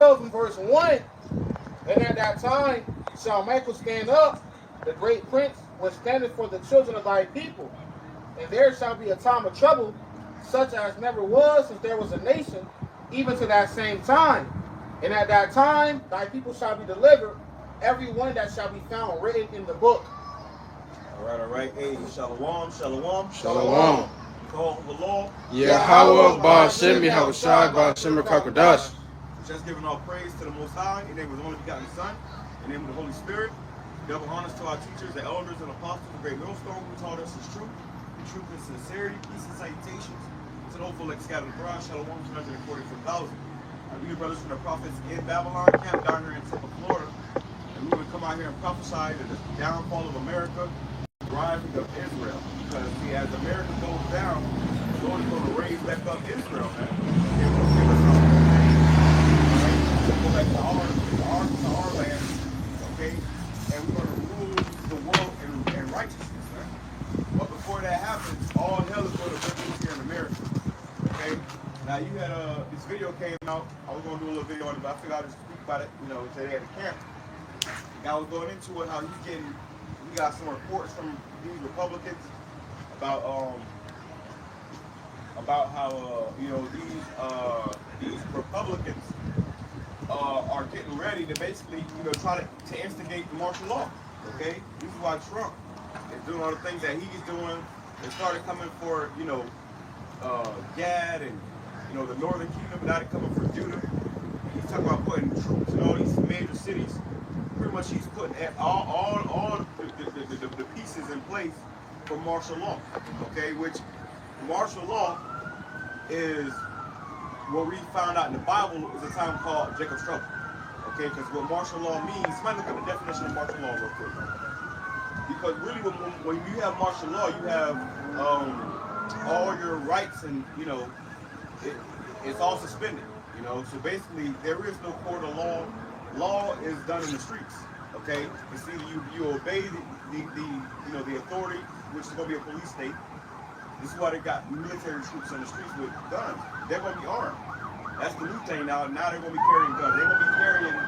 in verse 1, and at that time shall Michael stand up, the great prince, which standeth for the children of thy people. And there shall be a time of trouble, such as never was since there was a nation, even to that same time. And at that time thy people shall be delivered, every one that shall be found written in the book. All right. Hey, shalom, shalom. Shalom. Call for the law. YAHAWAH, BAHASHAM, YAHAWASHI, BAHASHAM, QADASH. Just giving all praise to the Most High, in the name of the only begotten Son, in the name of the Holy Spirit. Double honors to our teachers, the elders, and apostles, the great millstone who taught us the truth and sincerity, peace and salutations. To the hopeful like scattered abroad, shalom to 144,000. Our new brothers from the prophets in Babylon, camped down here in Tampa, Florida. And we would come out here and prophesy to the downfall of America, the rising of Israel. Because see, as America goes down, the Lord is going to raise back up Israel, man. They're going to give us our own land. Go back to our land, okay? And we're going to rule the world in righteousness, man. But before that happens, all hell is going to break loose here in America, okay? Now you had this video came out. I was going to do a little video on it, but I figured I'd just speak about it, today at the camp. I was going into it, how we got some reports from these Republicans about how these Republicans are getting ready to basically try to instigate the martial law. Okay, this is why Trump is doing all the things that he's doing. They started coming for Gad and the Northern Kingdom, now they're coming for Judah. He's talking about putting troops in all these major cities. Pretty much he's putting all the pieces in place for martial law. Okay, which martial law is what we found out in the Bible is a time called Jacob's trouble. Okay, because what martial law means, somebody look at the definition of martial law real quick. Because really when you have martial law, you have all your rights and it's all suspended. So basically there is no court of law. Law is done in the streets. Okay, it's either you obey the authority, which is going to be a police state. This is why they got military troops on the streets with guns. They're going to be armed. That's the new thing now. Now they're going to be carrying guns. They're going to be carrying,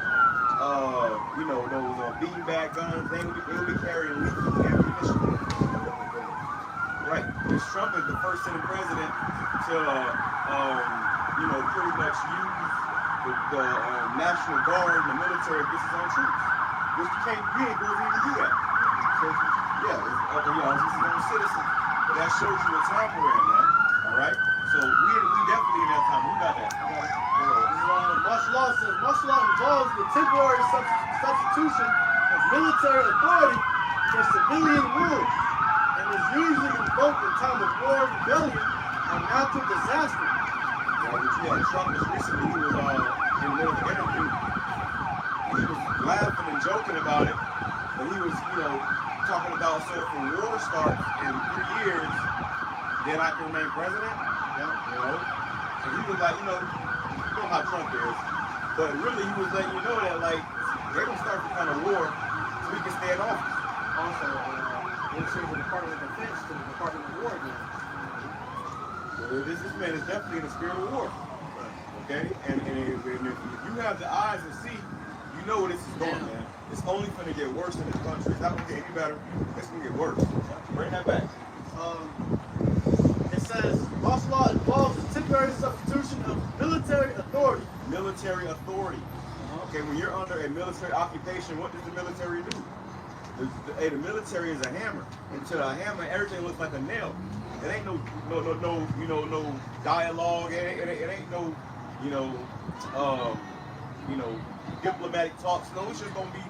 those beanbag guns. They're going to be carrying lethal ammunition. Right. Because Trump is the first sitting president to, pretty much use the National Guard and the military against his own troops. Which we ain't going to even do that. So, yeah, this is his own citizen. But that shows you what time we're in, man. All right? So we definitely in that time. Who got that? Martial law says martial law involves the temporary substitution of military authority for civilian rule and is usually invoked in time of war, rebellion, or natural disaster. Yeah, but Trump was recently, he was in the middle of the interview. He was laughing and joking about it, but he was, talking about, so if the war starts in 3 years, then I can remain president. And he was like, you know how Trump is, but really he was letting you know that they're gonna start the kind of war so we can stay in office. Also, we'll change the Department of Defense to the Department of War again. This man is definitely in the spirit of war. Okay, and if you have the eyes to see, you know where this is going, man. It's only going to get worse in this country. It's not going to get any better. It's going to get worse. Bring that back. It says martial law involves the temporary substitution of military authority. Military authority. Okay, when you're under a military occupation, what does the military do? The military is a hammer. And to a hammer, everything looks like a nail. It ain't no dialogue. It ain't no diplomatic talks. No, it's just gonna be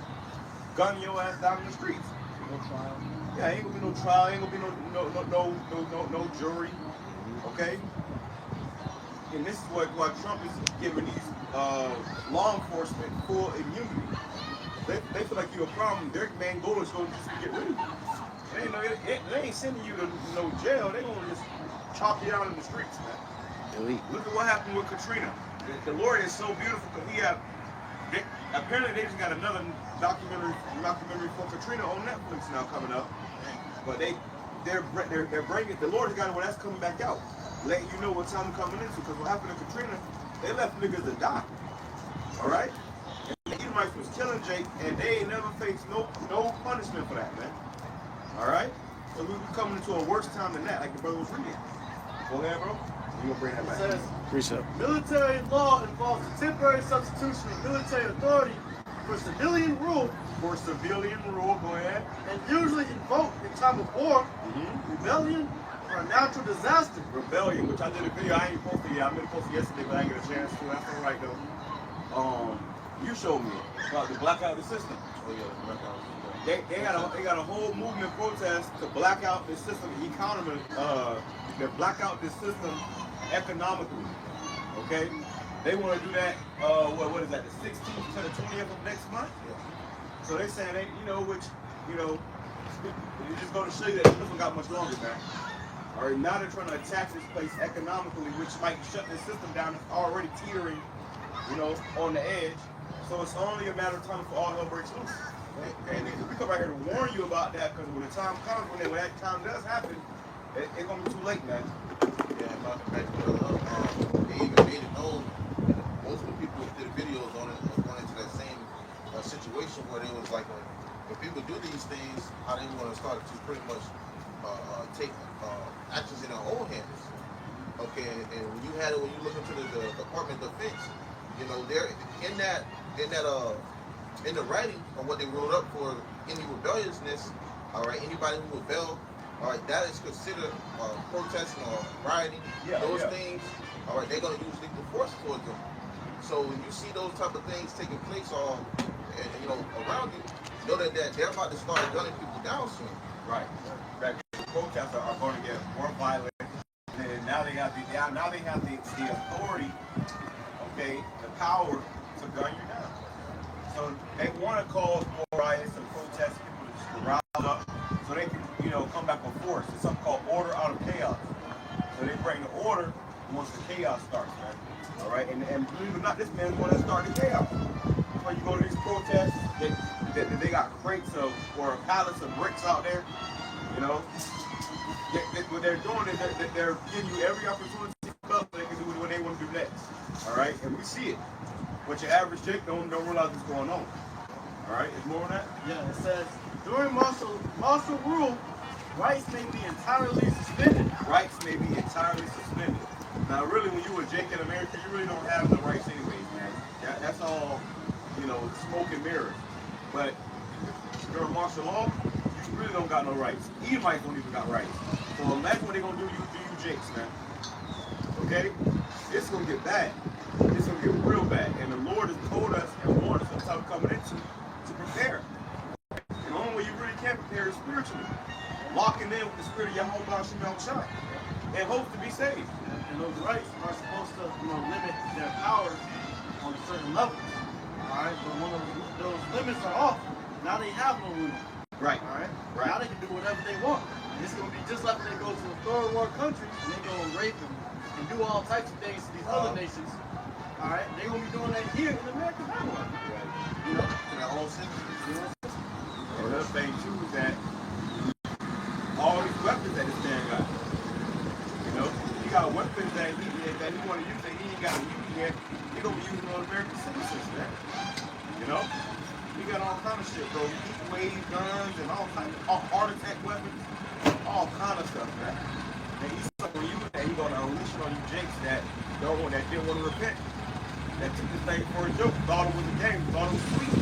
gunning your ass down in the streets. No trial. Yeah, ain't gonna be no trial. Ain't gonna be no jury. Okay. And this is why Trump is giving these law enforcement full immunity. They feel like you're a problem. Their main goal is going to just get rid of you. They ain't sending you to no jail. They gonna just chop you out in the streets, man. Elite. Look at what happened with Katrina. The Lord is so beautiful because apparently they just got another documentary for Katrina on Netflix now coming up. But they're bringing, the Lord has got it where that's coming back out, letting you know what time they're coming into. Because what happened to Katrina, they left niggas to die. All right. Israelites was killing Jake, and they ain't never faced no punishment for that, man. All right? So we were coming into a worse time than that, like the brother was reading. Go ahead, bro. You gonna bring that back? It says, Precept. military law involves the temporary substitution of military authority for civilian rule, Go ahead. and usually invoked in time of war, rebellion, or a natural disaster. Rebellion, which I did a video, I ain't posted yet. I meant to post it yesterday, but I didn't get a chance to. That's all right, though. You showed me it, about the blackout the system. Oh yeah, the blackout. They got a whole movement protest to black out the system economy, to black out the system economically. Okay? They want to do that, what is that, the 16th to the 20th of next month? Yeah. So they're saying, it just go to show you that this doesn't got much longer, man. All right, now they're trying to attack this place economically, which might shut the system down. It's already teetering, on the edge. So it's only a matter of time for all hell breaks loose. And we come right here to warn you about that, because when the time comes, when that time does happen, it's gonna be too late, man. Yeah, about the fact that they even made it known. Most of the people who did videos on it was going into that same situation where it was like when people do these things, how they want to start to pretty much take actions in their own hands. Okay, and when you look into the Department of Defense, they're in the writing of what they wrote up for any rebelliousness, all right, anybody who rebelled, all right, that is considered protesting or rioting. Those things, all right, they're going to use lethal force towards them. So when you see those type of things taking place around you, know that they're about to start gunning people down soon. Right. The protesters are going to get more violent, and now they have the authority, okay, the power to gun you down. So they want to cause more riots and protests, people to just rile up, so they can, come back with force. It's something called order out of chaos. So they bring the order once the chaos starts, man. All right, and believe it or not, this man's going to start the chaos. That's why you go to these protests, they got crates or pallets of bricks out there. What they're doing is they're giving you every opportunity so they can do what they want to do next. All right, and we see it. But your average Jake don't realize what's going on. All right, is more on that? Yeah, it says, during martial rule, rights may be entirely suspended. Rights may be entirely suspended. Now, really, when you were Jake in America, you really don't have the rights anyways, man. That's all, smoke and mirrors. But during martial law, you really don't got no rights. Edomites don't even got rights. So imagine what they're going to do to you Jakes, man. Okay? It's going to get bad. It's going to get real bad. And the Lord has told us and warned us that's how we're coming into to prepare. And the only way you really can prepare is spiritually. Locking in with the spirit of YAHAWAH, BAHASHAM, and hope to be saved. And those rights are supposed to limit their power on a certain level. Alright, but when those limits are off, now they have no limit. Right. Alright? Right. Now they can do whatever they want. And it's going to be just like when they go to a third world country and they go and rape and do all types of things to these other nations. Alright? They're going to be doing that here in America now. In their own citizens. And another thing too is that all these weapons that this man got, he got weapons that he want to use that he ain't got to use yet. He gonna be using on American citizens, man. He got all kind of shit, bro. Heat wave guns and all kind of heart attack weapons, all kind of stuff, man. And he's gonna use that. He's gonna unleash it on you Jakes that didn't want to repent, that took this thing for a joke, thought it was a game, thought it was sweet.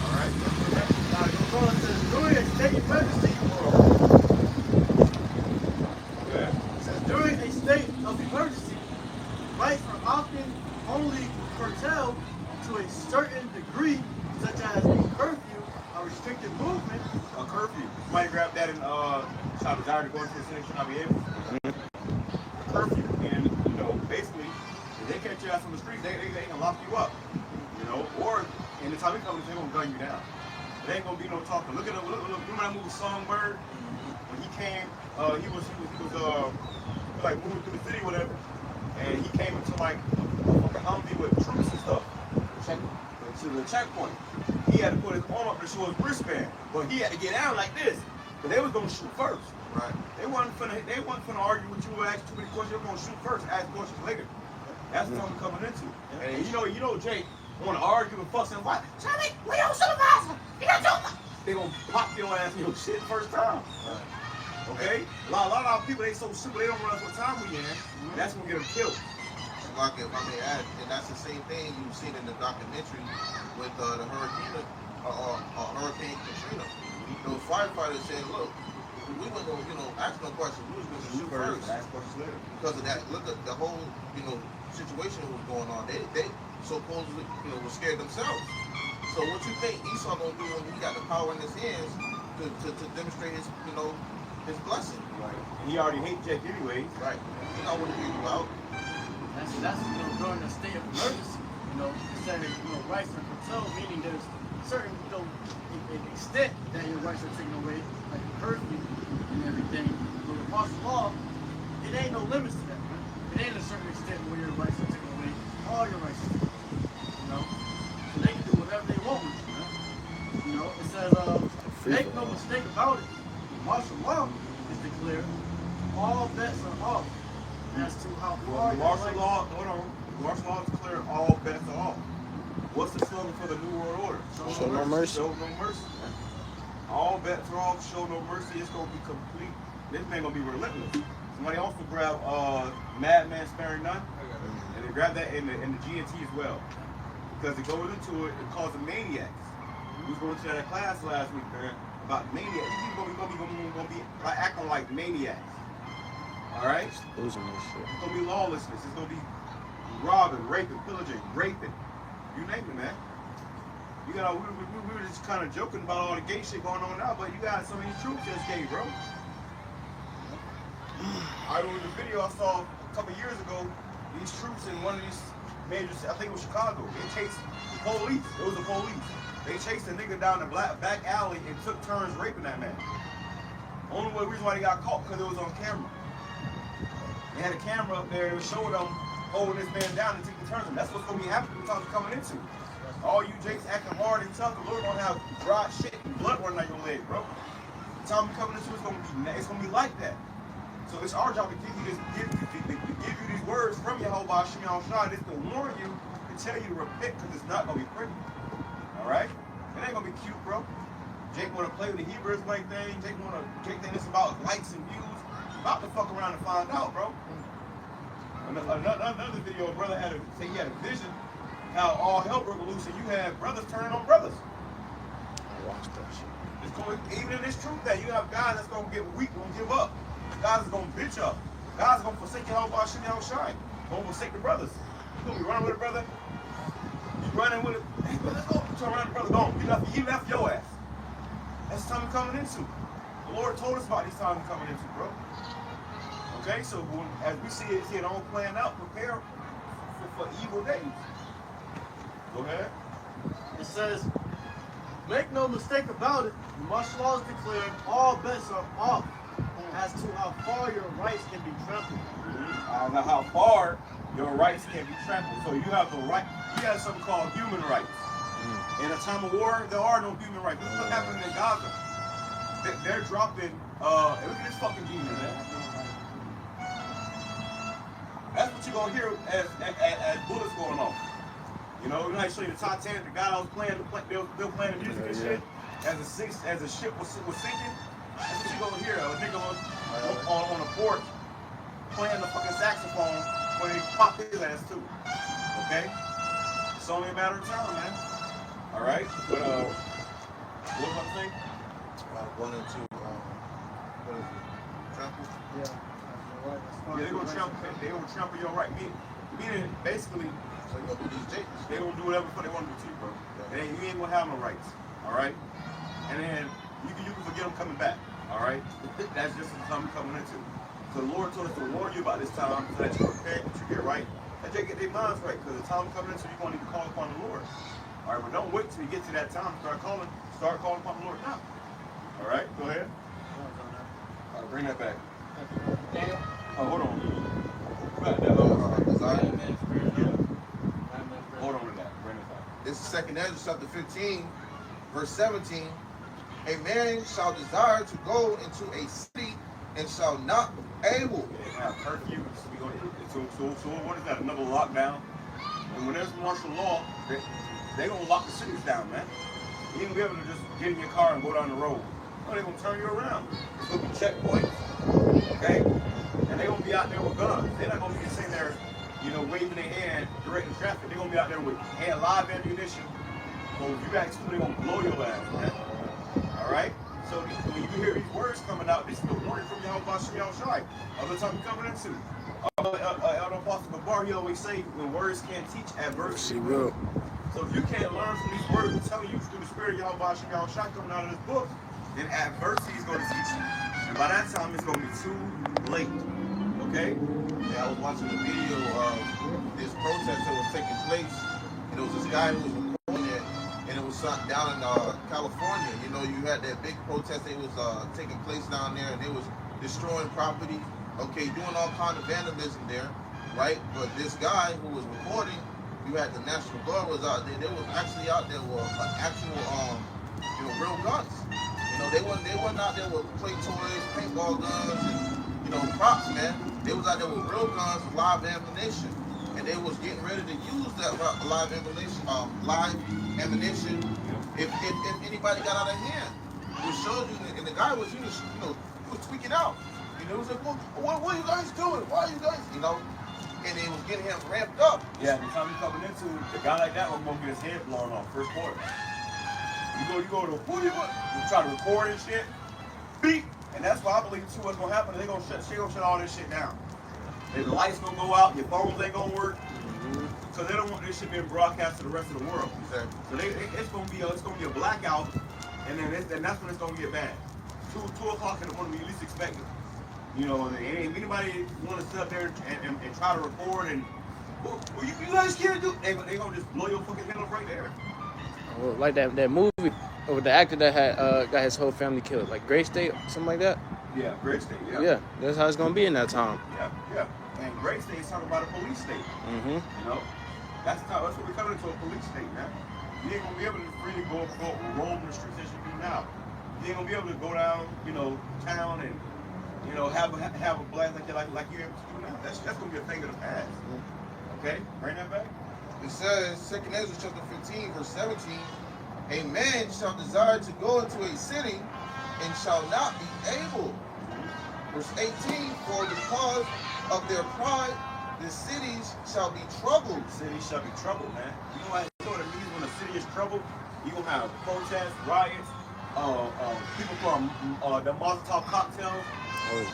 All right. Now, it goes on and says, during a state emergency, during a state of emergency, rights are often only curtailed to a certain degree, such as a curfew, a restricted movement. A curfew. You might grab that and shall desire to go into the city should not be able. Curfew. And basically, if they catch you out on the streets, they can lock you up. Or in the time it comes, they're gonna gun you down. There ain't gonna be no talking. Look, remember that movie Songbird? When he came, he was like moving through the city, whatever, and he came into like a Humvee with troops and stuff. To the checkpoint. He had to put his arm up to show his wristband, but he had to get out like this, but they was gonna shoot first. Right. They wasn't finna argue with you or ask too many questions. They were gonna shoot first, ask questions later. That's what I'm coming into. And you know, Jake, want to argue and fuss and fight. Charlie, we your supervisor. You got your. They gonna pop your ass in your shit first time. Okay? A lot of our people, they so stupid, they don't realize what time we in. That's when we get them killed. Like if I may add, and that's the same thing you've seen in the documentary with the Hurricane Katrina. Those firefighters said, look, we weren't going to, ask no questions. We was going to shoot first. Ask questions later. Because of that, look at the whole, situation that was going on. They supposedly, were scared themselves. So what you think Esau going to do when he got the power in his hands to demonstrate his, his blessing? Right. And he already hates Jake anyway. Right. He not want to hear you out. That's during a state of emergency. It said rights are curtailed, meaning there's certain extent that your rights are taken away, like a curfew and everything. But with martial law, it ain't no limits to that. Man. It ain't a certain extent where your rights are taken away. All your rights are taken away. So they can do whatever they want with you. It says, make no mistake about it. Martial law is declared. All bets are off. As to how far martial law, martial law is clear, all bets are off. What's the slogan for the New World Order? Show no mercy. Show no mercy. All bets are off, show no mercy. It's going to be complete. This man going to be relentless. Somebody also grab Madman Sparing None, and they grab that in the GNT as well. Because it goes into it, it calls them maniacs. We was going to that class last week, man, about maniacs. These people going to be acting like maniacs. Alright? Losing this shit. It's gonna be lawlessness. It's gonna be robbing, raping, pillaging, raping. You name it, man. We were just kind of joking about all the gay shit going on now, but you got so many troops that's gay, bro. I remember the video I saw a couple years ago. These troops in one of these major, I think it was Chicago. They chased the police. It was the police. They chased a nigga down the back alley and took turns raping that man. Only reason why they got caught because it was on camera. They had a camera up there that showed them holding this man down and taking turns. That's what's going to be happening with we're coming into. All you Jakes acting hard and tough, the Lord going to have dry shit and blood running out your leg, bro. The time we're coming into it's going to be like that. So it's our job to give you these words from YAHAWASHI, is to warn you, to tell you to repent, because it's not going to be pretty. All right? It ain't going to be cute, bro. Jake want to play with the Hebrew Israelite thing. Jake think it's about likes and views. About to fuck around and find out, bro. Another video, a brother he had a vision how all hell broke loose and you had brothers turning on brothers. I watched that shit. It's going, even in this truth that you have guys that's gonna get weak, gonna give up. Guys are gonna bitch up. Guys are gonna forsake YAHAWASHI, gonna forsake the brothers. You gonna be running with a brother. You running with it. Hey, brother, let's go. You turn around, the brother gone. He left your ass. That's the time we're coming into. The Lord told us about these times we're coming into, bro. Okay, so as we see it all playing out, prepare for evil days. Go ahead. It says, make no mistake about it, martial law is declared, all bets are off as to how far your rights can be trampled. Now how far your rights can be trampled. So you have the right, you have something called human rights. In a time of war, there are no human rights. Look what happened in Gaza. They're dropping, look at this fucking demon, man. That's what you're gonna hear as bullets going off. When I show you the Titanic, the guy that was playing, they were playing the music and shit. As the ship was sinking, that's what you're gonna hear. A nigga was on a port playing the fucking saxophone when he popped his ass too. Okay? It's only a matter of time, man. All right? But what was I saying? 1 and 2. What is it? Trample? Yeah. Yeah, they gonna trample your right. Meaning basically, So you gonna do these Jakes? they gonna do whatever they want to do to you, bro. And you ain't gonna have no rights. All right? And then you can forget them coming back. All right? That's just the time we're coming into. So the Lord told us to warn you about this time so that you prepare, that you get right, that you get their minds right. Because the time we're coming into, you're gonna need to call upon the Lord. All right, but don't wait till you get to that time. Start calling upon the Lord now. All right, go ahead. All right, bring that back. Daniel? Oh, hold on. Hold on to that. Bring it back. This is 2nd Ezra chapter 15, verse 17. A man shall desire to go into a city and shall not be able. They have curfews. So what is that? Another lockdown? And when there's martial law, they gonna lock the cities down, man. You ain't gonna be able to just get in your car and go down the road. No, they gonna turn you around. It's gonna be checkpoints, okay? And they gonna be out there with guns. They're not gonna be sitting there, you know, waving their hand, directing traffic. They're gonna be out there with live ammunition. So if you got two, they're gonna blow your ass, man. All right? So when you hear these words coming out, this is the warning from YAHAWASHI. Other time you're coming into. Elder Apostle Gabar, he always say, when words can't teach, adversity will. So if you can't learn from these words I'm telling you through the spirit of YAHAWASHI coming out of this book, then adversity is going to teach you. And by that time, it's going to be too late. Okay? Yeah, I was watching a video of this protest that was taking place, and it was this guy who was recording it, and it was down in California. You know, you had that big protest that was taking place down there, and they was destroying property, okay, doing all kind of vandalism there, right? But this guy who was recording, you had the National Guard was out there. They was actually out there with actual, you know, real guns. You know, they wasn't out there with play toys, paintball guns, and you know, props, man. They was out there with real guns, live ammunition, and they was getting ready to use that live ammunition. If anybody got out of hand, it showed you, and the guy was, you know, he was tweaking out. You know, he was like, well, what are you guys doing? Why are you guys, you know? And they was getting him ramped up. Yeah, the time you're coming into, a guy like that was gonna get his head blown off first quarter. You go to you try to record and shit, beep, and that's why I believe too what's gonna happen. They gonna shut all this shit down. And the lights gonna go out, your phones ain't gonna work, so they don't want this shit being broadcast to the rest of the world. Exactly. So it's gonna be a blackout, and then that's when it's gonna get bad. 2 o'clock in the morning when you least expect it. You know, and if anybody want to sit up there and try to record and, well, you guys can't do, they gonna just blow your fucking head up right there. Well, like that movie with the actor that had got his whole family killed, like Gray State, something like that. Yeah, Great State. Yeah. Yeah, that's how it's gonna be in that time. Yeah. And Great State is talking about a police state. Mm-hmm. You know, that's what we're coming into, a police state, man. You ain't gonna be able to freely go roam the streets as you do now. You ain't gonna be able to go down, you know, town and, you know, have a blast like you're able to do now. That's gonna be a thing of the past. Okay, bring that back. It says, 2 Ezra chapter 15, verse 17, a man shall desire to go into a city and shall not be able. Verse 18, for because of their pride, the cities shall be troubled. The city shall be troubled, man. You know what it means when a city is troubled? You gonna have protests, riots, people from the Molotov cocktails.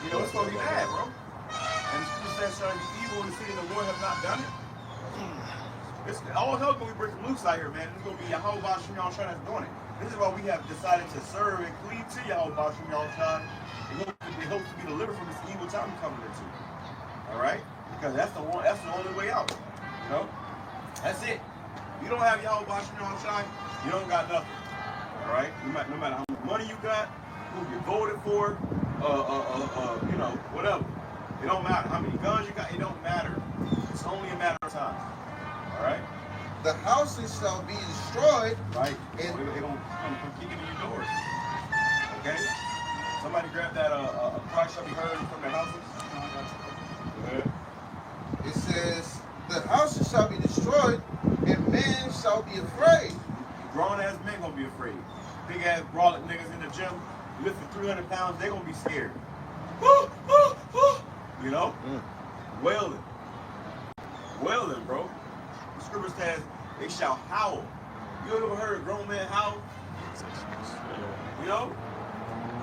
You know, it's gonna be bad, bro. And the people that shall be evil in the city and the Lord have not done it. It's all hell gonna be breaking loose out here, man. It's gonna be YAHAWASHI that's doing it. This is why we have decided to serve and cleave to YAHAWASHI in hopes to be delivered from this evil time we're coming into. Alright? Because that's the only way out. You know? That's it. You don't have YAHAWASHI, you don't got nothing. Alright? No matter how much money you got, who you voted for, you know, whatever. It don't matter. How many guns you got, it don't matter. It's only a matter of time. Alright? The houses shall be destroyed. Right. And they don't come kicking in your doors. Okay? Somebody grab that a cry shall be heard from the houses. it says, the houses shall be destroyed, and men shall be afraid. Grown ass men gonna be afraid. Big ass brolic niggas in the gym, lifting 300 pounds, they gonna be scared. You know? Wailing, bro. The scripture says they shall howl. You ever heard a grown man howl? You know?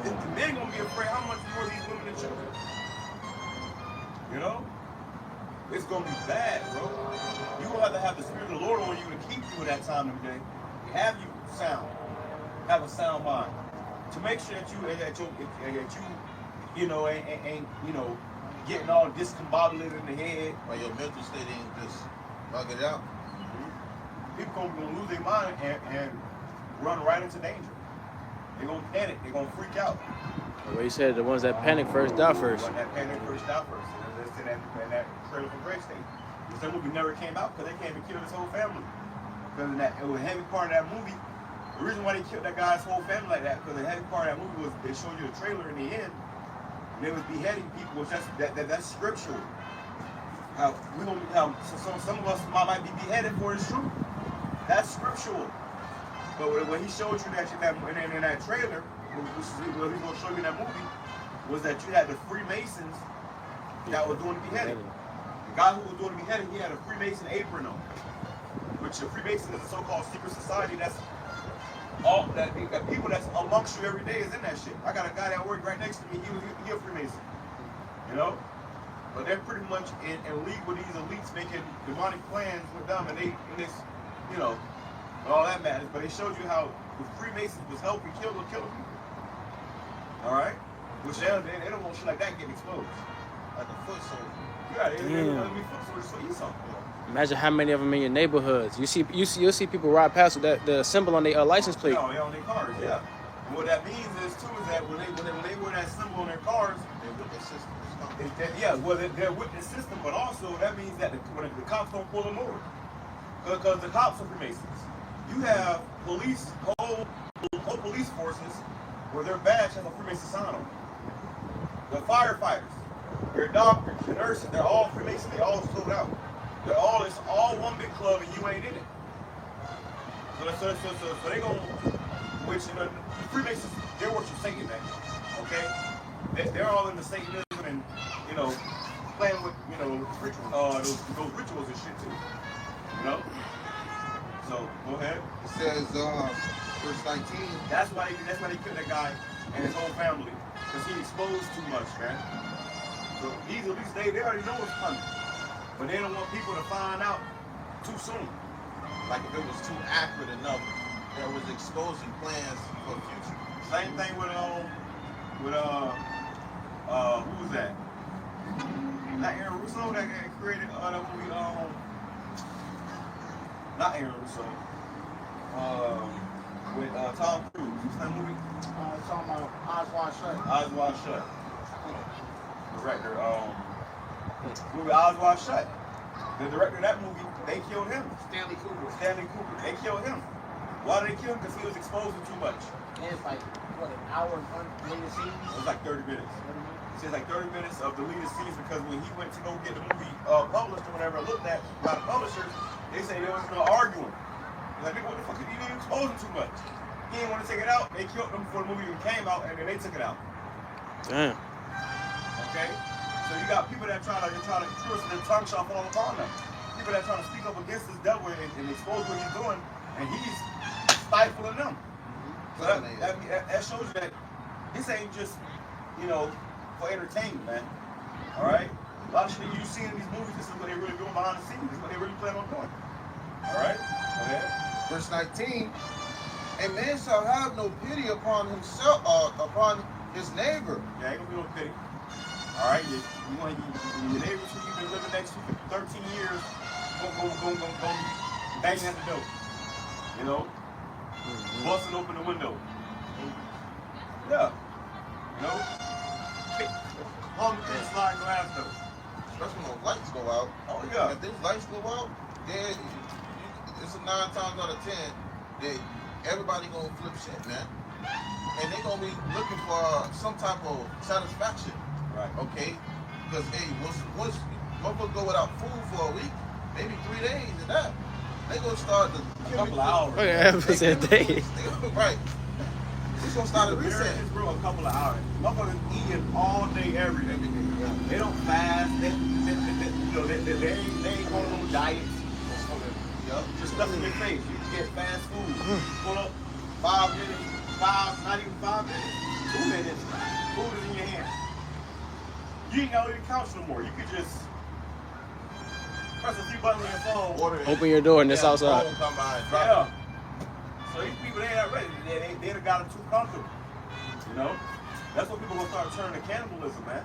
The men gonna be afraid. How much more these women and children? You know? It's gonna be bad, bro. You gonna have the Spirit of the Lord on you to keep you at that time of the day. Have you sound. Have a sound mind. To make sure that you know, ain't you know, getting all discombobulated in the head. Or your mental state ain't just bug it out. People gonna lose their mind and run right into danger. They're gonna panic. They're gonna freak out. Well, you said the ones that panic first die first. The ones that panic first die first. And that's in that trailer from Great State. That movie never came out because they came and killed his whole family. Because it was a heavy part of that movie. The reason why they killed that guy's whole family like that, because the heavy part of that movie was they showed you the trailer in the end. And they was beheading people, which that's scriptural. Some of us might be beheaded for his truth. That's scriptural. But when he showed you that in that trailer, which is what he's going to show you in that movie, was that you had the Freemasons that were doing the beheading. The guy who was doing the beheading, he had a Freemason apron on. Which the Freemason is a so-called secret society that's all that people that's amongst you every day is in that shit. I got a guy that worked right next to me, he a Freemason. You know? But they're pretty much in league with these elites making demonic plans with them, and they in this, you know, all that matters. But they showed you how the Freemasons was helping kill people. All right, which they don't want shit like that getting exposed. Like a foot soldier. Yeah, they want to be foot soldiers for Esau. Imagine how many of them in your neighborhoods. You'll see people ride past with the symbol on their license plate. Yeah, on their cars. Yeah. And what that means is too is that when they wear that symbol on their cars, They're with the system. they're with the system, but also that means that when the cops don't pull them over, because the cops are Freemasons. You have police, whole police forces where their badge has a Freemason sign on it. The firefighters, your doctors, your nurses, they're all Freemasons. They all sold out. It's all one big club, and you ain't in it. So they go, which the Freemasons, they worship Satan, man. Okay, they're all into Satanism and playing with rituals, those rituals and shit too. You know. So go ahead. It says, verse 19. That's why they killed that guy and his whole family, because he exposed too much, man. So these at least they already know what's coming, but they don't want people to find out too soon. Like if it was too accurate enough, there was exposing plans for the future. Same thing with who was that? Not Aaron Russo that created that movie. Not Aaron Russo. With Tom Cruise. What's that movie? Talking about Eyes Wide Shut. Eyes Wide Shut. Director. Movie Eyes Wide Shut. The director of that movie, they killed him. Stanley Kubrick. They killed him. Why did they kill him? Because he was exposing too much. And it's like, what, an hour and 1 million scenes? It was like 30 minutes. It says like 30 minutes of deleted scenes because when he went to go get the movie published or whatever, looked at by the publishers, they say there was no arguing. Like, nigga, what the fuck are you doing exposing too much? He didn't want to take it out. They killed him before the movie even came out, and then they took it out. Damn. Okay? So you got people that try to twist their tongue shot all upon them. People that try to speak up against this devil and expose what he's doing, and he's stifling them. So that shows you that this ain't just, for entertainment, man. All right? A lot of shit you see in these movies, this is what they're really doing behind the scenes. This is what they really plan on doing. All right? Go ahead. Verse 19. A man shall have no pity upon himself, upon his neighbor. Yeah, ain't gonna be no pity. All right? Your neighbors who you've been living next to for 13 years, go banging at the door. Busting open the window. Yeah. Home and slide glass door. Especially when those lights go out. Oh, yeah. If those lights go out, then it's a 9 times out of 10 that everybody gonna flip shit, man. And they gonna be looking for some type of satisfaction. Right. Okay? Because, hey, once motherfuckers go without food for a week, maybe 3 days and that, they gonna start to A couple of hours. Oh, yeah, a day. Right. It's gonna start a Reset. reset. It's bro, a couple of hours. Motherfuckers eating all day, every day. They don't fast. They ain't going on no diets. Just stuff in your face. You can get fast food. Pull up 5 minutes, not even 5 minutes, 2 minutes. Food is in your hand. You ain't gotta leave the couch no more. You could just press a few buttons on your phone. Open your door and it's outside. Come by and drop Yeah. So these people, they ain't ready. They done got it too comfortable. That's what people gonna start turning to cannibalism, man.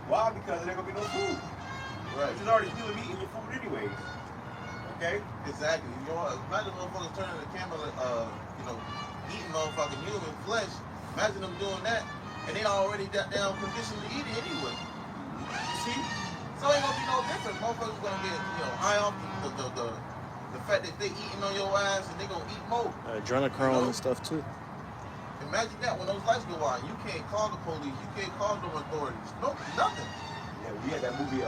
Why? Because there ain't gonna be no food. Right. Which is already human meat in your food anyways. Okay? Exactly. Imagine motherfuckers turning the camera, eating motherfucking human flesh. Imagine them doing that, and they already got down conditioned to eat it anyway. You see? So it ain't gonna be no different. Motherfuckers gonna get, high off the fact that they eating on your ass, and they gonna eat more. Adrenochrome and stuff too. Imagine that when those lights go out, you can't call the police, you can't call no authorities, no, nothing. Yeah, we had that movie,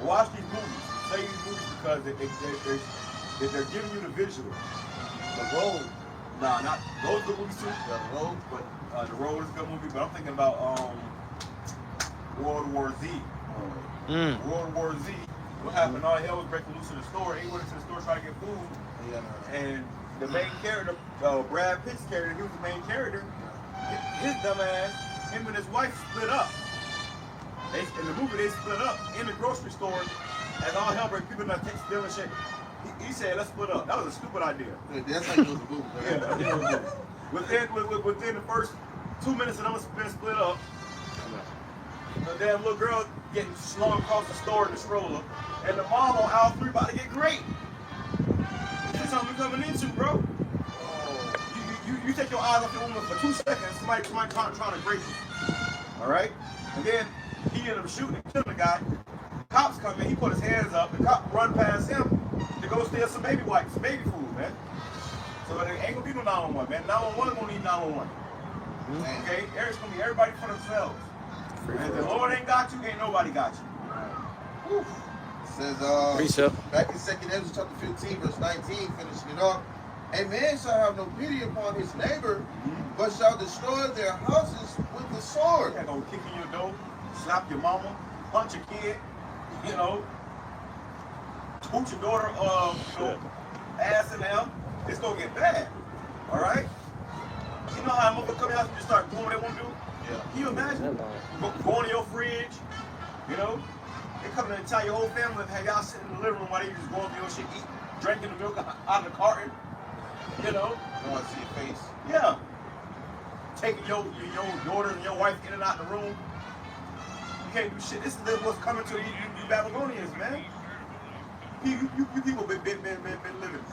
watch these movies. Say these movies because they're giving you the visual. The Road. Nah, not those good movies too. The Road. But The Road is a good movie. But I'm thinking about World War Z. World War Z. What happened? All hell was breaking loose in the store. He went into the store trying to get food. Yeah. And the main character, Brad Pitt's character, he was the main character. His dumb ass, him and his wife split up. In the movie, they split up in the grocery store. As all hell break, people not stealing shit. He said, let's split up. That was a stupid idea. That's how you do the movie. Yeah, within the first 2 minutes of them being split up, the damn little girl getting slung across the store in the stroller, and the mom on aisle 3 about to get raped. That's something we're coming into, bro. You take your eyes off your woman for 2 seconds, somebody trying to break you. All right? And then he ended up shooting and killing the guy. Cops come in, he put his hands up, the cop run past him to go steal some baby wipes, some baby food, man. So there ain't gonna be no 911, man. 911 gonna need 911. Okay? It's gonna be everybody for themselves. And if the Lord ain't got you, ain't nobody got you. Whew. It says, back in 2 Ezra chapter 15, verse 19, finishing it off. A man shall have no pity upon his neighbor, but shall destroy their houses with the sword. They're gonna kick in your door, slap your mama, punch your kid, you know, boot your daughter, ass in there. It's gonna get bad. All right? You know how a motherfucker come out and just start doing what they want to do? Yeah. Can you imagine? Going to your fridge, you know? They come in and tell your whole family and have y'all sitting in the living room while they just going through your shit, eat, drinking the milk out of the carton. You know? You want to see your face? Yeah. Taking your daughter and your wife in and out the room. You can't do shit. This is what's coming to you Babylonians, man. You people been living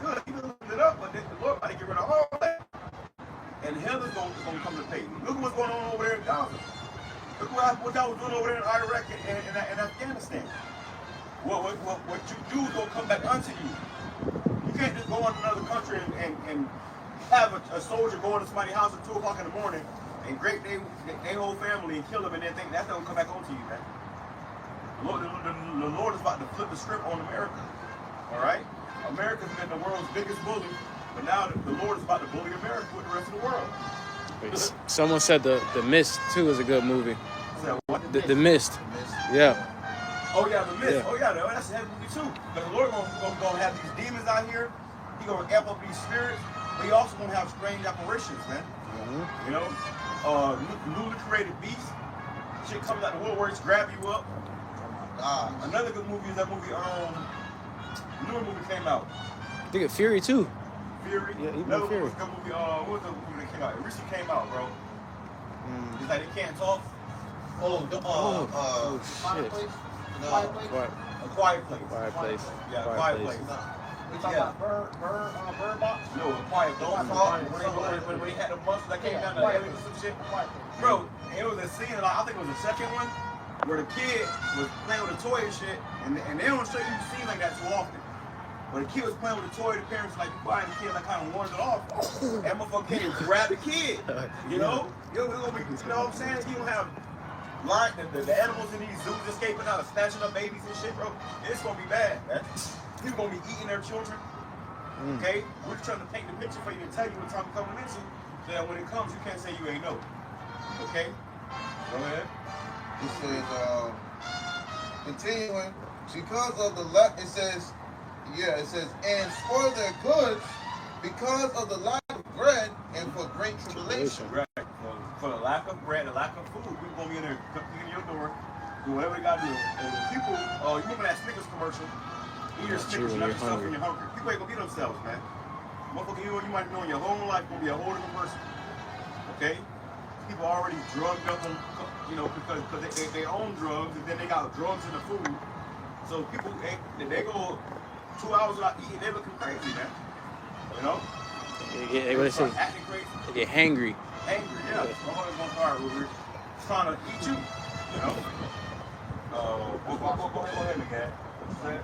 good. You been living it up, but the Lord about to get rid of all that. And hell is going to come to pay. Look at what's going on over there in Gaza. Look what y'all was doing over there in Iraq and Afghanistan. What you do is going to come back unto you. You can't just go into another country and have a soldier go into somebody's house at 2 o'clock in the morning and grape their whole family and kill them and then think that's going to come back onto you, man. The Lord is about to flip the script on America. All right? America's been the world's biggest bully, but now the Lord is about to bully America with the rest of the world. Someone said the Mist too is a good movie. So what? The Mist. Yeah. Oh yeah, the Mist. Yeah. Oh yeah, that's a heavy movie too. But the Lord gonna have these demons out here. He gonna amp up these spirits, but he also gonna have strange apparitions, man. You know, newly created beasts. Shit comes out the woodworks, grab you up. Another good movie is that movie. Newer movie came out. I think Fury too. Fury. Yeah, even Another Fury. good movie. What was the movie that came out? It recently came out, bro. It's like they can't talk. Shit. Quiet Place? A Quiet Place. Quiet Place. Yeah, a Quiet Place. We talking about Bird Box? No, a Quiet Place. Don't talk. When he had the monsters that came down the Quiet aliens and some shit. Quiet Place. Bro, it was a scene, like, I think it was the second one, where the kid was playing with a toy and shit, and they don't show you scenes like that too often. But the kid was playing with a toy, the parents were like, you quiet, the kid like kind of warns it off. That motherfucker came and grabbed the kid. You know? You know what I'm saying? You don't have the animals in these zoos escaping out and snatching up babies and shit, bro. It's gonna be bad, man. People gonna be eating their children. Okay? We're just trying to paint the picture for you and tell you what time we're coming into, so that when it comes, you can't say you ain't know. Okay? Go ahead. It says, continuing, because of the it says, and spoil their goods because of the lack of bread and for great tribulation. Right. For the lack of bread, the lack of food, people gonna be in there knocking on your door, do whatever they gotta do. And people, you remember that Snickers commercial? Eat your Snickers, you have yourself when you're hungry. People ain't gonna be themselves, man. Motherfucker, you might know in your whole life gonna be a whole different person. Okay? People already drugged up on, you know, because they own drugs and then they got drugs in the food. So people, they go 2 hours without eating, they looking crazy, man. You know? What they say? Acting crazy. They get hangry. Angry, yeah. Someone's gonna start trying to eat you. You know? Go ahead, Miguel. What you said?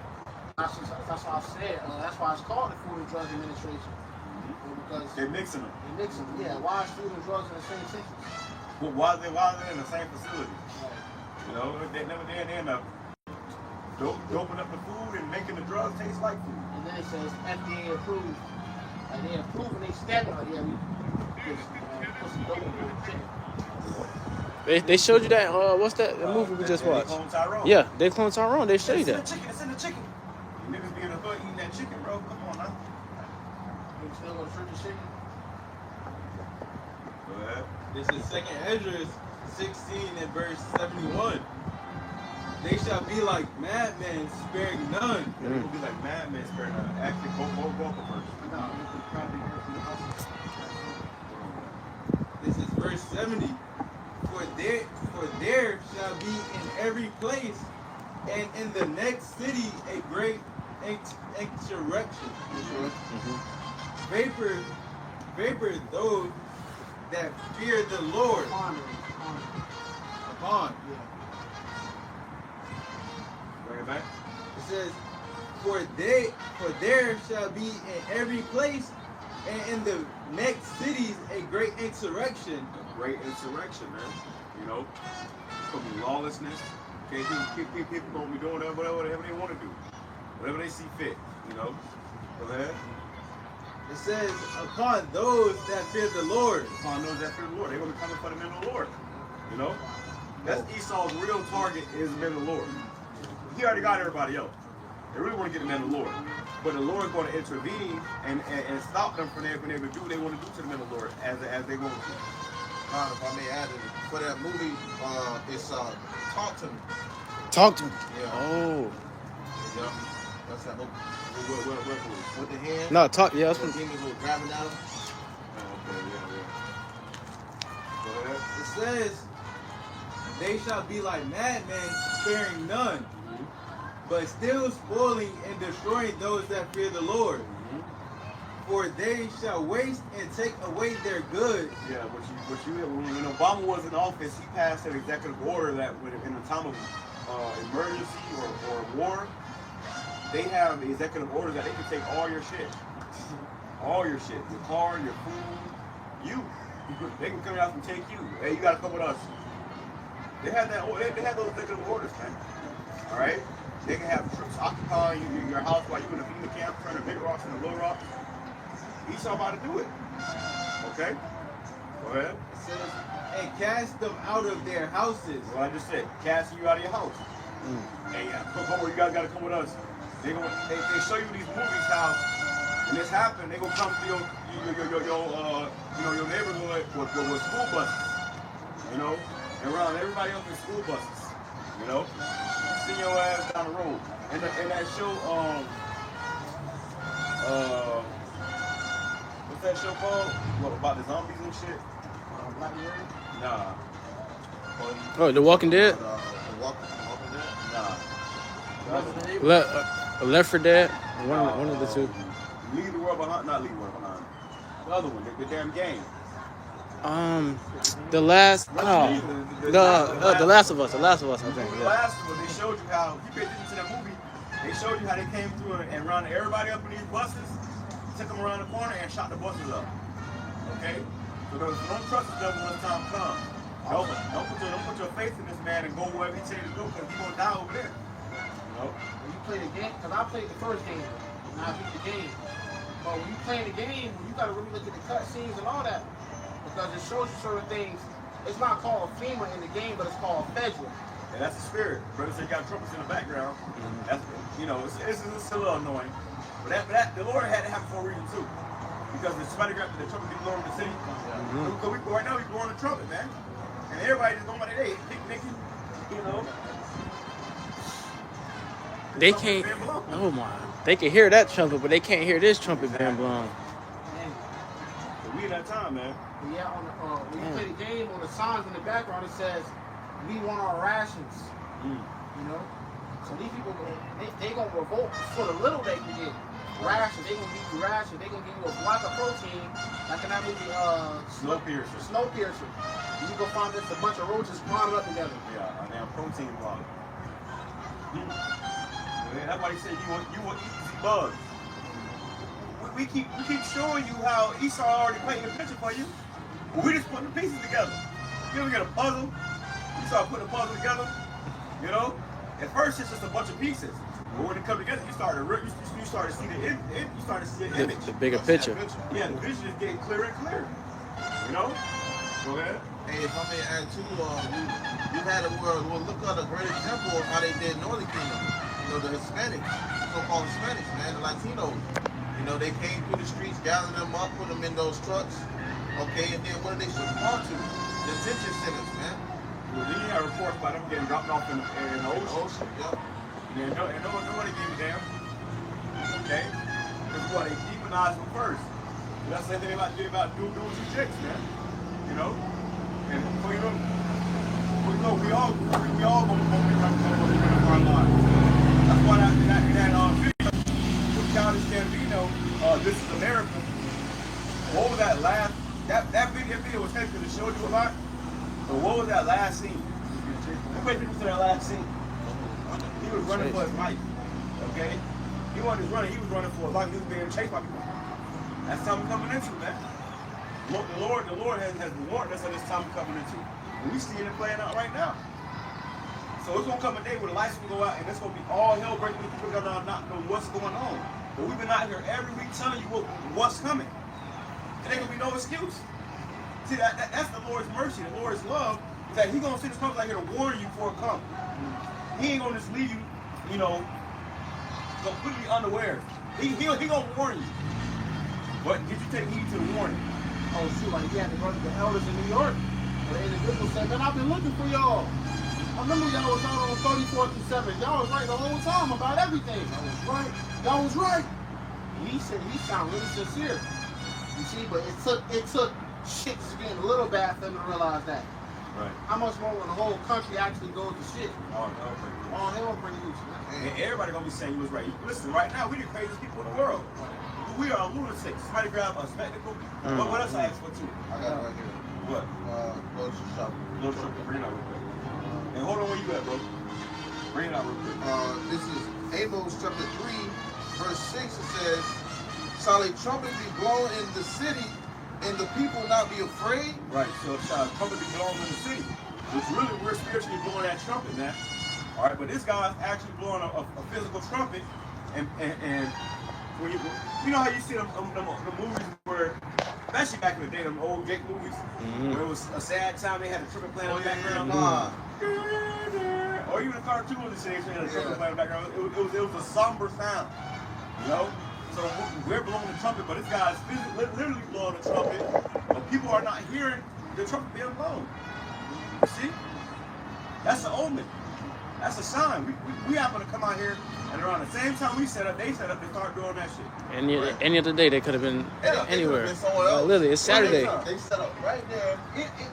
That's what I said. That's why it's called the Food and Drug Administration. Because They're mixing them. they mix them. Yeah, why is food and drugs in the same sentence? But why are they in the same facility? You know, they end up doping up the food and making the drugs taste like food. And then it says FDA approved. And they approve and they stamp it. Yeah, we just put some dope in the chicken. They showed you that. What's that the movie we just They watched? clone Tyrone. Yeah, they cloned Tyrone. They show you It's in that. the chicken. It's in the chicken. You niggas be in the hood eating that chicken, bro. Come on now. You still gonna search the chicken? Go ahead. This is 2nd Ezra 16 and verse 71. They shall be like madmen, sparing none. Yeah, they gonna be like madmen sparing none. Actually, go first. No, you could probably hear from the house. This is verse 70. For there shall be in every place and in the next city a great insurrection. Vapor those that fear the Lord upon. Bring it back. It says, for there shall be in every place and in the next cities a great insurrection. A great insurrection, man. You know, it's gonna be lawlessness. Okay, people gonna be doing whatever they want to do, whatever they see fit. You know. Go ahead. It says, upon those that fear the Lord. Upon those that fear the Lord, they're gonna be coming for the men of the Lord. You know, that's Esau's real target is the men of the Lord. He already got everybody else. They really want to get the men of the Lord, but the Lord's going to intervene and stop them from being able to do what they want to do to the men of the Lord as they want to. If I may add, for that movie, it's Talk to Me. Talk to me. Yeah. Oh. Yeah. That's that movie. With the hand. No, talk. Yeah, that's The what. demons were grabbing at him. Go ahead. It says, they shall be like madmen, sparing none, but still spoiling and destroying those that fear the Lord. For they shall waste and take away their goods. Yeah, when Obama was in office, he passed an executive order that in a time of emergency or war, they have executive orders that they can take all your shit. All your shit. Your car, your food, you. They can come out and take you. Hey, you gotta come with us. They had those executive orders, man. Alright? They can have troops occupying your house while you in a FEMA camp, turning big rocks into little rocks. Esau about to do it. Okay? Go ahead. It says, and cast them out of their houses. Well, I just said, casting you out of your house. Hey, come on, you guys gotta come with us. They show you these movies how when this happened, they gonna come to your neighborhood with school buses. You know, and around everybody else in school buses. You know, send your ass down the road. And that show, what's that show called? What about the zombies and shit? Nah. Oh, The Walking Dead. The Walking Dead. Nah. Left 4 Dead. One of the two. Leave the world behind. Not leave the world behind. The other one, the damn game. The last. The Last of Us. The Last of Us. I think. The Yeah. last one, they showed you how. You paid attention to that movie. They showed you how they came through and rounded everybody up in these buses, took them around the corner and shot the buses up. Okay. So don't trust the devil when the time comes. Don't put your faith in this man and go wherever he tells you to go because he's gonna die over there. You know? When you play the game, because I played the first game, and I beat the game. But when you play the game, you got to really look at the cutscenes and all that. Because it shows you certain things. It's not called FEMA in the game, but it's called federal. And that's the spirit. Brother said you got trumpets in the background. That's, you know, it's a little annoying. But that the Lord had to have it for a reason too. Because if somebody grabbed the trumpet, people over the city. Because right now we blowing the trumpet, man. And everybody just going by their day, picnicking, you know. They can't. Oh my. They can hear that trumpet, but they can't hear this trumpet being blown. So we in that time, man. Yeah, when you play the game, on the signs in the background, it says, we want our rations. You know? So these people, they going to revolt for the little they can get. Rations, they going to give you rations. They going to give you a block of protein, like in that movie, Snowpiercer. And you go find this a bunch of roaches piled up together. Yeah, a damn protein block. Man, that's why he said you want easy bugs. We keep showing you how Esau already painted the picture for you. But we just putting the pieces together. You ever get a puzzle? You start putting a puzzle together, you know? At first, it's just a bunch of pieces. But when it come together, you start to see the image. The bigger picture. Yeah, the vision is getting clearer and clearer. You know? Go ahead. Hey, if I may add too, you had a word. Well, look at a great example of how they did Northern Kingdom. You know, the Hispanics, so-called Hispanics, man, the Latinos. You know, they came through the streets, gathered them up, put them in those trucks. Okay, and then what did they ship them off to? Detention centers, man. Well, then you have reports about them getting dropped off in the ocean. Yep. And nobody gave a damn. Okay? Because what? They demonized them first. And that's the same thing about doing two chicks, man. You know? And we all gonna become our lives. That's why that video with Childish Gambino, This Is America. What was that last? That video was heavy because it showed you a lot. But what was that last scene? Wait to that last scene. He was running for his life. Okay? He wasn't just running, he was running for his life. He was being chased by people. That's time we're coming into, man. The Lord has warned us of this time we're coming into. And we see it playing out right now. So it's gonna come a day where the lights will go out and it's gonna be all hell breaking loose. People gonna not know what's going on. But we've been out here every week telling you what's coming. And ain't gonna be no excuse. See, that's the Lord's mercy, the Lord's love, is that He's gonna send His prophets out here to warn you before it comes. He ain't gonna just leave you, you know, completely unaware. He gonna warn you. But did you take heed to the warning? Oh shoot, like he had to run to the elders in New York. The individual said, man, I've been looking for y'all. I remember y'all was out on 34 through 7. Y'all was right the whole time about everything. Y'all was right. Y'all was right. And he said he sounded really sincere. You see, but it took shit just being a little bad for him to realize that. Right. How much more when the whole country actually goes to shit? Oh, no. All hell pretty loose, man. And everybody gonna be saying you was right. Listen, right now we the craziest people in the world. We are lunatics. Somebody grab a spectacle. What else I asked for too? I got it right here. What? Grocery shopping. Little something. Bring it out real quick. And hold on where you at, bro. Bring it out real quick. This is Amos chapter 3, verse 6. It says, shall a trumpet be blown in the city and the people not be afraid? Right, so shall a trumpet be blown in the city. Which really, we're spiritually blowing that trumpet, man. All right, but this guy's actually blowing a physical trumpet. And when you know how you see the movies where, especially back in the day, them old Jake movies, where it was a sad time, they had a trumpet playing in the background. Or even the cartoons, they had a trumpet playing in the background. It was a somber sound, you know? So we're blowing the trumpet, but this guy's literally blowing the trumpet, but people are not hearing the trumpet being blown. You see? That's an omen. That's a sign. We happen to come out here, and around the same time we set up, they set up and start doing that shit. Any other day they could have been anywhere. Been somewhere else. Literally, it's Saturday. They set up right there.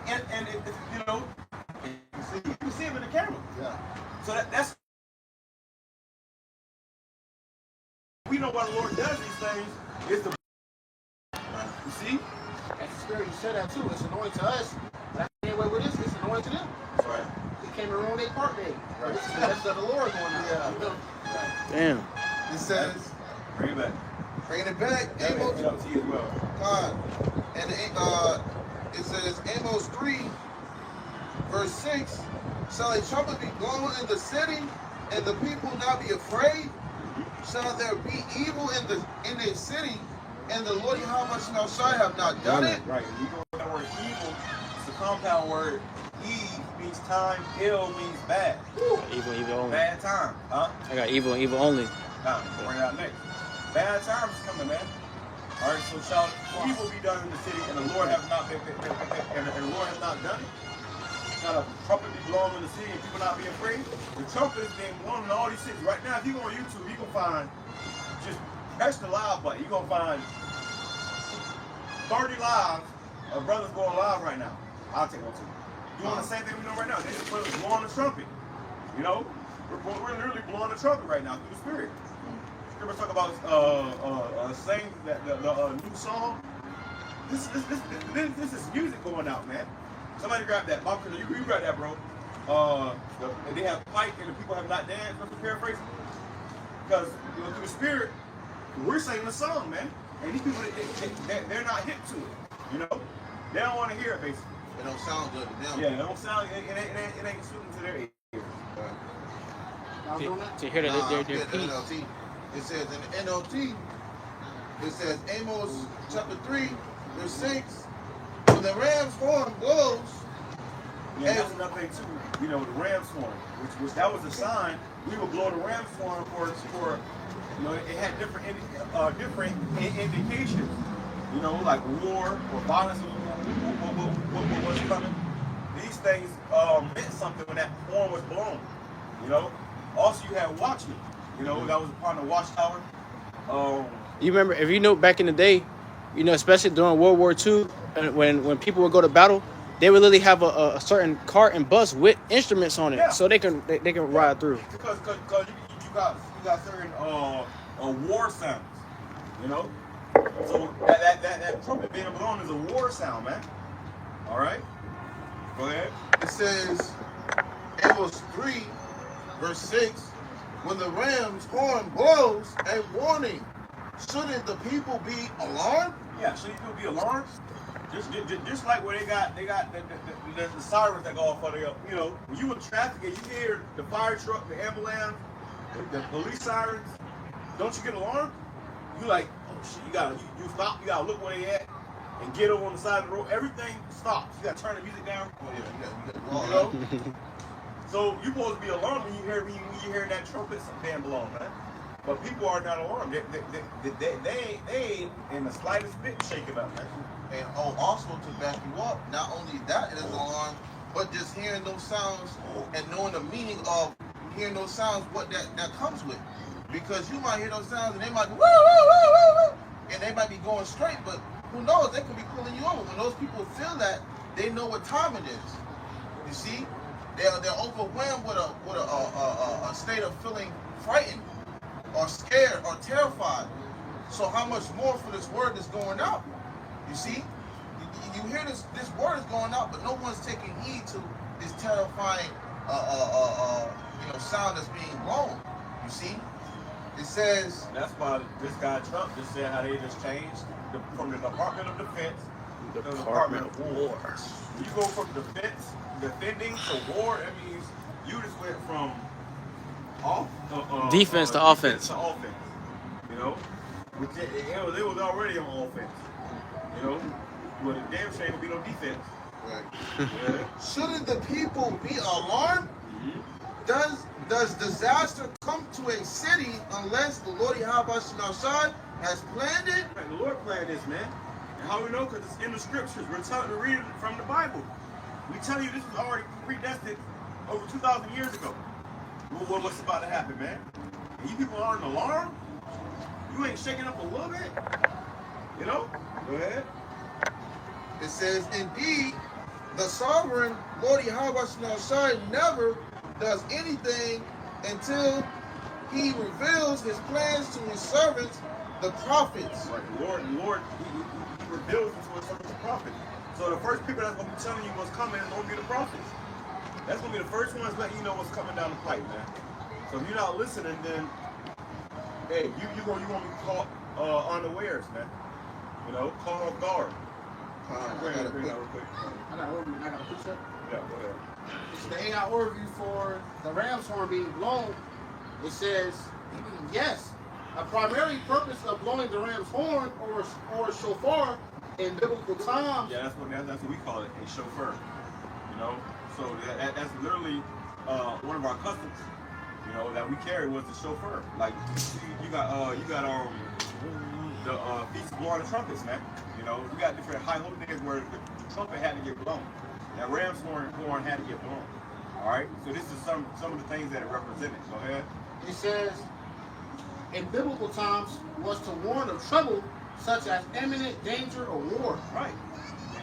And you know, you can see them in the camera. Yeah. So that's we know why the Lord does these things. It's the you see. And the Spirit, you said that too. It's annoying to us. That ain't way with this. It's annoying to them. That's right. They came and ruined their part day. Right. This is the best of the Lord going on. Yeah. You know? Damn. It says, Bring it back. bringing it back, Bring Amos. it up to you as well. God. And it says, Amos 3, verse 6, shall a trumpet be blown in the city, and the people not be afraid? Shall there be evil in the city, and the Lord YAHAWASHI have not done it? Right. You go with that word evil. It's a compound word. Eve means time. Ill means bad. Evil only. Bad time. Huh? I got evil only. Now, bring it out next. Bad times is coming, man. All right, so shall evil be done in the city, and the Lord have not been, and the Lord has not done it? Shall a trumpet be blown in the city, and people not be afraid? The trumpet is being blown in all these cities. Right now, if you go on YouTube, you can find, just press the live button, you're going to find 30 lives of brothers going live right now. I'll take one too. Doing the same thing we're doing right now. They're just blowing the trumpet. You know? We're literally blowing the trumpet right now through the Spirit. Scripture talk about saying that the new song. This is music going out, man. Somebody grab that. Bob, you grab that, bro. And they have piped and the people have not danced. Let's paraphrase. Because through the Spirit, we're singing the song, man. And these people, they're not hip to it. You know, they don't want to hear it, basically. It don't sound good to them. Yeah, it don't sound. It ain't suiting to their ears. Y'all doing that? To hear that Nah, they're I'm getting the peace. NLT. It says in the NLT, it says Amos chapter 3, verse 6, when the ram's horn blows, Yeah, that's another thing too. You know, the ram's horn, which that was a sign. We would blow the ram's horn for you know, it had different indications. You know, like war or violence, what was coming. These things meant something when that horn was blown. You know. Also, you had watchmen. You know, that was upon the watchtower. You remember, if you know back in the day, you know, especially during World War II, when people would go to battle, they would literally have a certain cart and bus with instruments on it, Yeah. so they can ride through. Because you got certain war sounds, you know. So that trumpet being blown is a war sound, man. All right, go ahead. it says Amos 3, verse 6, when the ram's horn blows, a warning. Shouldn't the people be alarmed? Yeah, so you could be alarmed. Just like where they got the sirens that go off for the, you know, when you in traffic and you hear the fire truck, the ambulance, the police sirens, don't you get alarmed? You like, oh shit, you stop, you gotta look where they at and get over on the side of the road. Everything stops. You gotta turn the music down. Oh, yeah, You know? So you supposed to be alarmed when you hear that trumpet being blown, man. But people are not alarmed. They ain't in the slightest bit shaken up, man. And also to back you up, not only that it is an alarm, but just hearing those sounds and knowing the meaning of hearing those sounds, what that comes with. Because you might hear those sounds and they might be woo, woo, woo, woo, woo, and they might be going straight, but who knows, they could be pulling you over. When those people feel that, they know what time it is. You see? They're overwhelmed with a state of feeling frightened or scared or terrified. So how much more for this word that's going out? You see? You hear this word is going out, but no one's taking heed to this terrifying sound that's being blown. You see? It says, That's why this guy Trump just said how they just changed from the Department of Defense to the Department of War. You go from defending to war, that means you just went from Defense to offense. You know, it was already on offense. You know, but the damn shame would be no defense. right. Yeah. Shouldn't the people be alarmed? Does disaster come to a city unless the Lord YAHAWASHI has planned it? Right, the Lord planned this, man. And how we know? Because it's in the scriptures. We're telling to read it from the Bible. We tell you this was already predestined over 2,000 years ago. What's about to happen, man? And you people aren't alarmed? You ain't shaking up a little bit? You know? Go ahead. It says, indeed, the sovereign Lord YAHAWASHI never does anything until he reveals his plans to his servants, the prophets. Right. The Lord, he reveals it to his servants, the prophets. So the first people that's going to be telling you what's coming is going to be the prophets. That's going to be the first ones letting you know what's coming down the pipe, man. So if you're not listening, then, hey, you're going to be caught unawares, man. You know, caught off guard. Bring that real quick. I got a precept. Yeah, go ahead. It's the AI overview for the ram's horn being blown. It says, yes, a primary purpose of blowing the ram's horn or shofar in biblical times. Yeah, that's what we call it, a chauffeur. You know, so that's literally one of our customs. You know, that we carry was the chauffeur. Like you got the Feast of Blowing the Trumpets, man. You know, we got different high holy days where the trumpet had to get blown. That ram's horn had to get blown. All right. So this is some of the things that it represented. Go ahead. It says, in biblical times, was to warn of trouble such as imminent danger or war. Right.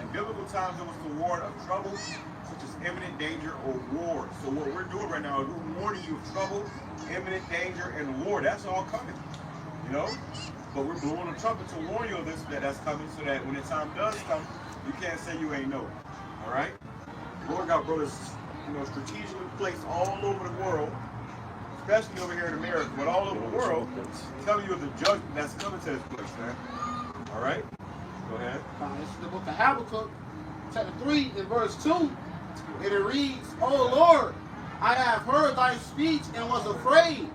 In biblical times, it was to warn of trouble such as imminent danger or war. So what we're doing right now is we're warning you of trouble, imminent danger, and war. That's all coming. You know. But we're blowing a trumpet to warn you of this that's coming, so that when the time does come, you can't say you ain't know. All right. The Lord got brothers, you know, strategically placed all over the world, especially over here in America, but all over the world, telling you of the judgment that's coming to this place, man. All right? Go ahead. This is the book of Habakkuk, chapter 3, and verse 2. And it reads, O Lord, I have heard thy speech and was afraid.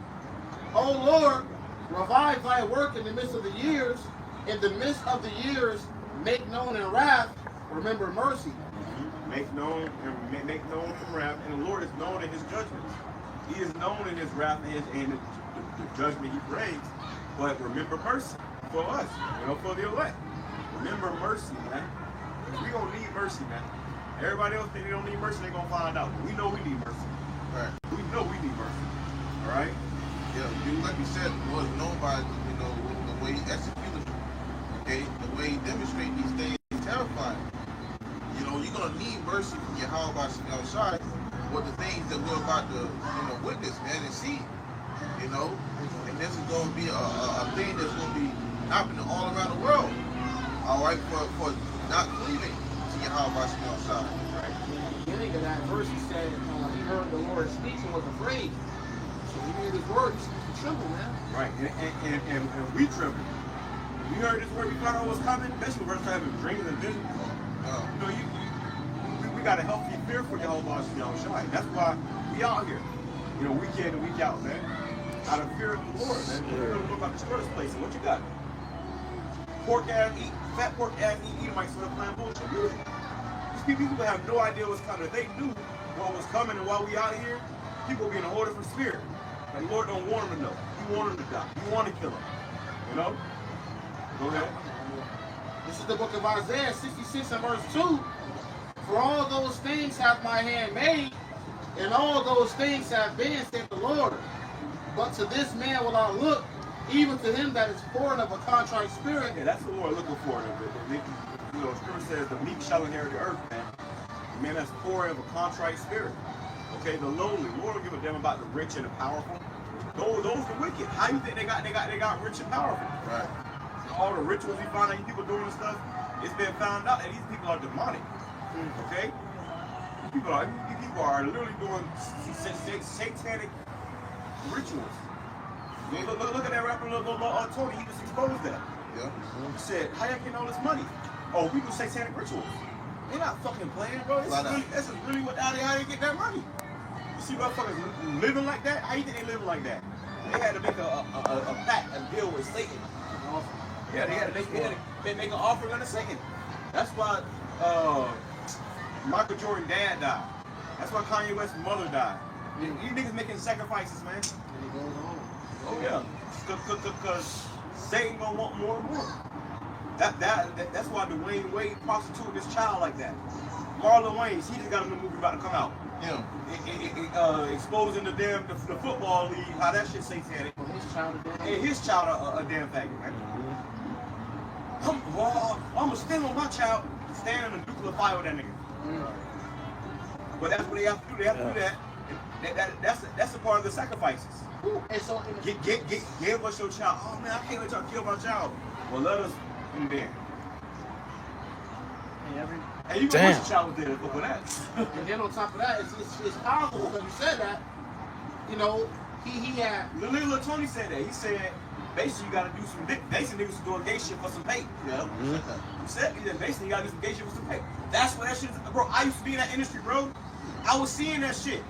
O Lord, revive thy work in the midst of the years. In the midst of the years, make known in wrath, remember mercy. Make known from wrath, and the Lord is known in his judgments. He is known in his wrath and the judgment he brings. But remember mercy for us, for the elect. Remember mercy, man. We gonna need mercy, man. Everybody else think they don't need mercy, they gonna find out. We know we need mercy. Right. We know we need mercy. All right. Yeah, like you said, the Lord is known by the way he executes it. Okay, the way he demonstrates these things is terrifying. You're gonna need mercy from YAHAWASHI with the things that we're about to witness, man, and see. And this is gonna be a thing that's gonna be happening all around the world. All right, for not cleaving to YAHAWASHI. Right. In the beginning of that verse, he said he heard the Lord speak and was afraid. So he heard his word, he trembled, man. Right, and we trembled. We heard this word, we thought it was coming, especially when we're having dreams and visions. We got a healthy fear for YAHAWASHI. That's why we out here, week in and week out, man. Out of fear of the Lord, man. We're gonna look about this first place. And what you got? Fat pork ass Edomites who are playing bullshit. These people have no idea what's coming. If they knew what was coming and while we out here, people being a whole different spirit. And the Lord don't want them to know. He want them to die. He want to kill them. Go ahead. This is the book of Isaiah 66 and verse 2. For all those things hath my hand made, and all those things have been, said the Lord. But to this man will I look, even to him that is born of a contrite spirit. Yeah, that's what we're looking for. The scripture says the meek shall inherit the earth, man. The man that's poor of a contrite spirit. Okay, the lowly. The Lord don't give a damn about the rich and the powerful. Those the wicked. How you think they got rich and powerful? Right. All the rituals we find out these people doing and stuff, it's been found out that these people are demonic. Okay? These people are literally doing satanic rituals. Look at that rapper, Tony. He just exposed that. Yeah. He said, "How y'all getting all this money? Oh, we do satanic rituals. They not fucking playing, bro. This is really what how they get that money. You see motherfuckers living like that? How you think they living like that? They had to make a pact and deal with Satan. Yeah, they had to make an offering unto Satan. That's why Michael Jordan's dad died. That's why Kanye West's mother died. These niggas making sacrifices, man. Oh yeah, because Satan gonna want more and more. That's why Dwayne Wade prostituted this child like that. Marlon Wayans, he just got a new movie about to come out. Yeah. Exposing the football league, how that shit satanic. His child a damn faggot, man. I'm gonna stand on my child, stand in a nuclear fire with that nigga. But that's what they have to do. They have to do that. That's a part of the sacrifices. And so give us your child. Oh man, I can't let y'all kill my child. Well, let us in there. And you gonna wish your child was dead for that. And then on top of that, it's powerful because you said that. He had. Little Tony said that. He said basically you gotta do some basically niggas doing gay shit for some pay. Yeah. He said basically you gotta do some gay shit for some pay. That's what that shit is. Bro, I used to be in that industry, bro. I was seeing that shit.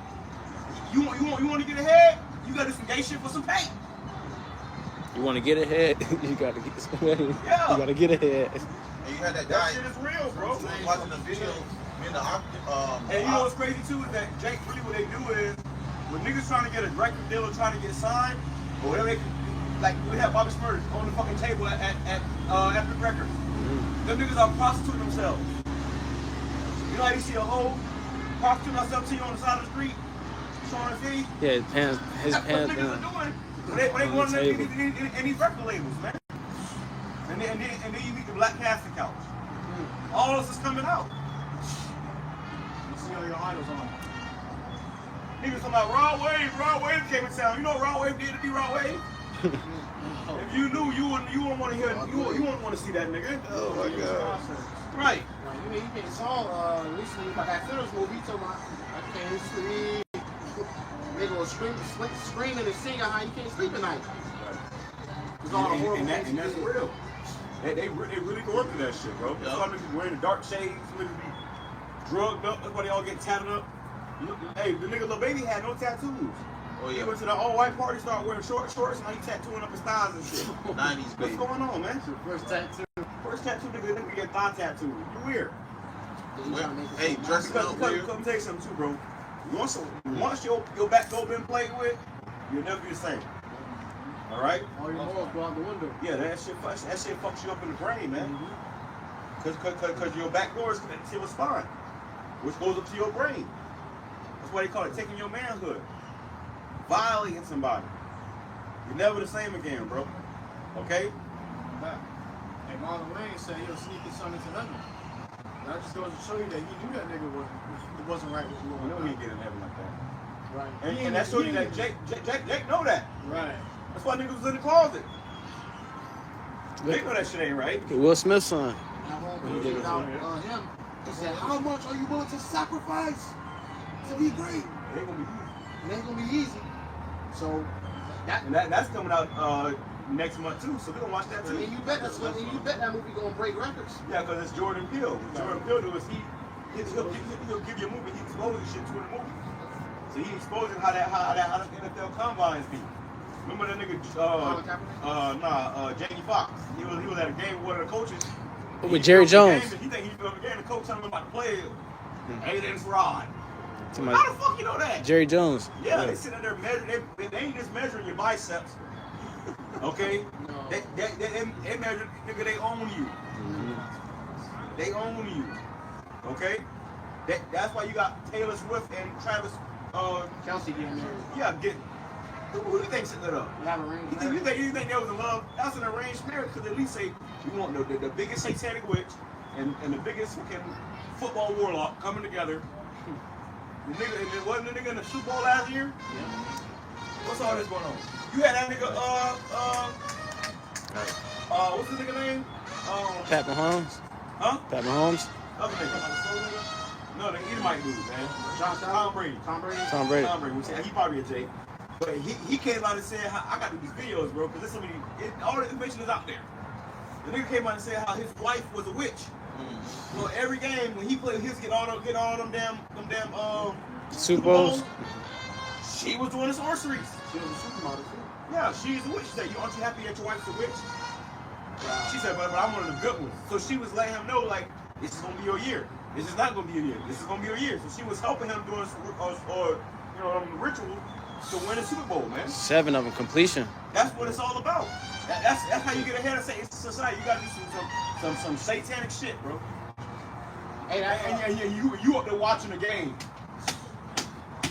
You want to get ahead? You gotta do some gay shit for some pay. You want to get ahead? You gotta get some money. Yeah. You gotta get ahead. And you had that That guy. shit is real, bro. Watching the video. And you know what's crazy too is that Jake really what they do is when niggas trying to get a record deal or trying to get signed or whatever they like we have Bobby Smurf on the fucking table at Epic Records. Them niggas are prostituting themselves. You know how you see a hoe prostituting herself to you on the side of the street, showing her feet? Yeah, his That's pants what niggas are doing. When they go in these record labels, man. And then you meet the black casting couch. All this is coming out. You see all your idols on. Niggas talking about Raw Wave came in town. You know what Raw Wave did to be Raw Wave? If you knew, you wouldn't want to hear, you wouldn't want to see that nigga. Oh my God. Right. You made a song recently about that Fiddler's movie. You talking about I can't sleep. Nigga was screaming and singing how you can't sleep at night. And that's real. They really go work through that shit, bro. Some niggas wearing the dark shades, some niggas be drugged up. That's why they all get tatted up. Hey, the nigga Lil Baby had no tattoos. Oh He yeah. went to the all-white party, started wearing shorts, and now he tattooing up his thighs and shit. 90s What's baby. going on, man? First tattoo. First tattoo, nigga get thigh tattoo. You weird. Hey, dressing up Because weird. let me tell you something too, bro. Once your back door been played with, you'll never be the same. All right? All your morals go out the window. Yeah, that shit fucks you up in the brain, man. Cause your back door is connected to your spine, which goes up to your brain. That's why they call it taking your manhood. Violating somebody. You're never the same again, bro. Okay? And Marlon Wayne said he'll sneak his son into heaven. That just goes to show you that he knew that nigga wasn't right with You know he ain't getting heaven like that. Right. And that shows you that Jake know that. Right. That's why niggas was in the closet. They know that shit ain't right. Will Smith's son. Now, when he did out him, he said, "How much are you willing to sacrifice to be great?" It ain't gonna be easy. It ain't gonna be easy. So And that's coming out next month too, so we're gonna watch that too. and you bet that movie gonna break records. Yeah, because it's Jordan Peele. What Jordan Peele do is he'll give you a movie, he exposes shit to in the movie. So he exposing how the NFL combines be. Remember that nigga Jamie Foxx? He was at a game with one of the coaches. With Jerry Jones. He think he filmed the game, the coach telling him about to play Aiden's rod. To How my the fuck you know that? Jerry Jones. Yeah, they sitting there measuring. They ain't just measuring your biceps. Okay, they measure, nigga. They own you. They own you. Okay, that's why you got Taylor Swift and Travis. Kelsey getting married. Yeah, who do you think set that up? You have a ring. You think they was in love? That's an arranged marriage because at least say you want the biggest satanic witch and the biggest fucking football warlock coming together. The nigga, wasn't the nigga in the Super Bowl last year? Yeah. What's all this going on? You had that nigga, what's the nigga name? Pat Mahomes. Huh? Pat Mahomes. Other nigga. No, the Edomite dude, man. Tom Brady. Tom Brady. Tom Brady. Tom Brady. He probably a Jake. But he came out and said, I got to do these videos, bro, because there's so many, all the information is out there. The nigga came out and said how his wife was a witch. So every game when he played, he was get all them damn Super Bowls. She was doing the sorceries. She was a supermodel too. Yeah, she's a witch. She said, aren't you happy that your wife's a witch? She said, but I'm one of the good ones. So she was letting him know, like, this is gonna be your year. This is not gonna be your year. This is gonna be your year. So she was helping him doing ritual to win a Super Bowl, man. 7 of them completion. That's what it's all about. That's how you get ahead of society. You gotta do some satanic shit, bro. Hey, And you up there watching the game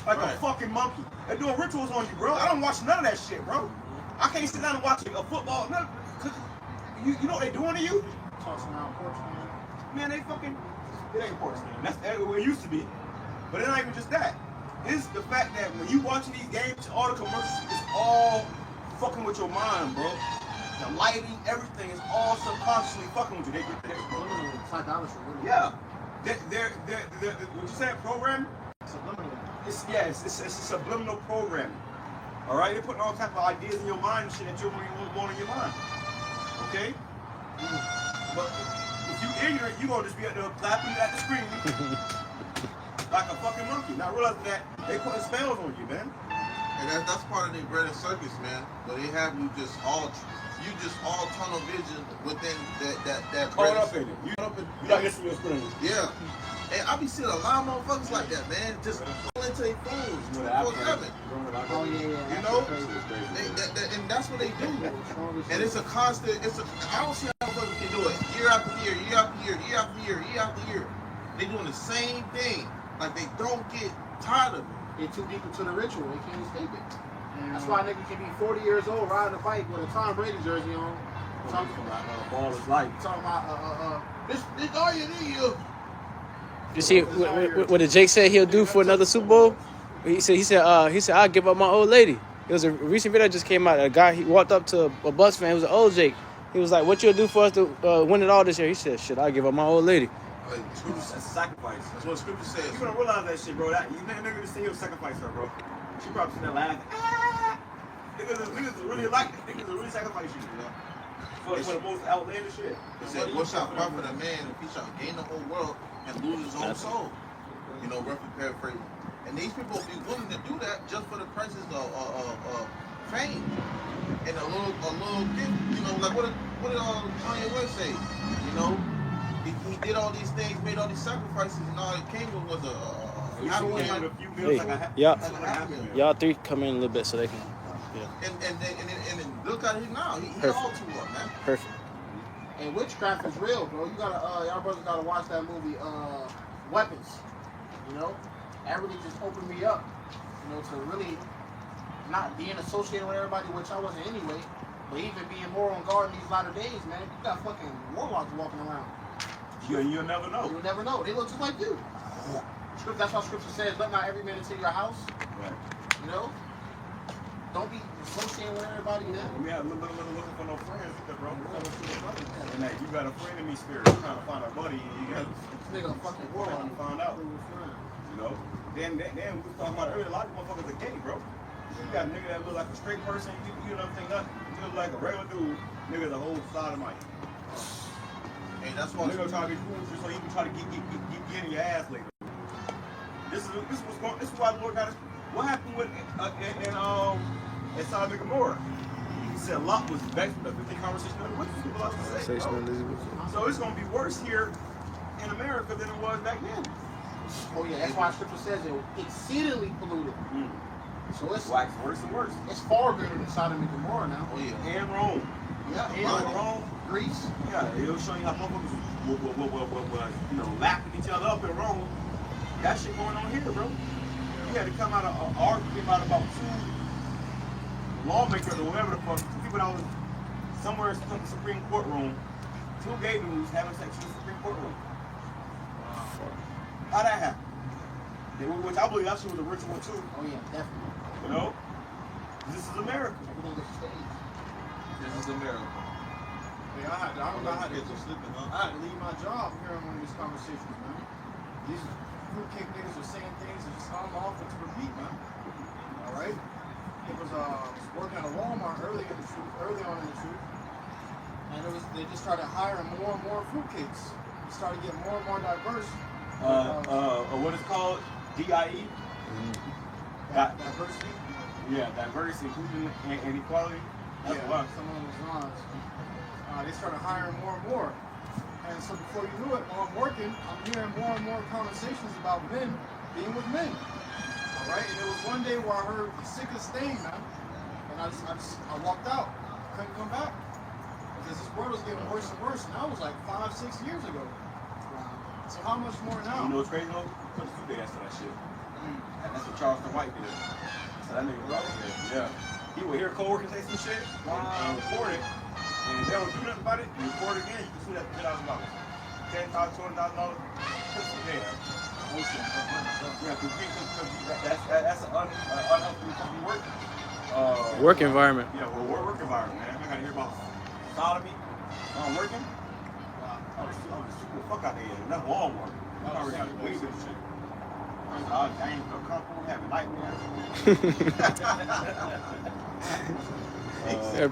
like a fucking monkey. They're doing rituals on you, bro. I don't watch none of that shit, bro. I can't sit down and watch a football. None, cause you know what they doing to you? tossing around Portugal. Man, they fucking, it ain't Portugal. That's where it used to be. But it's not even just that. It's the fact that when you watching these games, all the commercials, it's all fucking with your mind, bro. The lighting, everything is all subconsciously fucking with you. Psychology, really. Yeah. They're what you say, program? Subliminal. It's subliminal programming. All right, they're putting all type of ideas in your mind and shit that you don't even want in your mind. Okay? But if you ignorant, you gonna just be out there clapping at the screen like a fucking monkey. Not realizing that they putting spells on you, man. And that's part of the bread and circus, man. But they have you just all tunnel vision within that Caught bread. up in it. You not listening to your screen. Yeah. And I be seeing a lot of motherfuckers like that, man. Just fall into their phones 24/7. Oh, yeah. You know? And that's what they do. And it's a constant, I don't see how motherfuckers can do it year after year, year after year, year after year, year after year. They doing the same thing. Like they don't get tired of it. They're too deep into the ritual. They can't escape it. That's why a nigga can be 40 years old riding a bike with a Tom Brady jersey on. Talking about ball is life. Talking about this all you need. You see what the Jake said he'll do for another Super Bowl? He said I'll give up my old lady. It was a recent video that just came out. A guy, he walked up to a Bucks fan. It was an old Jake. He was like, "What you'll do for us to win it all this year?" He said, "Shit, I'll give up my old lady." That's a sacrifice. That's what Scripture says. You gonna realize that shit, bro. That you nigga just say he'll sacrifice her, bro. She probably sitting there laughing. Ah! Niggas really like it. Niggas will really sacrifice you, you know? For the most outlandish shit. It said, what shall profit a man if he shall gain the whole world and lose his own soul? You know, roughly paraphrasing. And these people be willing to do that just for the prices of fame and a little gift. You know, like what did Kanye West say? You know, he did all these things, made all these sacrifices, and all it came with was y'all three come in a little bit so they can. Yeah. And look at him now. He all too up, man. Perfect. And witchcraft is real, bro. You gotta, y'all brothers gotta watch that movie, Weapons. You know, that really just opened me up, you know, to really not being associated with everybody, which I wasn't anyway, but even being more on guard in these latter days, man. You got fucking warlocks walking around. You'll never know. You'll never know. They look just like you. That's why Scripture says, "Let not every man into your house." Right. You know, don't be associating with everybody, man. We have looking for no friends, bro. And that you got a friend in me spirit trying to find a buddy, and you got this nigga a fucking warlock. to find out. You know. Then we was talking about earlier. A lot of motherfuckers are gay, bro. You got a nigga that look like a straight person. You don't think nothing. You look like a regular dude. Nigga, the whole side of my. Hey, that's why nigga try to be cool with you, so he can try to get in your ass later. This is why the Lord got us. What happened with in Sodom and Gomorrah? He said Lot was vexed with the conversation of the witches. People like to say, so it's gonna be worse here in America than it was back then. Oh yeah, that's why Scripture says it exceedingly polluted. So it's wax worse and worse. It's far greater than Sodom and Gomorrah now. Oh yeah, and Rome. Yeah, and Rome, Greece. Yeah, it'll show you how motherfuckers will lapping each other up in Rome. That shit going on here, bro. You had to come out of an argument about two lawmakers or whatever the fuck, two people that was somewhere in the Supreme Court room, two gay dudes having sex in the Supreme Court room. How'd that happen? Which I believe that shit was a ritual too. Oh yeah, definitely. You know? This is America. This is America. Yeah, I had to leave my job hearing one of these conversations, man. These fruitcake niggas are saying things that just unlawful to repeat, man. All right. It was working at a Walmart early on in the truth, and they just started hiring more and more fruitcakes. It started getting more and more diverse. What is it called? DIE? Diversity. Yeah, diversity, inclusion, and equality. That's yeah, some of those lines. They started hiring more and more. And so before you knew it, while I'm working, I'm hearing more and more conversations about men being with men. All right? And there was one day where I heard the sickest thing, man. And I walked out. Couldn't come back. Because this world was getting worse and worse. And that was like 5-6 years ago. So how much more now? You know what's crazy though? Put two days to that shit. And that's what Charleston White did. So that nigga brought it. Yeah. He would hear coworkers say some shit and report it. And if they don't do nothing about it, you report it again, you can sue that $10,000. $10,000, $20,000. Yeah. That's an unhealthy company work environment. Yeah, work environment, man. I gotta hear about sodomy, working. I was super the fuck out there. That's Walmart. I already got weed and shit. I ain't feel comfortable having nightmares.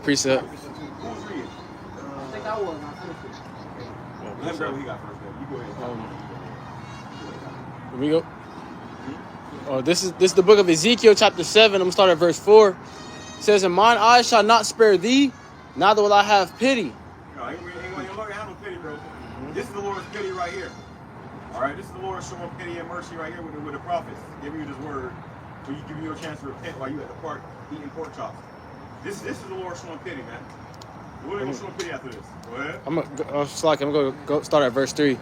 Precept. Who's reading? I think I was. Let's see what he got first. You go ahead. Here we go. Oh, this is the book of Ezekiel, chapter 7. I'm gonna start at verse 4. It says, "And mine eyes shall not spare thee, neither will I have pity." No, ain't gonna have no pity, bro. This is the Lord's pity right here. All right, this is the Lord showing pity and mercy right here with the prophets, giving you this word, so you giving you a chance to repent while you at the park eating pork chops. This is the Lord showing pity, man. What are you showing pity after this? Go ahead. I'm gonna go start at verse 3.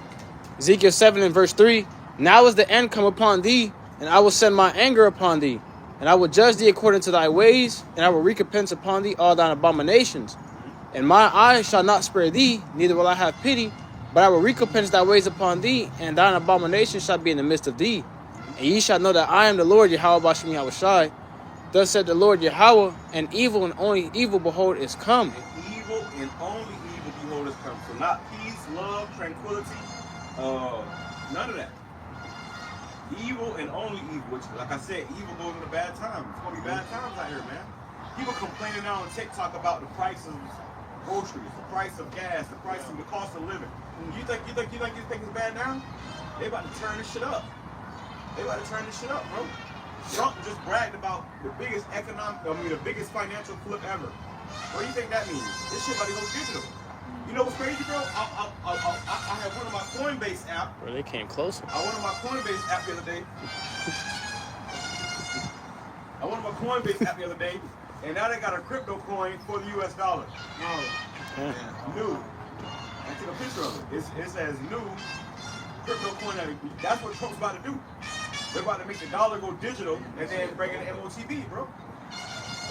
Ezekiel 7 and verse 3. "Now is the end come upon thee, and I will send my anger upon thee, and I will judge thee according to thy ways, and I will recompense upon thee all thine abominations. And my eyes shall not spare thee, neither will I have pity, but I will recompense thy ways upon thee, and thine abominations shall be in the midst of thee. And ye shall know that I am the Lord, YAHAWASHI, YAHAWASHI. Thus said the Lord Yahweh, and evil and only evil, behold, is come." And evil and only evil, behold, is come. So not peace, love, tranquility, none of that. Evil and only evil, which, like I said, evil goes into bad times. It's gonna be bad times out here, man. People complaining now on TikTok about the price of groceries, the price of gas, the price of the cost of living. You think it's bad now? They about to turn this shit up. They about to turn this shit up, bro. Trump just bragged about the biggest the biggest financial flip ever. What do you think that means? This shit about to go digital. You know what's crazy, bro? I have one of my Coinbase app. Bro, they came closer. I went on my Coinbase app the other day. And now they got a crypto coin for the US dollar. New. I took a picture of it. It says new crypto coin. That's what Trump's about to do. They're about to make the dollar go digital and then bring in the MOTB, bro.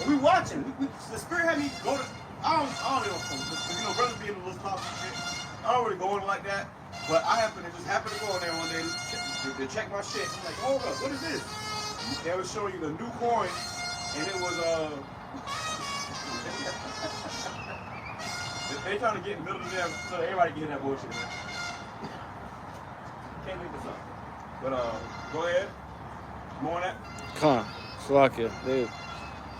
And we watching. The spirit had me go to. I don't know, brothers being a little toxic shit. I don't really go in like that. But I happened to go in there one day to check my shit. I'm like, hold up, what is this? They was showing you the new coin, and it was they trying to get in the middle of them so everybody can hear that bullshit, man. Can't make this up. But go ahead. More on that. Come on. Slovakia, dude.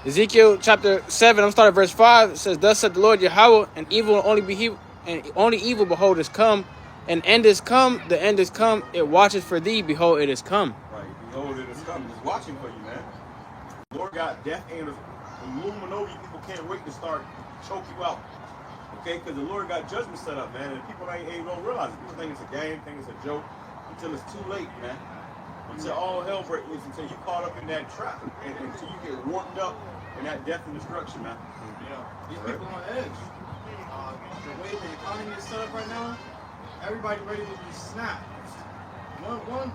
Ezekiel chapter 7, I'm starting at verse 5. It says, thus said the Lord Yahawah, and evil will only be and only evil, behold, is come, and end is come, the end is come, it watches for thee, behold, it is come. Right, behold, it is come. It's watching for you, man. The Lord got death angels. Illuminati people can't wait to start choke you out. Okay, because the Lord got judgment set up, man, and people don't realize it. People think it's a game, think it's a joke, until it's too late, man. Until all hell breaks loose, until you caught up in that trap, and until you get warped up in that death and destruction, man. Yeah, these people on edge. The way the economy is set up right now, everybody ready to be snapped. One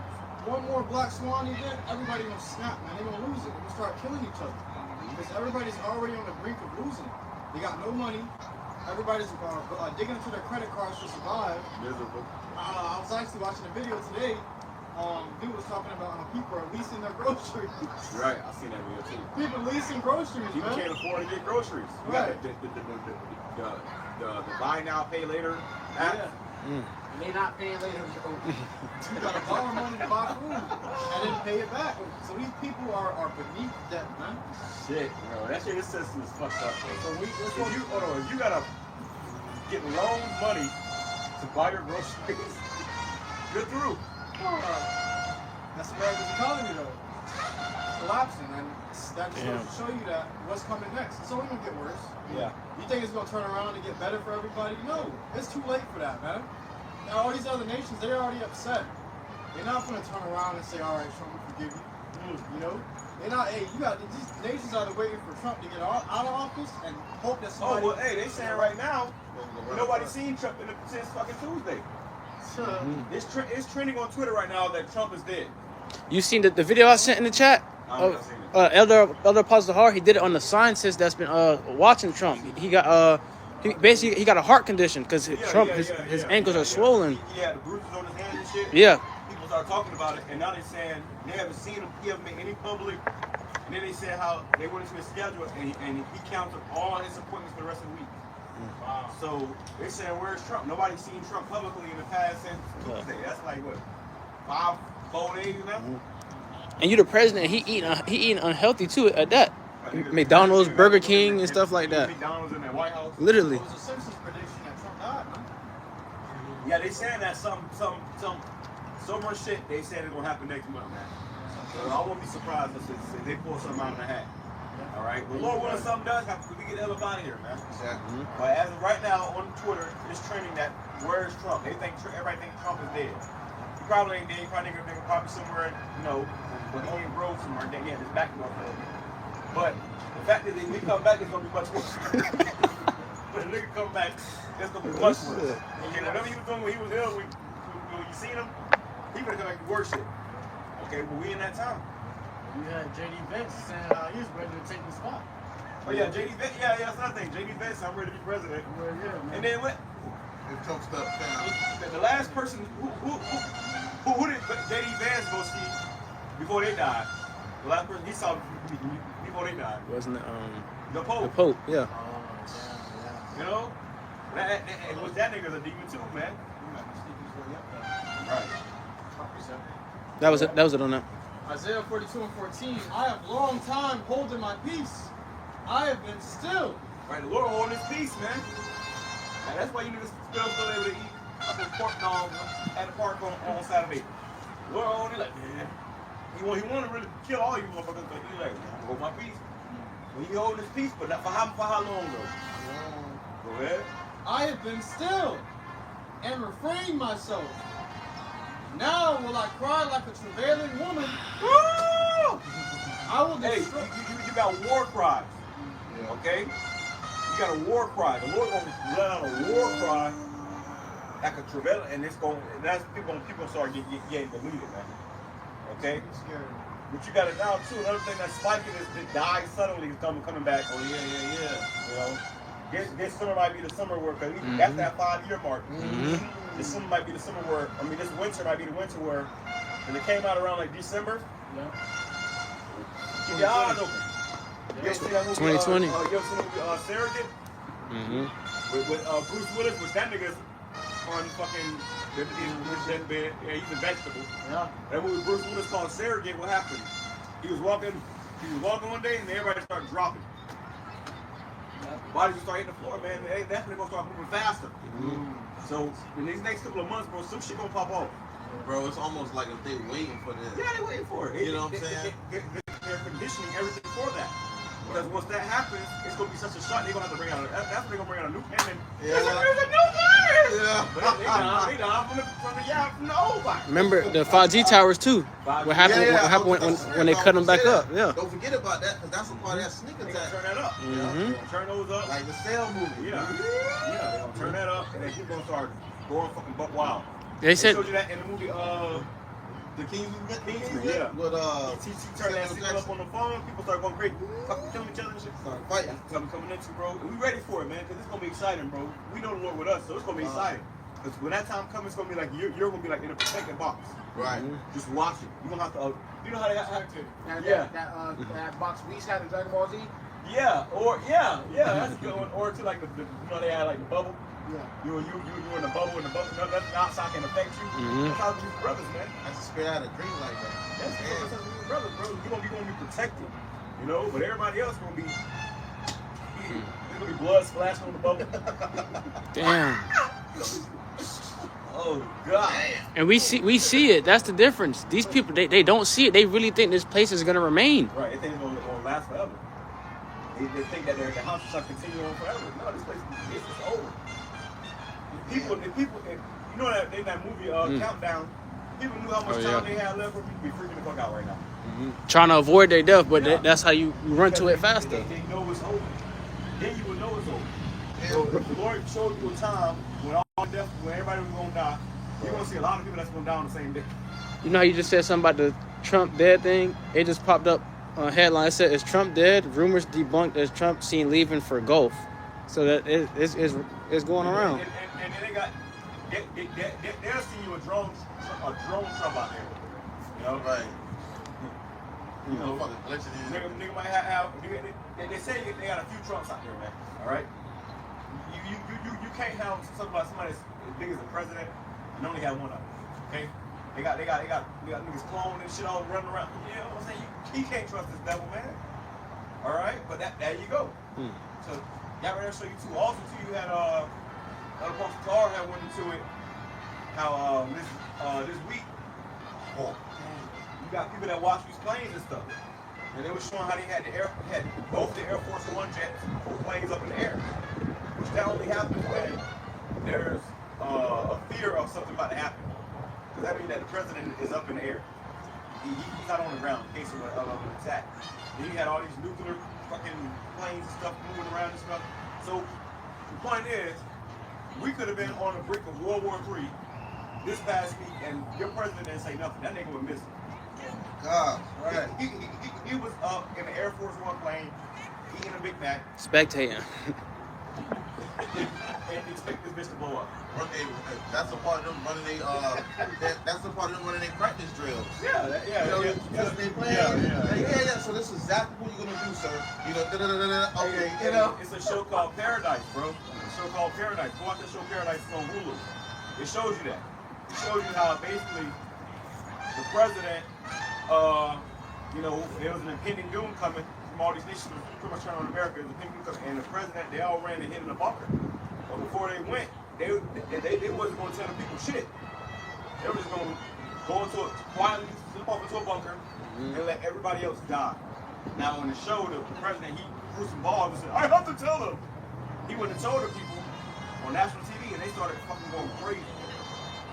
more Black Swan event, everybody gonna snap, man. They gonna lose it. They're gonna start killing each other because everybody's already on the brink of losing it. They got no money. Everybody's digging into their credit cards to survive. Miserable. I was actually watching a video today. Dude was talking about how people are leasing their groceries. Right, I seen that video too. People leasing groceries, People man. can't afford to get groceries. Right. The buy now, pay later app. Yeah. And they not paying later. You gotta borrow money to buy food and then pay it back. So these people are beneath debt, man. Shit, bro. That shit, this system is fucked up, bro. So If you gotta get loan money to buy your groceries, good through. That's America's economy, though. It's collapsing, and that just goes to show you that what's coming next. It's only gonna get worse. Yeah. You think it's gonna turn around and get better for everybody? No, it's too late for that, man. Now, all these other nations, they're already upset. They're not gonna turn around and say, "All right, Trump, we forgive you." You know, they're not. Hey, these nations are waiting for Trump to get out of office and hope that somebody. Oh well, hey, they saying right now, nobody's seen Trump since fucking Tuesday. It's trending on Twitter right now that Trump is dead. You seen the video I sent in the chat? Elder Apostle Hart, he did it on the scientist that's been watching Trump. He got he got a heart condition because Trump his ankles are swollen. He had the bruises on his hands and shit. Yeah. People start talking about it, and now they're saying they haven't seen him. He haven't made any public. And then they said how they went into his schedule and he counted all his appointments for the rest of the week. Wow. So they're saying, where's Trump? Nobody's seen Trump publicly in the past since Tuesday. That's like what, 4 days now? And you the president, he eating unhealthy too at that. McDonald's, Burger King, and stuff like that. McDonald's in that White House. Literally. It was a Simpsons prediction that Trump died, man. Yeah, they saying that so much shit. They said it's gonna happen next month, man. So I won't be surprised if they pull something out of the hat. All right, the Lord willing, something does happen. We get the hell up out of here, man. Exactly. But as of right now on Twitter, it's trending that where's Trump? Everybody thinks Trump is dead. He probably ain't dead. He probably somewhere, but he ain't broke somewhere. Then his back is gonna fail. But the fact that when he come back, it's gonna be much worse. When the nigga come back, it's gonna be much worse. Okay, whatever he was doing when he was ill, when you seen him, he gonna come back to worse shit. Okay, but we in that time. You had J.D. Vance saying he was ready to take the spot. Oh yeah, J.D. Vance. Yeah, that's another thing. J.D. Vance, I'm ready to be president. Well, yeah, man. And then what? If Trump steps down. The last person who did J.D. Vance go see before they died? The last person he saw before they died. Wasn't it The Pope. the Pope? Yeah. Oh, yeah. You know? And was that nigga's a demon too, man? Right. That was it on that. Isaiah 42:14. I have long time holding my peace. I have been still. Right, the Lord holding his peace, man. And that's why you niggas still able to eat pork dogs at the park on Saturday. The Lord holding it like, man. He want to really kill all you motherfuckers, but he like, I'm hold my peace. When he holding his peace, but not for how long though? Go ahead. I have been still and refrained myself. Now will I cry like a travailing woman. Woo! I will Hey, destroy. you got war cries, Yeah. okay? You got a war cry. The Lord gonna let out a war cry like a travail, and it's going. That's people start getting deleted, man. Okay. Scary. But you got it now too. Another thing that's spiking is that dies suddenly is coming back. Oh yeah. You know, this summer might be the summer where, because that's that 5-year mark. This summer might be the summer where, I mean, this winter might be the winter where, when it came out around like December, Yeah. keep your eyes open. You ever see that movie, 2020. you ever see the movie Surrogate? With Bruce Willis, which that nigga's on fucking, he's a vegetable. Yeah. That movie Bruce Willis called Surrogate, what happened? He was walking one day and everybody started dropping. Bodies just start hitting the floor, man. They definitely gonna start moving faster. So in these next couple of months, bro, some shit gonna pop off. Bro, it's almost like if they waiting for this. Yeah, they waiting for it. You know what I'm saying? They're conditioning everything for that. Because once that happens, it's gonna be such a shock. They're gonna have to bring out. That's when they're gonna bring out a new cannon. Yeah. There's a new virus. Yeah. But they done from the old virus. Remember the 5G towers too. What happened? Yeah, What happened when they cut them back up? Yeah. Don't forget about that, because that's a part of that sneak They gonna attack. turn that up. Mhm. They gonna turn those up. Like the Cell movie. Yeah, they gonna turn that up, and then people gonna start going fucking buck wild. They said showed you that in the movie. The Kingsman, yeah. With He turned that shit up on the phone. People start going crazy, fucking killing each other and shit. Start fighting. That's what coming into, bro. We ready for it, man, because it's gonna be exciting, bro. We know the Lord with us, so it's gonna be exciting. Because when that time comes, it's gonna be like you're gonna be like in a protected box. Right. Just watch it. You gonna have to. You know how they have to. That box Beast had in Dragon Ball Z. Yeah, that's a good one. Or to like the you know they had like the bubble. Yeah. You in the bubble, and the bubble, nothing outside can affect you. That's how we be brothers, man. I just straight out a dream like that. That's how we be brothers, bro. You're gonna be protected, you know. But everybody else gonna be, there's gonna be blood splashing on the bubble. damn. Oh God. And we see it. That's the difference. These people they don't see it. They really think this place is gonna remain. Right. They think it's gonna last forever. They think that the house is gonna continue on forever. No, this place is over. The people, you know that in that movie Countdown, people knew how much time they had left. For people be freaking the fuck out right now. Trying to avoid their death, but that's how you run to it faster. They know it's over. Then you will know it's over. So if the Lord showed you a time when all death, when everybody was gonna die, you're gonna see a lot of people that's gonna die on the same day. You know how you just said something about the Trump dead thing? It just popped up on headline. It said, "Is Trump dead? Rumors debunked as Trump seen leaving for Gulf." So that it's going around. And then they got they'll see you a drone Trump out there. You know, Right. You know, Fucking glitching in. nigga might have they say they got a few Trumps out there, man. All right. You can't have something about somebody as big as the president and only have one of them. Okay. They got niggas cloned and shit all running around. You know what I'm saying? He can't trust this devil, man. All right, but there you go. So y'all ready to show you too. Also too, you had Apostle Tar had went into it. How this week, you got people that watch these planes and stuff, and they were showing how they had both the Air Force One jets or planes up in the air, which that only happens when there's a fear of something about to happen. Because that means that the president is up in the air. He's not on the ground in case of an attack. Then you had all these nuclear fucking planes and stuff moving around and stuff. So the point is, we could have been on the brink of World War III this past week, and your president didn't say nothing. That nigga was missing. God, right. He was up in the Air Force One plane, eating a Big Mac, Spectating. and expect this bitch to blow up. That's a part of them running that's a part of them running their practice drills. Yeah. They play. So this is exactly what you're gonna do, sir. You know, okay, you know. It's a show called Paradise, bro. It's a show called Paradise. Go watch the show Paradise. It's on Hulu. It shows you that. It shows you how basically the president, there was an impending doom coming from all these nations, pretty much trying on America. There's an impending doom coming, and the president, they all ran and hid in a bunker. But before they went, they wasn't going to tell the people shit. They were just going to quietly slip off into a bunker and let everybody else die. Now, on the show, the president, he threw some balls and said, I have to tell them. He went and told the people on national TV, and they started fucking going crazy.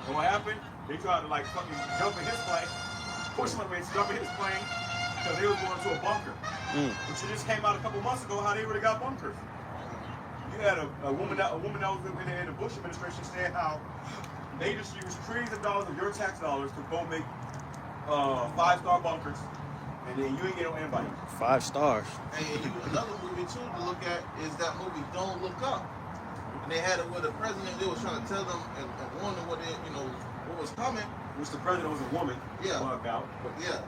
And what happened? They tried to like fucking jump in his plane, push him away to jump in his plane, because they was going to a bunker. Which just came out a couple months ago, how they would have got bunkers. You had a woman that was in the Bush administration saying how they just used trillions of dollars of your tax dollars to go make 5-star bunkers, and then you ain't get no invite. 5 stars. And another movie too to look at is that movie Don't Look Up. And they had it where the president, they was trying to tell them and warn them what what was coming. Which the president was a woman. Yeah. About. But Yeah.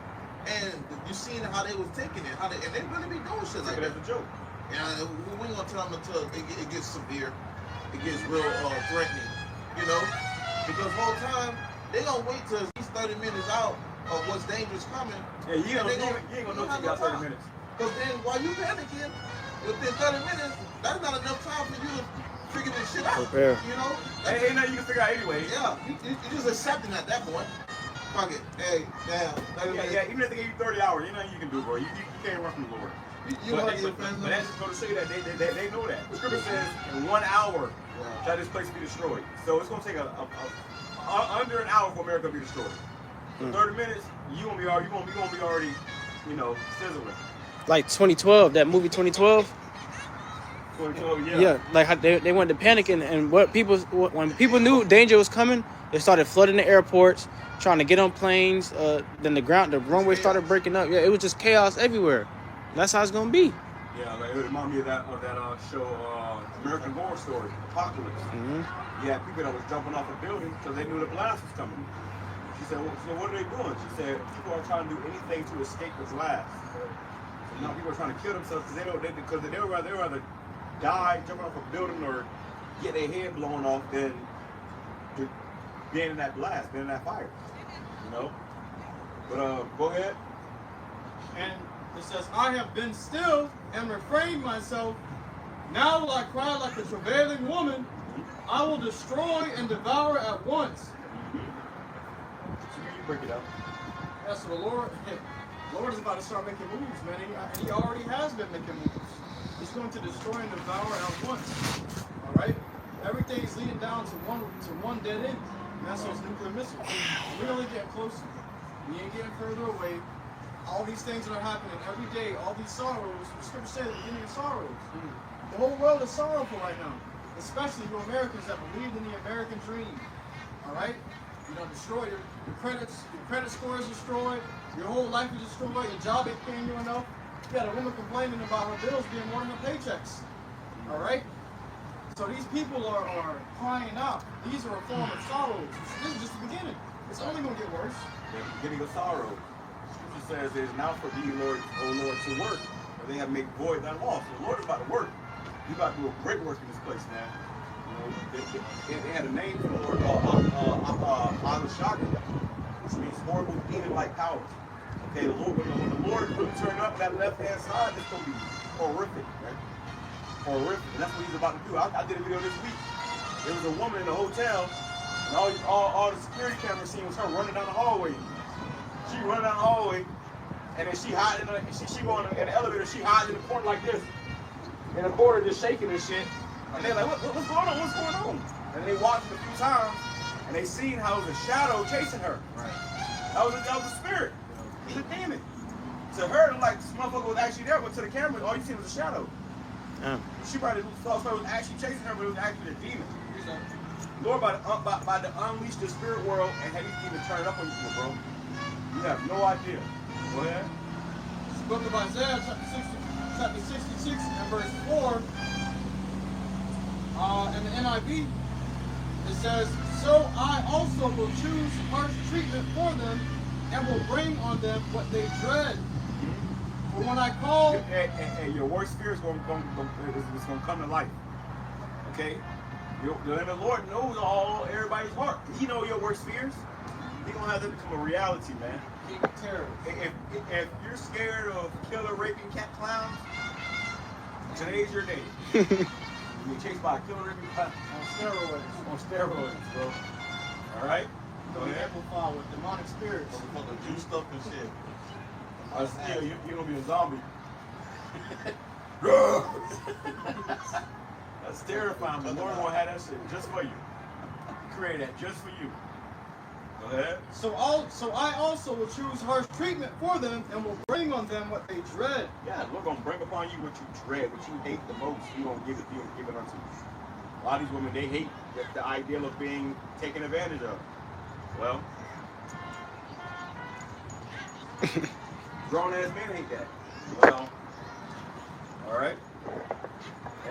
And you seen how they was taking it, and they really be doing shit like that. as a joke. And we ain't gonna tell them until it gets severe, it gets real threatening, because the whole time they gonna wait till he's 30 minutes out of what's dangerous coming. Yeah, you ain't gonna know till you got 30 minutes. Because then while you panicking, within 30 minutes, that's not enough time for you to figure this shit out. Prepare. Ain't nothing you can figure out anyway. Yeah, you just accepting at that point. Fuck it. Hey, damn. Yeah, even if they give you 30 hours, ain't nothing you can do, bro. You can't run from the Lord. But that's just going to show you that they know that. The scripture says in 1 hour shall this place be destroyed. So it's going to take under an hour for America to be destroyed. So 30 minutes, you gonna be already, sizzling. Like 2012, that movie 2012. 2012, yeah. Yeah, like how they went to panic and when people knew danger was coming, they started flooding the airports, trying to get on planes. Then the runway started breaking up. Yeah, it was just chaos everywhere. That's how it's gonna be. Yeah, like it reminded me of that show, American Horror Story, Apocalypse. Yeah, people that was jumping off a building because they knew the blast was coming. She said, well, so what are they doing? She said, people are trying to do anything to escape the blast. So now people are trying to kill themselves because they would rather die jumping off a building or get their head blown off than being in that blast, being in that fire. But go ahead. And it says, I have been still and refrained myself. Now will I cry like a travailing woman. I will destroy and devour at once. So you break it up. That's the Lord. The Lord is about to start making moves, man. And he already has been making moves. He's going to destroy and devour at once. All right? Everything's leading down to one dead end. And that's those nuclear missiles. We're only getting closer. We ain't getting further away. All these things that are happening every day, all these sorrows, the scripture says the beginning of sorrows. The whole world is sorrowful right now, especially you Americans that believe in the American dream. All right? Destroy your credit score is destroyed, your whole life is destroyed, your job ain't paying you enough. You got a woman complaining about her bills being more than her paychecks. All right? So these people are crying out. These are a form of sorrows. This is just the beginning. It's only going to get worse. The beginning of sorrow. Scripture says it is now for thee, Lord, O Lord, to work, or they have made void thy law. So the Lord is about to work. You about to do a great work in this place, man. They had a name for the Lord called HALAL, which means horrible demon-like powers. Okay, the Lord, when the Lord really turn up that left-hand side, it's going to be horrific, right? Horrific. And that's what he's about to do. I did a video this week. There was a woman in a hotel, and all the security cameras seen was her running down the hallway. She running down the hallway, and then she hiding. She going in the elevator. She hiding in the corner like this, in the corner just shaking and shit. And they're like, what's going on? What's going on? And they watched it a few times, and they seen how it was a shadow chasing her. Right. That was a spirit. He's a demon. To her, like this motherfucker was actually there, but to the camera, all you see was a shadow. Yeah. She probably thought it was actually chasing her, but it was actually a demon. Lord, by to unleash the spirit world and have these demons turn up on you, bro. You have no idea. Go ahead. It's the book of Isaiah, chapter 66 and verse 4. In the NIV, it says, so I also will choose harsh treatment for them and will bring on them what they dread. For when I call... And your worst fear is going to come to life. Okay? And the Lord knows everybody's heart. He knows your worst fears. He's going to have that become a reality, man. If you're scared of killer, raping, cat clowns, today's your day. You're chased by a killer, raping cat on steroids, bro. All right? Go ahead. Amplified with demonic spirits. Motherfucker juiced up and shit. Yeah, you're gonna be a zombie. That's terrifying, but Lord gonna have that shit just for you. He created that just for you. Go ahead. So I also will choose harsh treatment for them and will bring on them what they dread. Yeah, Lord gonna bring upon you what you dread, what you hate the most. You gonna give it unto you. A lot of these women, they hate the ideal of being taken advantage of. Well, grown ass men hate that. Well, all right.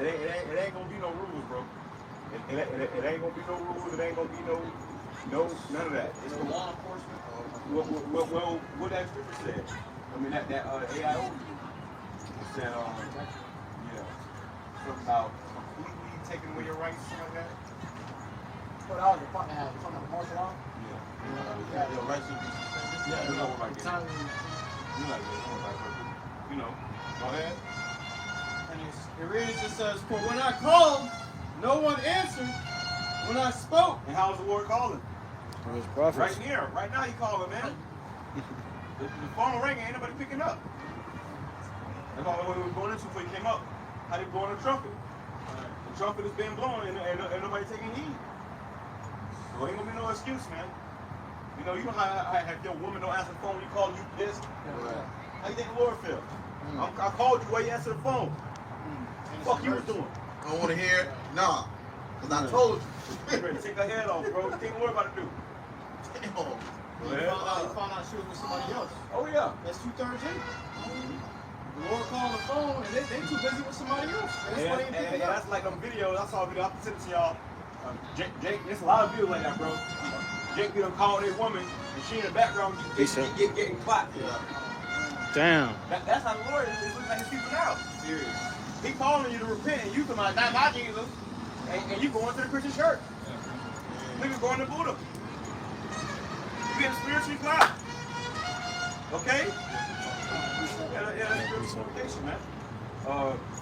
It ain't gonna be no rules, bro. It ain't gonna be no rules. It ain't gonna be no none of that. It's No law enforcement. well, what that scripture said. I mean that AIO said yeah, something about completely taking away your rights, something like that. But I was the partner had something like martial law. Yeah. Your rights should be suspended. Yeah, you know what I get. Time You know. Go ahead. And it reads, it says, for when I called, no one answered. When I spoke, And how's the Lord calling? It was prophets. Right here, right now he calling, man. The phone ringing, ain't nobody picking up. That's all we were going into before he came up. How they blowing the trumpet? The trumpet is being blown and nobody taking heed. So ain't gonna be no excuse, man. You know how your woman don't answer the phone when you call and you pissed? How you think the Lord feel? I called you, why you answer the phone? Fuck you was doing? I don't want to hear it. Nah. Because I told you. You ready to take her head off, bro. What you think the Lord about to do? Damn. Yeah. you found out she was with somebody else. Oh yeah. That's 2/3 in. The Lord called the phone and they too busy with somebody else. That's why they ain't picking up. That's like them videos. I saw a video. I sent it to y'all. Jake, there's a lot of videos like that, bro. Jake be done calling a woman and she in the background getting clapped. Yeah. Damn. That's how the Lord is looking at his people now. Serious. He calling you to repent and you come out, not my Jesus. And you going to the Christian church. Niggas going to Buddha. You getting spiritually clapped. Okay? Yeah, that's spiritual communication, man.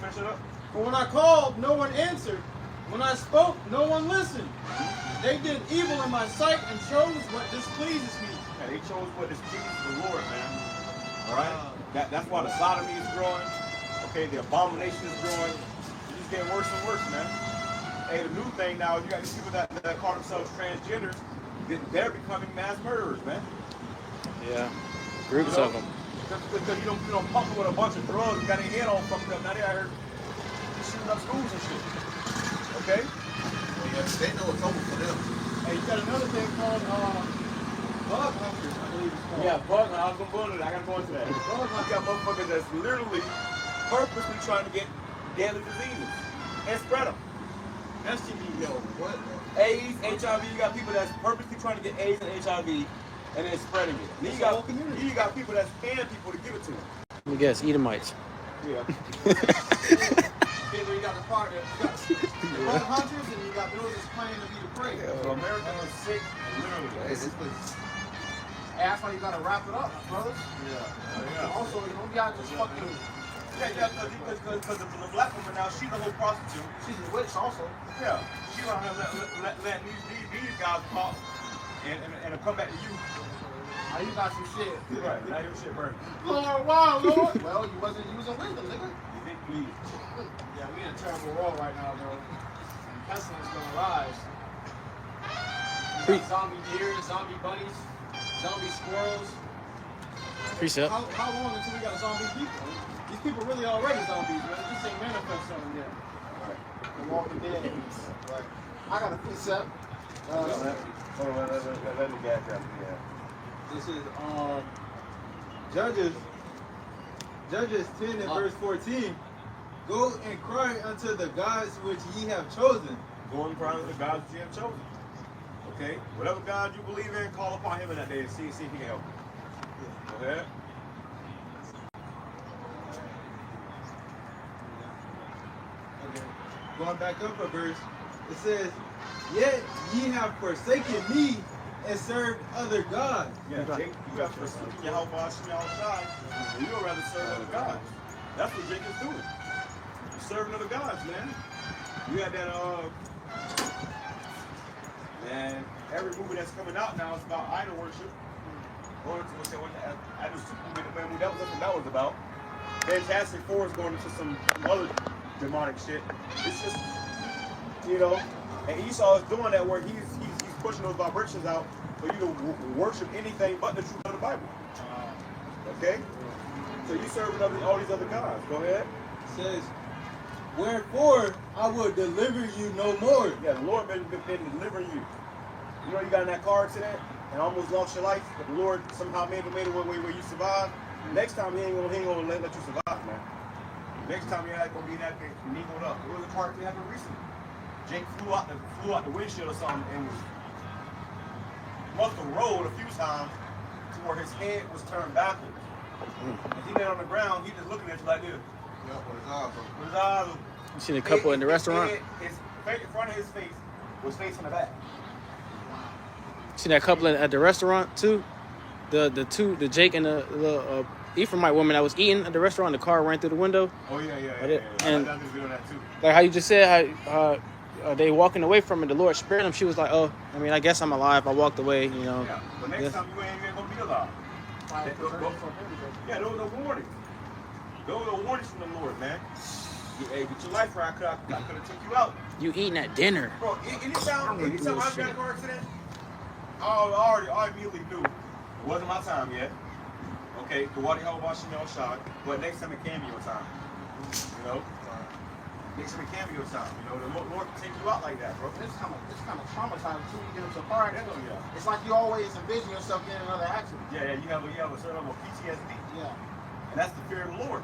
Finish it up. For when I called, no one answered. When I spoke, no one listened. They did evil in my sight and chose what displeases me. Yeah, they chose what displeases the Lord, man. All right? That's why the sodomy is growing. Okay, the abomination is growing. It's just getting worse and worse, man. Hey, the new thing now, you got these people that call themselves transgenders. They're becoming mass murderers, man. Yeah. Groups of them. Because you don't pump them with a bunch of drugs, you got their head all fucked up. Now they out here shooting up schools and shit. Okay? Yeah, they know it's over for them. Hey, you got another thing called bug hunters, I believe it's called. Yeah, bug. I was gonna go into that. I gotta go into that. Bug hunters, you got motherfuckers that's literally purposely trying to get deadly diseases and spread them. STD. Yo, what? AIDS, HIV. You got people that's purposely trying to get AIDS and HIV, and then spreading it. Then you got people that's paying people to give it to them. Let me guess, Edomites. Yeah. Either you got the part that you got the bug hunters and you got those that's claiming to be the prey. So America is sick, literally. Hey, this place. Hey, that's why you gotta wrap it up, brothers. Yeah. Also, you don't gotta just fucking. Yeah, because the black woman now, she's a whole prostitute. She's a witch also. Yeah. She don't have let these guys pop and come back to you. Now you got some shit. Right. Now your shit burning. Lord, wow, Lord. Well, you wasn't using wisdom, nigga. You didn't bleed. Yeah, we in a terrible world right now, bro. And pestilence gonna rise. You got zombie deer, zombie bunnies, zombie squirrels. Precept. How long until we got zombie people? These people really already zombies, man. They just ain't manifest something yet. The Walking Dead. Right. I got a precept. Let me gas up. Yeah. This is Judges 10 and verse 14. Go and cry unto the gods which ye have chosen. Go and cry to the gods you have chosen. Okay? Whatever God you believe in, call upon him in that day and see if he can help you. Go ahead. Okay. Going back up a verse, it says, yet ye have forsaken me and served other gods. Yeah, Jake, you got to pursue YAHAWASHI, YAHAWASHI. You don't rather serve other gods. That's what Jake is doing. You're serving other gods, man. You had that, Man, every movie that's coming out now is about idol worship. Going to what's that? I just man, that was what that was about. Fantastic Four is going into some other demonic shit. It's just, you know, and Esau is doing that where he's pushing those vibrations out for you to worship anything but the truth of the Bible. Okay? So you serving all these other gods. Go ahead. It says, wherefore I will deliver you no more. Yeah, the Lord been delivering you. You know you got in that car accident and almost lost your life, but the Lord somehow made a way where you survived. Next time he ain't gonna let you survive, man. Next time you're not gonna be in that thing, you going up. There was a car accident happened recently. Jake flew out the windshield or something and must have rolled a few times to where his head was turned backwards. And he got on the ground, he just looking at you like this. Yeah, with his eyes open. With his eyes open. You seen a couple in the restaurant? His face, in front of his face was facing the back. Seen that couple at the restaurant too? The Jake and the Ephraimite woman that was eating at the restaurant. The car ran through the window. Oh yeah. And I doing that too. like how you just said, how they walking away from it. The Lord spared them. She was like, "Oh, I mean, I guess I'm alive. I walked away, you know." Yeah, but next time you ain't gonna be alive. Yeah, those are warnings. Those are warnings from the Lord, man. Hey, get your life right. I could have took you out. You eating at dinner? Bro, anytime I've got a car accident, I immediately knew it wasn't my time yet. Okay, YAHAWASHI, but next time it can be your time. You know? Next time it can be your time. You know, the Lord can take you out like that, bro. It's kind of traumatizing too. You get into a car accident. Yeah. It's like you always envision yourself getting another accident. Yeah, you have a certain level of PTSD. Yeah. And that's the fear of the Lord.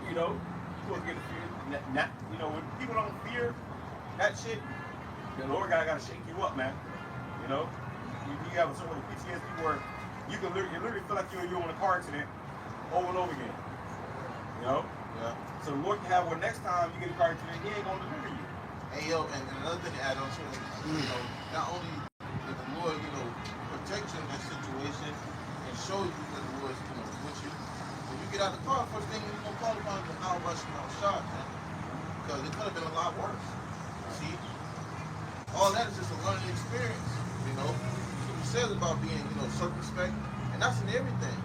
You know, people get the fear. You know, when people don't fear that shit, the Lord gotta shake you up, man. You know, you have a certain level of PTSD where you literally feel like you're in a car accident over and over again. You know? Yeah. So the Lord can have where next time you get a car accident, he ain't gonna deliver you. Hey yo, and another thing to add on to it, you know, not only did the Lord, you know, protect you in that situation and show you that the Lord's, you know, with you. When you get out of the car, first thing you're gonna call upon is how much you know shot, man. Because it could have been a lot worse. See? All that is just a learning experience, you know. It says about being, you know, circumspect, and that's in everything.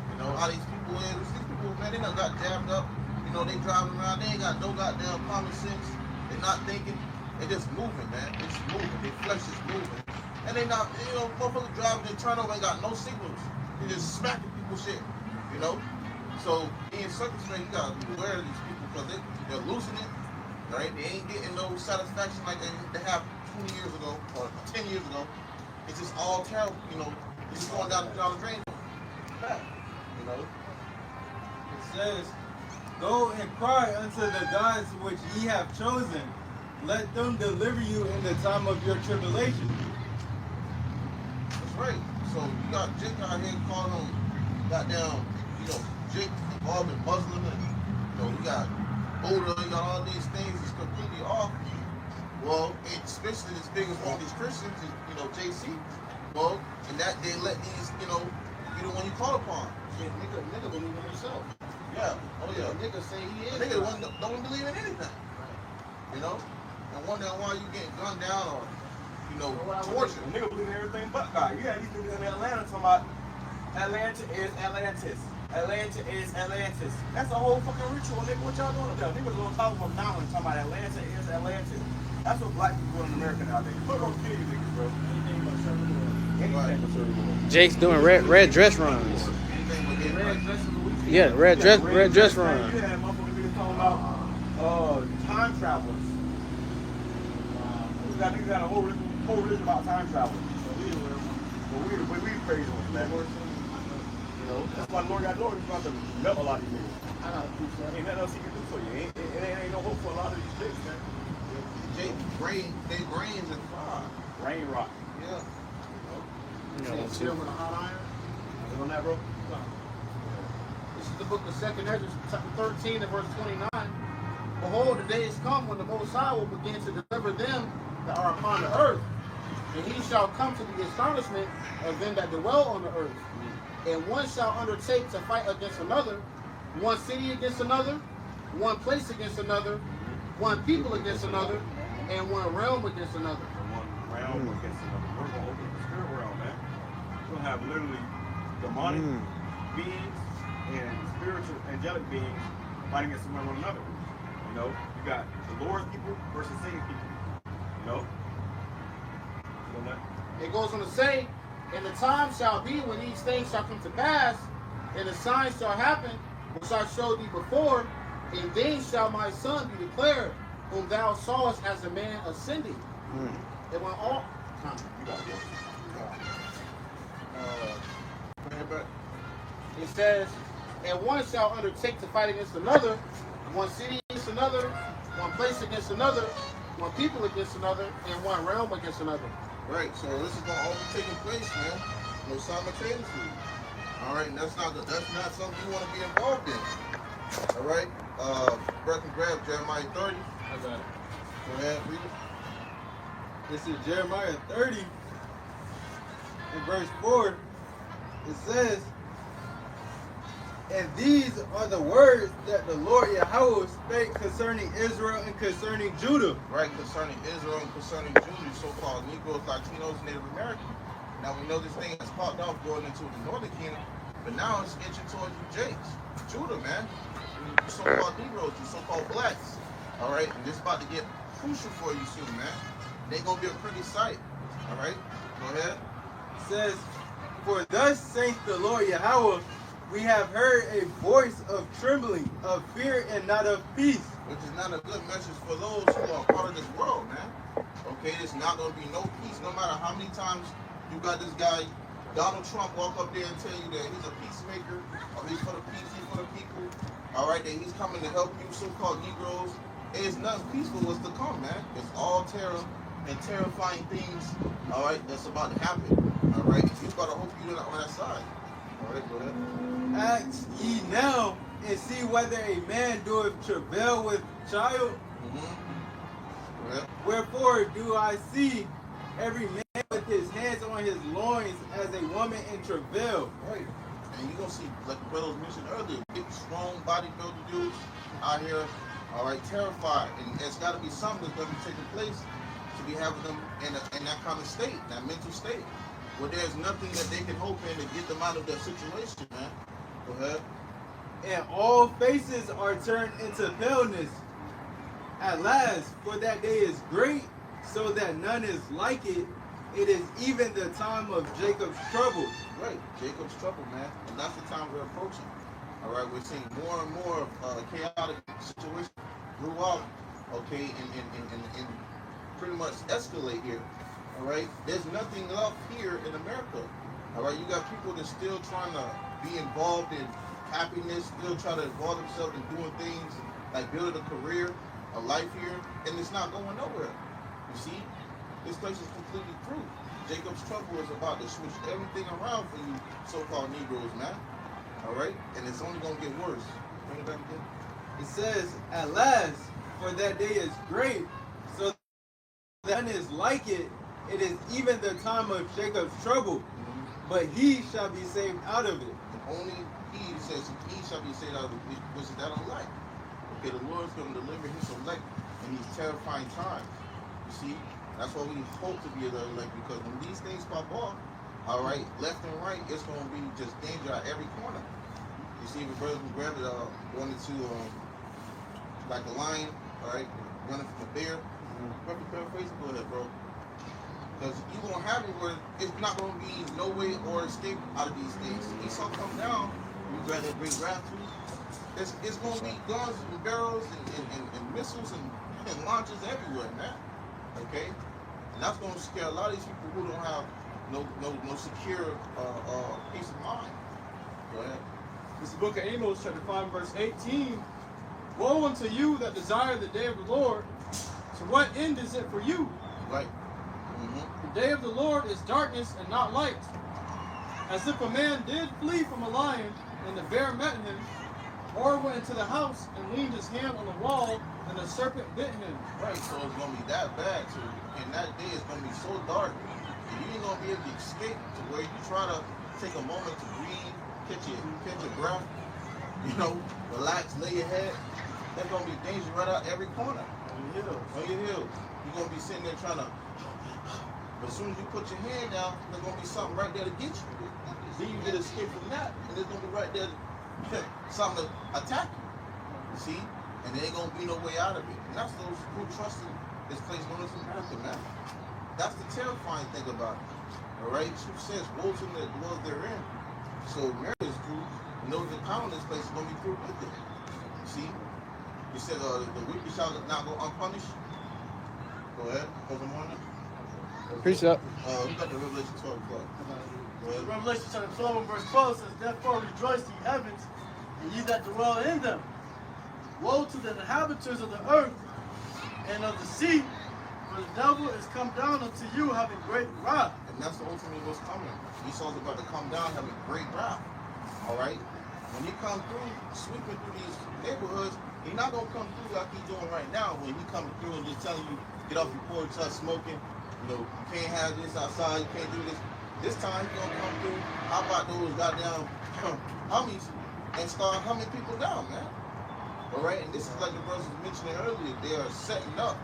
You know, how these people man, they done got jammed up. You know, they driving around, they ain't got no goddamn common sense. They're not thinking, they just moving, man. They just moving, their flesh is moving. And they not, you know, motherfuckers driving, they turn over, ain't got no signals. They just smacking people's shit, you know? So, being circumspect, you gotta be aware of these people because they're losing it, right? They ain't getting no satisfaction like they have 20 years ago or 10 years ago. It's just all terrible, you know. It's going down the drain. You know? It says, go and cry unto the gods which ye have chosen. Let them deliver you in the time of your tribulation. That's right. So you got Jake out here calling on goddamn, you know, Jake involved in Muslim and, you know, you got Buddha, you got all these things that's completely off. Well, especially as big as all these Christians, you know, JC, well, and that they let these, you know, be the one you call upon. Yeah, nigga believe in himself. Yeah. Oh yeah. Nigga say he is. Nigga don't believe in anything. You know? And wondering why you getting gunned down or, you know, tortured. The nigga believe in everything but God. You got these niggas in Atlanta talking about Atlanta is Atlantis. Atlanta is Atlantis. That's a whole fucking ritual, nigga. What y'all doing up there? Niggas on top of a mountain talking about Atlanta is Atlantis. That's what black people doing in America nowadays. Put on kill you niggas, bro. Anything but serve the Lord. Anything but serve the Lord. Jake's doing red dress runs. Anything but getting Red right. dress of the week. Yeah, red dress runs. You had motherfuckers niggas talking about time travelers. Niggas got a whole religion about time travelers. But we crazy ones, man. You know, that's why the Lord got Lord. He's about to melt a lot of these niggas. I gotta preach that. Ain't nothing else he can do for you. Ain't no hope for a lot of these chicks, man. They brains and fire. Rain rock. Yeah. Still with a hot iron. You on that, bro? This is the book of 2nd Ezra, chapter 13 and verse 29. Behold, the days come when the Most High will begin to deliver them that are upon the earth. And he shall come to the astonishment of them that dwell on the earth. And one shall undertake to fight against another, one city against another, one place against another, one people against another, and one realm against another. realm against another. We're going to open up the spirit realm, man. We're going to have literally demonic beings and spiritual angelic beings fighting against one another. You know, you got the Lord's people versus Satan's people. You know? It goes on to say, and the time shall be when these things shall come to pass, and the signs shall happen, which I showed thee before, and then shall my son be declared, whom thou sawest as a man ascending. And when all You got it. it says, and one shall undertake to fight against another, one city against another, one place against another, one people against another, and one realm against another. Right, so this is gonna all be taking place, man. No simultaneously. All right, and that's not something you want to be involved in. All right, breath and grab Jeremiah 30. I got it. Go ahead, read it. This is Jeremiah 30, in verse 4. It says, and these are the words that the Lord Yahawah spake concerning Israel and concerning Judah. Right, concerning Israel and concerning Judah, so-called Negroes, Latinos, Native Americans. Now we know this thing has popped off going into the northern kingdom, but now it's inching towards you Jakes. Judah, man. You so-called Negroes, you so-called blacks. All right, and this is about to get crucial for you soon, man. They gonna be a pretty sight. All right, go ahead. It says, for thus saith the Lord Yahawah, we have heard a voice of trembling, of fear and not of peace. Which is not a good message for those who are part of this world, man. Okay, there's not gonna be no peace, no matter how many times you got this guy, Donald Trump, walk up there and tell you that he's a peacemaker, or he's for the peace, he's for the people. All right, that he's coming to help you, so-called Negroes. There's nothing peaceful what's to come, man. It's all terror and terrifying things, all right, that's about to happen. All right, you gotta hope you're not on that side. All right, go ahead. Ask ye now, and see whether a man doeth travail with child. Go ahead. Wherefore do I see every man with his hands on his loins as a woman in travail. Right. And you're going to see, like the brothers mentioned earlier, big, strong, bodybuilder dudes out here, all right, terrified. And it's got to be something that's going to be taking place to be having them in that kind of state, that mental state, where there's nothing that they can hope in to get them out of that situation, man. Go ahead. And all faces are turned into paleness. At last, for that day is great, so that none is like it. It is even the time of Jacob's trouble. Right, Jacob's trouble, man. And that's the time we're approaching. All right, we're seeing more and more chaotic situations throughout, okay, and pretty much escalate here. All right, there's nothing left here in America. All right, you got people that's still trying to be involved in happiness, still trying to involve themselves in doing things like building a career, a life here, and it's not going nowhere. You see, this place is completely through. Jacob's trouble is about to switch everything around for you so-called Negroes, man. All right, and it's only going to get worse. Bring it back again. It says, at last, for that day is great, so that none is like it. It is even the time of Jacob's trouble, but he shall be saved out of it. And only he says he shall be saved out of it, which is that elect. Okay, the Lord's going to deliver his elect in these terrifying times. You see, that's why we hope to be the elect, because when these things pop off, all right, left and right, it's going to be just danger at every corner. You see, the brothers and grab it, going into like a lion, all right, running from a bear. Paraphrase, go ahead, bro. Because you're going to have it where it's not going to be no way or escape out of these things. Esau come down, you grab that great wrath too. It's going to be guns and barrels and missiles and launches everywhere, man. Okay? And that's going to scare a lot of these people who don't have no secure peace of mind. Go ahead. This is the book of Amos, chapter 5, verse 18. Woe unto you that desire the day of the Lord. To what end is it for you? Right. The day of the Lord is darkness and not light. As if a man did flee from a lion, and the bear met him, or went into the house and leaned his hand on the wall, and the serpent bit him. Right, so it's going to be that bad too. And that day is going to be so dark, and you ain't going to be able to escape to where you try to take a moment to breathe, catch your breath, you know, relax, lay your head. There's going to be danger right out every corner. On your heels. You're going to be sitting there trying to, But as soon as you put your hand down, there's gonna be something right there to get you. Then you get escape from that, and there's gonna be right there something to attack you. You see? And there ain't gonna be no way out of it. And that's those who trust in this place known as America, man. That's the terrifying thing about it. Alright? Scripture says, woe to them that dwell therein. So America's through, and those that pound this place is gonna be through with it. See? You said the wicked shall not go unpunished. Go ahead, hold them on there. Preach up. We got the Revelation 12 o'clock. Go ahead. Revelation chapter 12 and verse 12 says, therefore rejoice ye heavens, and ye that dwell in them. Woe to the inhabitants of the earth and of the sea, for the devil is come down unto you having great wrath. And that's the ultimate what's coming. Esau's about to come down having great wrath. Alright? When he come through, sweeping through these neighborhoods, he's not gonna come through like he's doing right now when he coming through and just telling you, get off your porch, start smoking. You know, you can't have this outside, you can't do this. This time he's gonna come through, how about those goddamn hummies and start humming people down, man. Alright, and this is like the brothers was mentioning earlier, they are setting up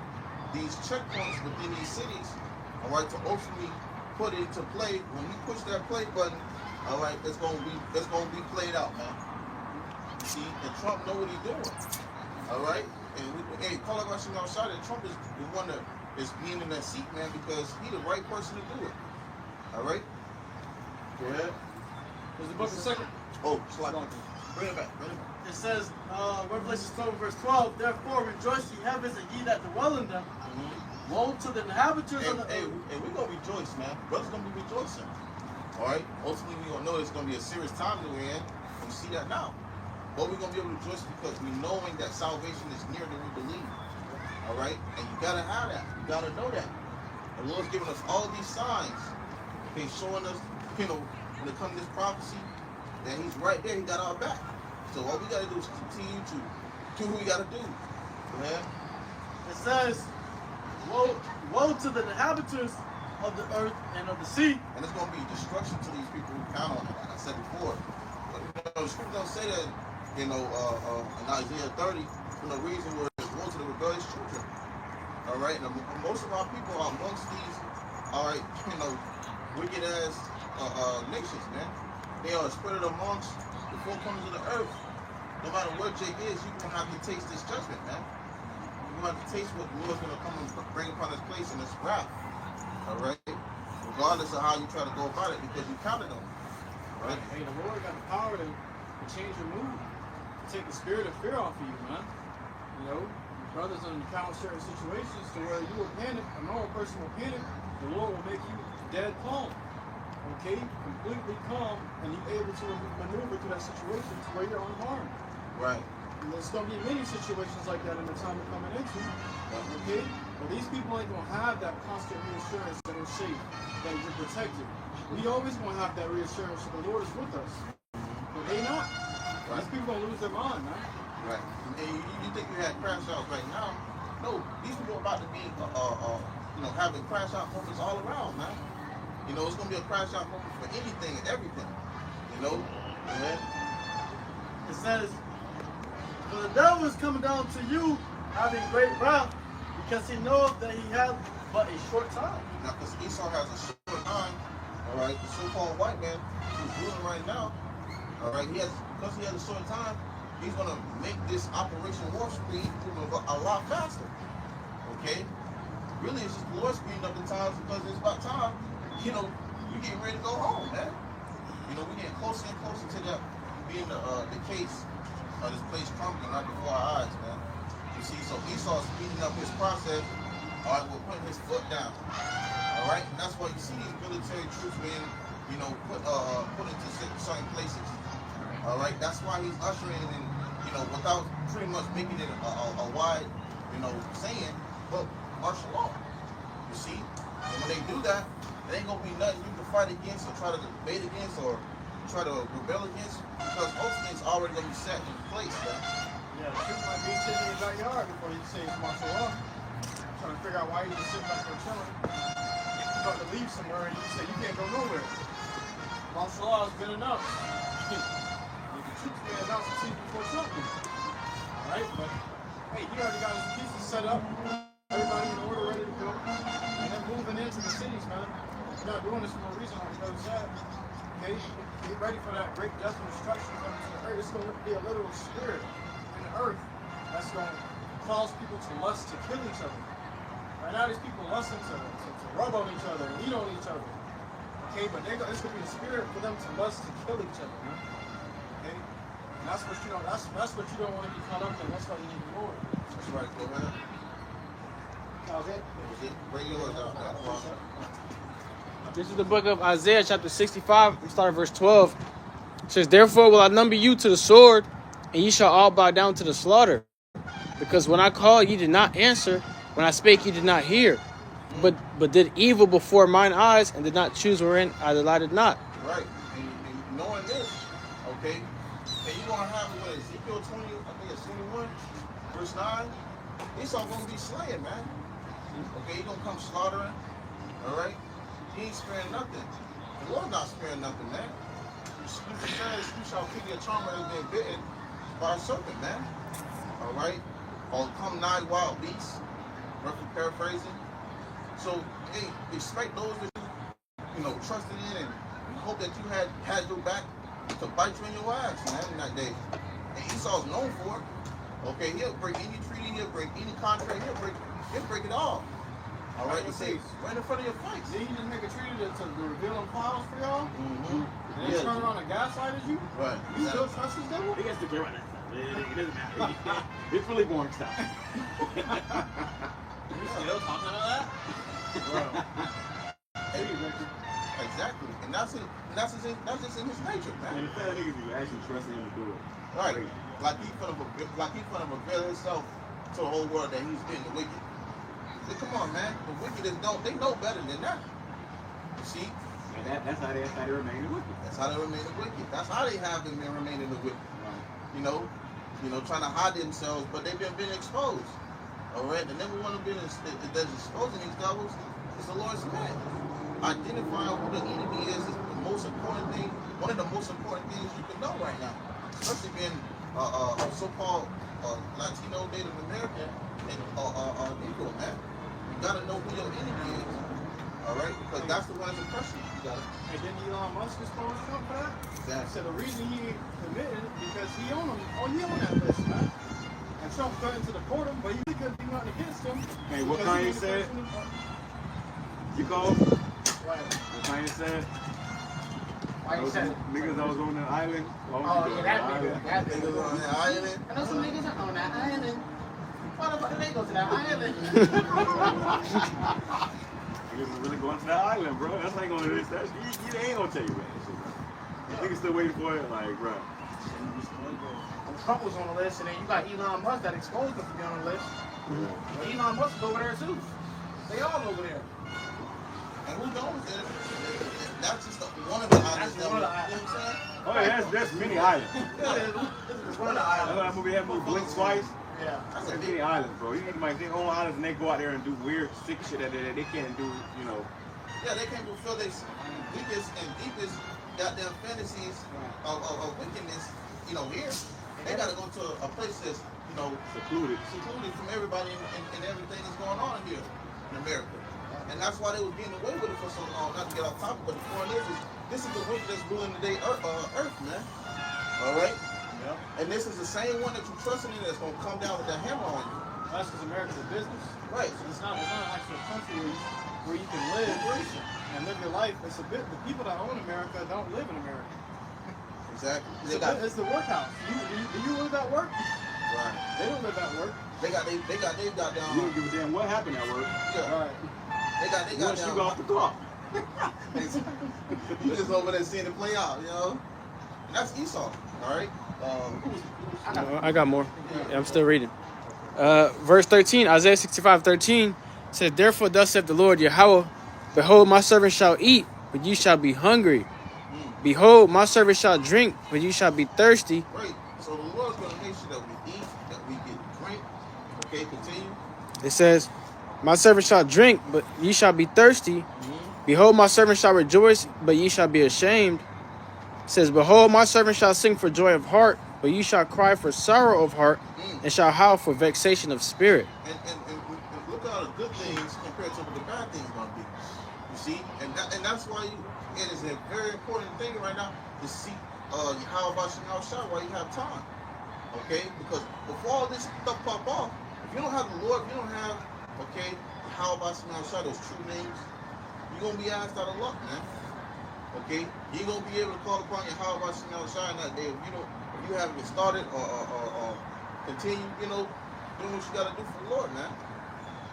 these checkpoints within these cities, alright, to ultimately put it into play. When you push that play button, alright, it's gonna be played out, man. You see, and Trump know what he's doing. Alright? And hey, call it Russian outside, and Trump is the one that is being in that seat, man, because he's the right person to do it. Alright? Go ahead. There's the book of second. Oh, slide. Bring it back, bring it back. It says, Revelation 12 verse 12, therefore rejoice ye heavens and ye that dwell in them. Woe to the inhabitants of the earth. Hey, we're gonna rejoice, man. Brothers gonna be rejoicing. Alright? Ultimately, we're gonna know it's gonna be a serious time that we're in. We see that now. But we're gonna be able to rejoice because we knowing that salvation is nearer than we believe. Alright? And you gotta have that. You gotta know that. The Lord's giving us all these signs. He's showing us, you know, when it comes to this prophecy, that he's right there, he got our back. So all we gotta do is continue to do what we gotta do. Man. It says, woe to the inhabitants of the earth and of the sea. And it's gonna be destruction to these people who count on it, like I said before. But you know, the scripture don't say that, you know, in Isaiah 30, for no reason where it's woe to the rebellious children. Alright, and most of our people are amongst these, alright, you know, wicked ass nations, man. They are spread amongst the four corners of the earth. No matter what Jake is, you're gonna have to taste this judgment, man. You're gonna have to taste what the Lord's gonna come and bring upon this place in this wrath. Alright? Regardless of how you try to go about it, because you counted on it. Right? Hey, the Lord got the power to change your mood, to take the spirit of fear off of you, man. You know, brothers encounter certain situations to where you will panic, a normal person will panic, the Lord will make you dead calm. Okay? Completely calm, and you're able to maneuver through that situation to where you're unharmed. Right. And there's going to be many situations like that in the time we're coming into. Okay? But these people ain't going to have that constant reassurance that we're safe, that you're protected. We always going to have that reassurance that the Lord is with us. But they not. Right. These people going to lose their mind, man. Right. And you think you had crash outs right now? No, these people are about to be, you know, having crash out moments all around, man. You know, it's gonna be a crash out moment for anything and everything. You know, man. It says, for the devil is coming down to you having great wrath, because he knows that he has but a short time. Now, because Esau has a short time, all right, the so-called white man who's ruling right now, all right, because he has a short time, he's gonna make this Operation Warp Speed move a lot faster. Okay? Really, it's just the Lord speeding up the times because it's about time. You know, we getting ready to go home, man. You know, we getting closer and closer to that being the case of this place crumbling right before our eyes, man. You see, so Esau's speeding up his process. All right, we're putting his foot down. All right, and that's why you see these military troops being, you know, put into certain places. All right, that's why he's ushering in, you know, without pretty much making it a wide, you know, saying, but martial law. You see, and when they do that, there ain't gonna be nothing you can fight against or try to debate against or try to rebel against, because ultimately it's already gonna be set in place, man. Yeah, the truth might be sitting in your backyard before you say it's martial law. Trying to figure out why you just sitting back there chilling. You're about to leave somewhere and you say you can't go nowhere. Martial law is good enough. The troops may announce the season before something. Alright, but hey, he already got his pieces set up. Everybody in order, ready to go. And then moving in into the cities, man. You're not doing this for no reason, like you said. Okay, get ready for that great death and destruction coming to the earth. It's going to be a literal spirit in the earth that's going to cause people to lust to kill each other. Right now, these people lusting to rub on each other and eat on each other. Okay, but it's going to be a spirit for them to lust to kill each other. Okay, and that's what you don't. That's what you don't want to be caught up in. That's why you need the Lord. That's right, go ahead. That was it. Bring yours out. This is the book of Isaiah, chapter 65. We start at verse 12. It says, "Therefore will I number you to the sword, and ye shall all bow down to the slaughter. Because when I called, ye did not answer. When I spake, ye did not hear. But did evil before mine eyes, and did not choose wherein I delighted not." Right. And knowing this, okay, and you're going to have what Ezekiel 20, I think it's 21, verse 9, Esau going to be slaying, man. Okay, he's going to come slaughtering, all right? He ain't sparing nothing. The Lord's not sparing nothing, man. The scripture says, "You shall kill your charmer as been bitten by a serpent," man. All right? Or come nigh wild beasts, roughly paraphrasing. So, hey, expect those that you know, trusted in and hope that you had your back to bite you in your ass, man, in that day. And Esau's known for it. Okay, he'll break any treaty, he'll break any contract, he'll break it all. All right, you say, right in front of your face. Did he just make a treaty to reveal them files for y'all? Mm-hmm. And then turn around and gaslighted you? Right. You still trust this devil? He gets to care about that stuff. It doesn't matter. It's really boring stuff. You still talking about that? Bro. Hey, exactly. And that's just in his nature, And man. the fact niggas you actually trusting him to do it. Right. Like he finna reveal himself to the whole world that he's been the wicked. Come on, man. The wicked they know better than that. You see? And that's how they remain the wicked. That's how they remain the wicked. That's how they have been remaining the wicked. You know, trying to hide themselves, but they've been exposed. All right. The number one that's exposing these devils is the Lord's command. Identifying who the enemy is the most important thing. One of the most important things you can know right now, especially being a so-called Latino, Native American, and Negro, man. You gotta know who your enemy is. All right, because that's the one that's oppressing you. You gotta. And then Elon Musk exposed Trump for that? Exactly. So the reason he committed it because he on that list, man. And Trump threatened to deport him, but he couldn't do nothing against him. Hey, what because Kanye he was the said? person You called? Right. What Kanye said? Why you said it? Niggas that was on the island. Oh, yeah, that nigga. That Niggas nigga. on the island. I know some niggas on that island. Why the fuck did they go to that island? Niggas was really going to that island, bro. That's not gonna do this. They ain't gonna tell you that shit, bro. Niggas still waiting for it, like, bro. Trump was on the list, and then you got Elon Musk that exposed him to be on the list. But Elon Musk is over there too. They all over there. And who knows? That's just one of the islands. That's one of the islands. You know what I'm saying? Oh yeah, that's many islands. This is one of the That's why that islands. movie had me blink twice. Yeah. There's many islands, bro. You need like their own islands and they go out there and do weird, sick shit that they can't do, you know. Yeah, they can't fulfill their weakest and deepest goddamn fantasies of wickedness, you know, here. They gotta go to a place that's, you know, Secluded. from everybody and everything that's going on here in America. And that's why they was getting away with it for so long. Not to get off topic, but the point is this is the wicked that's ruling today earth, man. All right? Yeah. And this is the same one that you're trusting in that's gonna come down with that hammer on you. That's because America's a business. Right. So it's not an actual country where you can live and live your life. It's a bit. The people that own America don't live in America. Exactly. It's the workhouse. Do you live at work? Right. They don't live at work. They got You don't give a damn what happened at work. Yeah. Right. They got Once you go off the clock. You just over there seeing it play out, you know? And that's Esau, all right? I got more. Yeah, I'm still reading. Verse 13, Isaiah 65:13 says, "Therefore thus saith the Lord YAHAWAH, behold, my servant shall eat, but ye shall be hungry. Behold, my servant shall drink, but ye shall be thirsty." Right. So the Lord's going to make sure that we eat, that we get drink. Okay, continue. It says, "My servant shall drink, but ye shall be thirsty. Behold, my servant shall rejoice, but ye shall be ashamed." It says, "Behold, my servant shall sing for joy of heart, but ye shall cry for sorrow of heart, and shall howl for vexation of spirit." And look at all the good things compared to what the bad things going to be. see, and that's why it is a very important thing right now to seek YAHAWASHI while you have time. Okay, because before all this stuff pop off, if you don't have the Lord, if you don't have YAHAWASHI, those true names, you're gonna be asked out of luck, man. Okay, you're gonna be able to call upon YAHAWASHI that day if you haven't started or continue, doing what you gotta do for the Lord, man.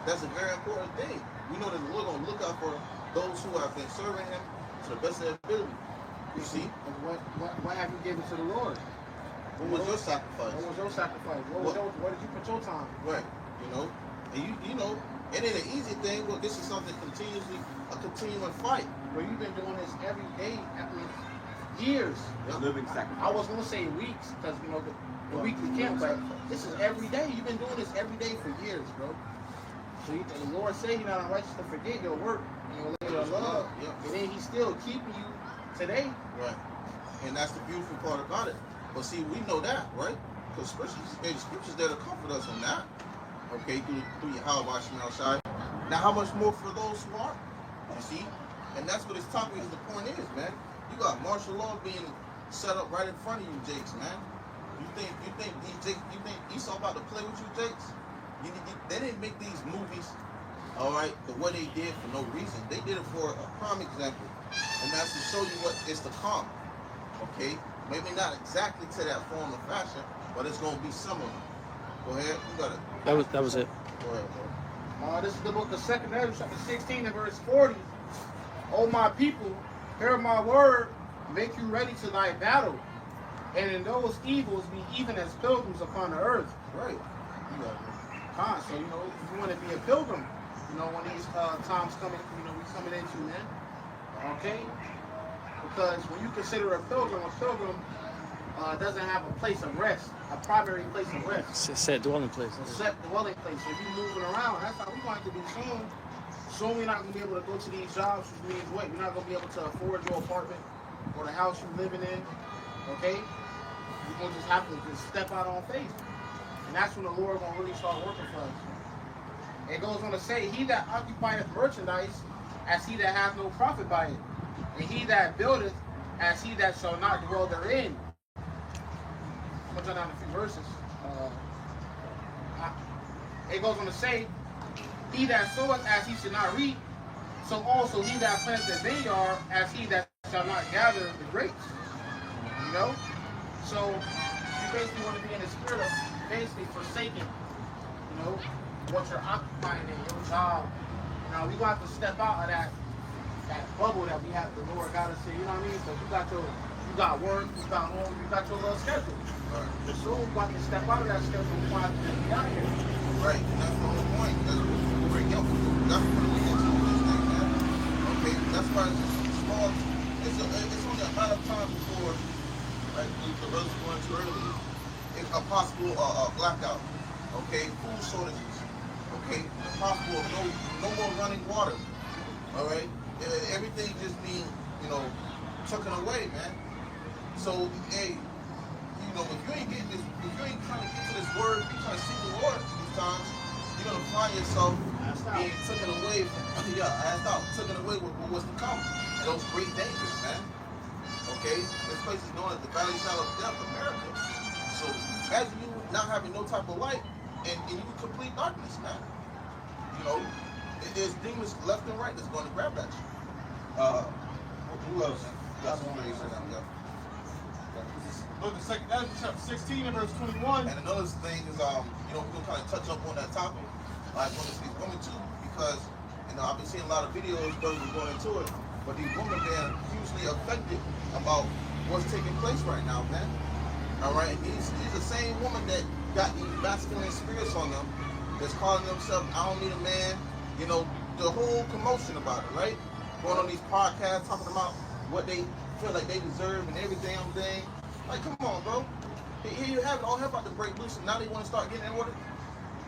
That's a very important thing. We know that the Lord gonna look out for those who have been serving Him to the best of their ability. You see? And what have you given to the Lord? What was your sacrifice? What was your sacrifice? Where did you put your time? Right. And it ain't an easy thing. Well, this is something a continuing fight. Bro, you've been doing this every day, years. Living sacrifice. I was gonna say weeks, because the weekly camp, but this is every day. You've been doing this every day for years, bro. So the Lord said He's not unrighteous to forget your work and your labor of love. Yeah. And then He's still keeping you today. Right. And that's the beautiful part about it. But see, we know that, right? Because there's scriptures there to comfort us on that. Okay, through YAHAWASHI. Now, how much more for those who aren't? You see? And that's what this topic is. The point is, man. You got martial law being set up right in front of you, Jakes, man. You think Esau about to play with you, Jakes? They didn't make these movies, all right, the way they did for no reason. They did it for a prime example, and that's to show you what is to come. Okay, maybe not exactly to that form of fashion, but it's gonna be similar. Go ahead, you got it. That was it. Go ahead, bro. This is the book of 2 Ezra, chapter 16 and verse 40. O my people, hear my word, make you ready to thy battle, and in those evils be even as pilgrims upon the earth. Right. You got it. So, if you want to be a pilgrim, when these times coming, we coming into, man. Okay? Because when you consider a pilgrim doesn't have a place of rest, a primary place of rest. Set dwelling place. A set dwelling place. So if you're moving around, that's how we're going to be soon. Soon we're not going to be able to go to these jobs, which means what? You're not going to be able to afford your apartment or the house you're living in. Okay? You're going to just have to just step out on faith. And that's when the Lord going to really start working for us. It goes on to say, he that occupieth merchandise, as he that hath no profit by it. And he that buildeth, as he that shall not dwell therein. I'm going to jump down a few verses. It goes on to say, he that soweth, as he should not reap, so also he that planteth the vineyard, as he that shall not gather the grapes. So you basically want to be in the spirit of basically forsaking, what you're occupying in your job. Now we're gonna have to step out of that bubble that we have. The Lord got us in. You know what I mean? So you got work, you got home, you got your little schedule. Right. So we're going to step out of that schedule. We're going to have to get out of here. Right. And that's the whole point. That's what we bring up. That's what we get to this thing, man. Okay. That's why it's just small. It's only a matter of time before, like the brothers were going to earlier, it's a possible blackout. Okay, food shortages. Okay, possible no more running water. All right, everything just being taken away, man. So hey, if you ain't getting this, if you ain't trying to get to this word, if you trying to see the Lord these times, you're gonna find yourself being taken away from taken away with what's to come, and those great dangers, man. Okay, this place is known as the Valley Shadow of Death, America. So imagine you not having no type of light. And you in complete darkness, man. There's demons left and right that's going to grab at you. Who else? That's what I'm saying. Look at 2 Ezra chapter 16 and verse 21. And another thing is, we're gonna kind of touch up on that topic, like when it's these women too, because I've been seeing a lot of videos, brothers going into it, but these women being hugely affected about what's taking place right now, man. All right, and these are the same women that got these masculine spirits on them that's calling themselves, I don't need a man, the whole commotion about it, right? Going on these podcasts talking about what they feel like they deserve and everything. Like, come on, bro. Here you have it, all hell about to break loose, and now they want to start getting in order.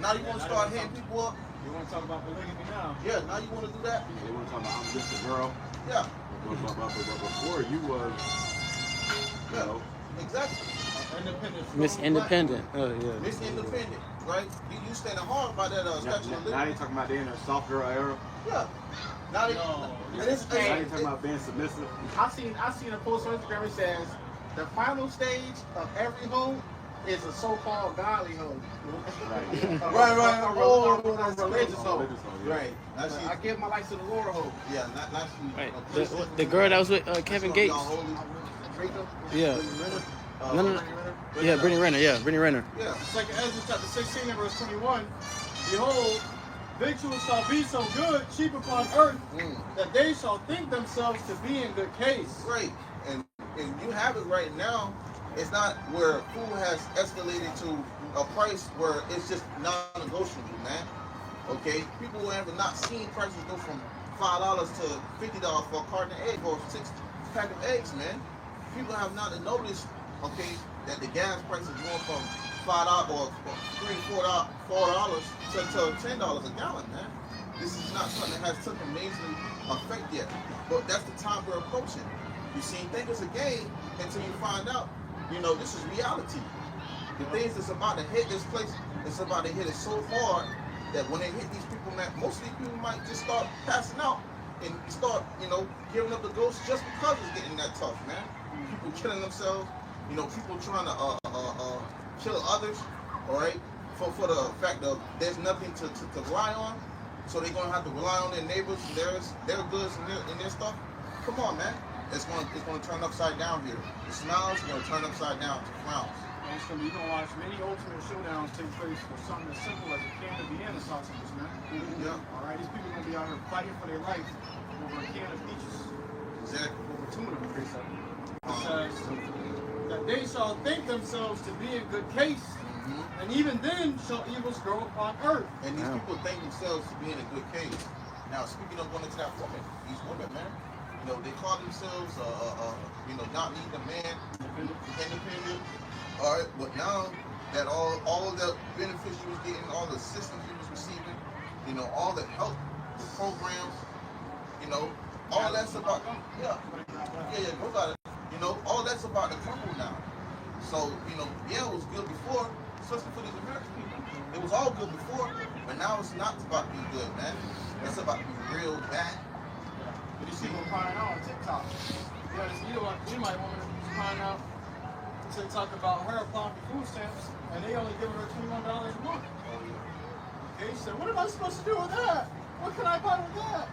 Now you want to start hitting people up. You want to talk about polygamy now? Yeah, now you want to do that. They want to talk about I'm just a girl. Yeah. But before you was, exactly. Miss Independent. Oh yeah. Miss Independent, right? You standing hard by that statue of liberty. Now you talking about they in a soft girl era. Yeah. Not even. No. And it's, I ain't talking about being submissive. I seen a post on Instagram. It says the final stage of every home is a so-called godly home. Right. Or religious home. Right. That's I give my life to the Lord home. yeah, not Right. The girl that was with Kevin Gates. Rachel? Yeah. No. Renner? Yeah, Brittany Renner. Yeah, Brittany Renner. Yeah. Second Ezra chapter 16 and verse 21. Behold, victuals shall be so good, cheap upon earth, that they shall think themselves to be in good case. Right. And you have it right now. It's not where food has escalated to a price where it's just non-negotiable, man. Okay? People have not seen prices go from $5 to $50 for a carton of eggs or 6 pack of eggs, man. People have not noticed, okay, that the gas price is going from $5 or $3, $4 to $10 a gallon, man. This is not something that has taken major effect yet. But that's the time we're approaching. You see, think it's a game until you find out, you know, this is reality. The things that's about to hit this place, it's about to hit it so hard that when they hit these people, man, most of these people might just start passing out and start, you know, giving up the ghost just because it's getting that tough, man. People killing themselves, you know, people trying to kill others, all right, for the fact of there's nothing to rely on, so they're gonna have to rely on their neighbors, their goods and their stuff. Come on, man. It's gonna turn upside down here. The smiles are gonna turn upside down to frowns. And it's you're gonna watch many ultimate showdowns take place for something as simple as a can of Vienna sausages, man. Yeah. All right, these people are gonna be out here fighting for their life over a can of peaches, Exactly. over tuna. It says that they shall think themselves to be in good case, and even then shall evils grow upon earth. And these people think themselves to be in a good case. Now, speaking of going into that woman, these women, man, you know, they call themselves, you know, not needing a man, independent. All right, but now that all of the benefits you was getting, all the assistance you was receiving, you know, all the help, the programs, you know, all that's about, go about it. You know, all that's about to crumble now. So, you know, yeah, it was good before, especially for these American people. It was all good before, but now it's not about to be good, man. It's about to be real bad. But you see people crying out on TikTok. Yeah, this Edomite woman was crying out on TikTok about her applying for food stamps, and they only giving her $21 a month. Okay, she said, what am I supposed to do with that? What can I buy with that?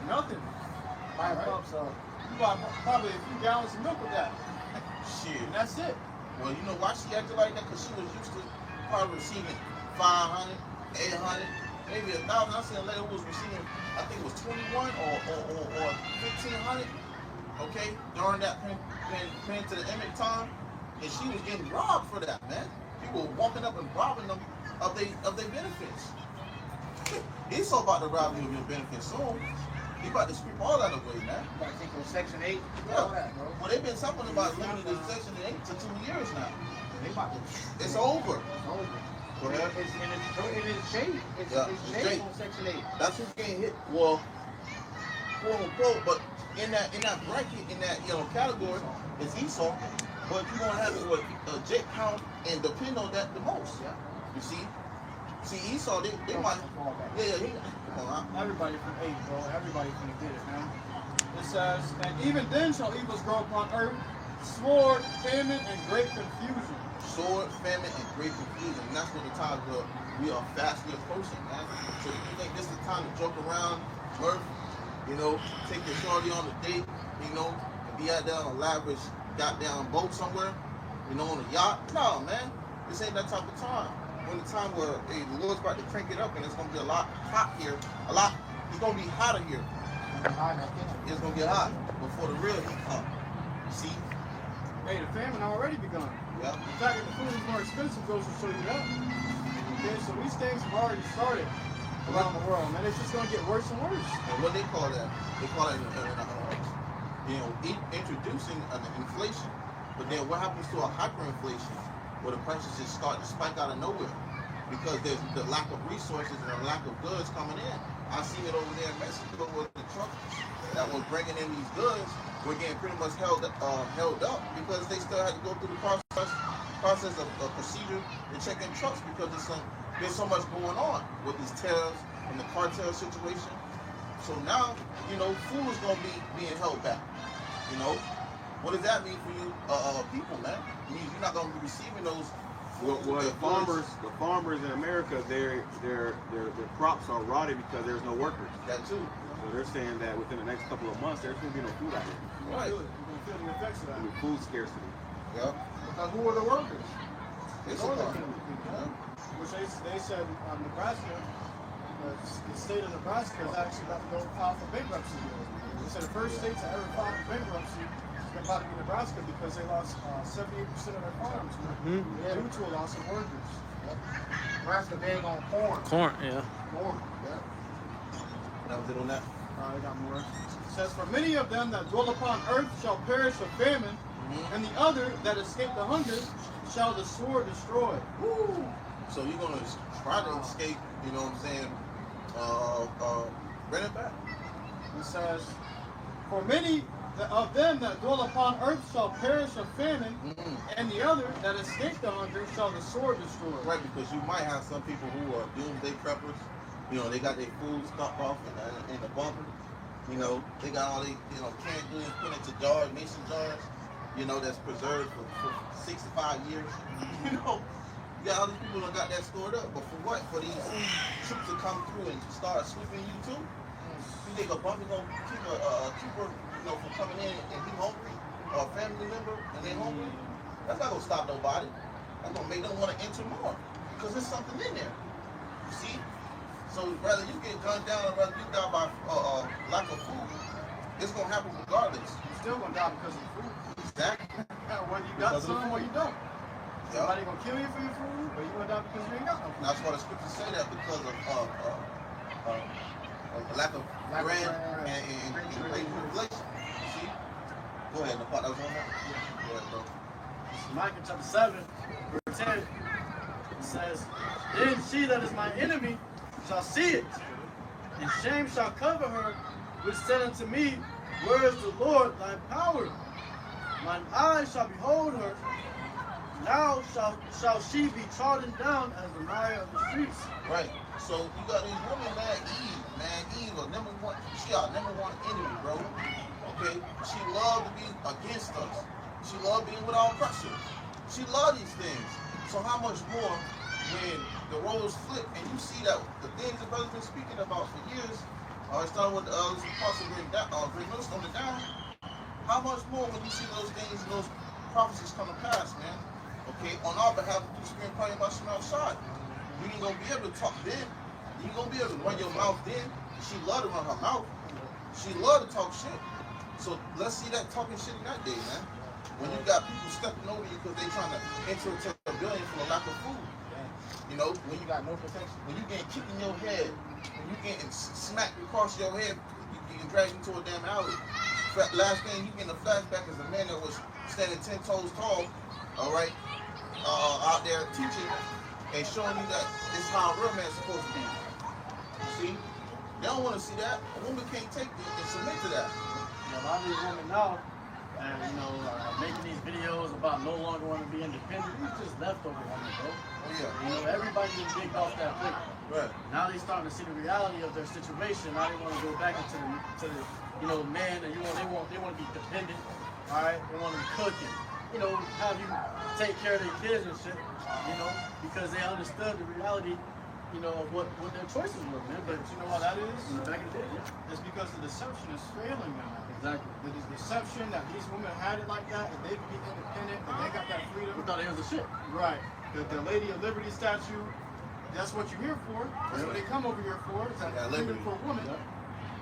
Nothing. Buy a cup, so. You buy probably a few gallons of milk with that. Shit. And that's it. Well, you know why she acted like that? Because she was used to probably receiving 500, 800, maybe 1,000. I said a lady was receiving, I think it was 21 or 1,500. Okay, during that paying to the Emmett time, and she was getting robbed for that, man. People were walking up and robbing them of their benefits. Esau about to rob you of your benefits soon. He about to sweep all that away, man. I think it was Section 8. Yeah. All that, bro. Well, they've been talking about limiting this Section 8 to 2 years now. They about to. It's over. It's over. Go ahead. It's shade. It's shade on Section 8. That's who's getting hit. Well, quote unquote, but in that bracket, in that category, it's Esau. But you're gonna have it with Jake Count and depend on that the most. Yeah. You see Esau, they might. Come on, Everybody from 8, bro. Everybody finna get it, man. It says, and even then shall evils grow upon earth, sword, famine, and great confusion. sword, famine, and great confusion. And that's what the times where we are fastly approaching, man. So if you think this is the time to joke around, mirth, take your shorty on a date, and be out there on a lavish goddamn boat somewhere, on a yacht? No, man. This ain't that type of time. We're in the time where the Lord's about to crank it up and it's going to be a lot hot here. It's going to be hotter here. It's going to get hot before the real heat comes. See? Hey, the famine already begun. Yeah. The fact that the food is more expensive goes to show you that. Okay, so these things have already started around the world, man. It's just going to get worse and worse. And what they call that? They call it introducing an inflation. But then what happens to a hyperinflation? Where the prices just start to spike out of nowhere because there's the lack of resources and the lack of goods coming in. I seen it over there in Mexico with the truck that was bringing in these goods were getting pretty much held up because they still had to go through the process of procedure to check in trucks because there's so much going on with these tariffs and the cartel situation. So now, you know, food is gonna be being held back. You know, what does that mean for you, people, man? It means you're not gonna be receiving those. Well, the farmers in America, their crops are rotted because there's no workers. That too. So they're saying that within the next couple of months, there's gonna be no food out here. Right. You're gonna feel the effects of that. There'll be food scarcity. Yeah. Because who are the workers? It's a Northern part. Kingdom people. Yeah. Which they said Nebraska, the state of Nebraska is actually about to go file for bankruptcy. They said the first state to ever file for bankruptcy is about to be Nebraska because they lost 78% of their farms due to a loss of workers. Nebraska big on corn. Corn, yeah. Corn. Yeah. That was it on that. I got more. It says, for many of them that dwell upon earth shall perish of famine, and the other that escape the hunger shall the sword destroy. Woo. So you're gonna try to escape, you know what I'm saying? Bring it back. It says, for many of them that dwell upon earth shall perish of famine, and the other that escape the hunger shall the sword destroy. Right, because you might have some people who are doomsday preppers. You know, they got their food stocked off in the bunker. You know, they got all they, you know, canned goods put into jars, mason jars, you know, that's preserved for 65 years. You know, you got all these people that got that stored up. But for what? For these troops to come through and start sweeping you too? You think a bunker gonna keep a trooper, you know, from coming in and he hungry, or a family member and they hungry? That's not gonna stop nobody. That's gonna make them want to enter more because there's something in there. You see? So whether you get gunned down or whether you die by lack of food, it's gonna happen regardless. You're still gonna die because of the food. Exactly. Whether you got some or you don't. Yeah. Somebody gonna kill you for your food, or you gonna die because you ain't got no food. That's why the scriptures say that because of lack of bread and great tribulation. You see? Go ahead, the part that was on that. Go ahead, bro. Micah chapter 7, verse 10. It says, then she that is my enemy shall see it, and shame shall cover her, which said unto me, where is the Lord thy power? Mine eyes shall behold her. Now shall she be trodden down as the mire of the streets. Right. So you got these women, Eve was number one. She our number one enemy, bro. Okay. She loved to be against us. She loved being with our oppressors. She loved these things. So how much more when the roles flip and you see that the things the brother's been speaking about for years, starting with the Apostle Great Millstone down, how much more when you see those things and those prophecies come to pass, man? Okay, on our behalf, the Spirit praying about Shema outside. You ain't gonna be able to talk then. You ain't gonna be able to run your mouth then. She loved to run her mouth. She loved to talk shit. So let's see that talking shit in that day, man. When you got people stepping over you because they trying to enter into a building for a lack of food. You know, when you got no protection, when you getting kicked in your head, when you getting smacked across your head, you getting dragged into a damn alley. Last thing you get in a flashback is a man that was standing 10 toes tall, all right, out there teaching and showing you that this is how a real man's supposed to be. You see? They don't want to see that. A woman can't take it and submit to that. A lot of these women now, making these videos about no longer want to be independent. These just leftover women, bro. Oh, yeah. You know, everybody is big off that plate. Right. Now they starting to see the reality of their situation. Now they want to go back into the man, and they want to be dependent. All right, they want to be cooking. You know, have you take care of their kids and shit. You know, because they understood the reality. You know, of what their choices were, man. But you know how that is? Back in the day, yeah. It's because the deception is failing now. Exactly. The deception that these women had it like that, and they could be independent, and they got that freedom. We thought it was a shit. Right. The Lady of Liberty statue, that's what you're here for. That's what they come over here for. It's that freedom for women. Yeah.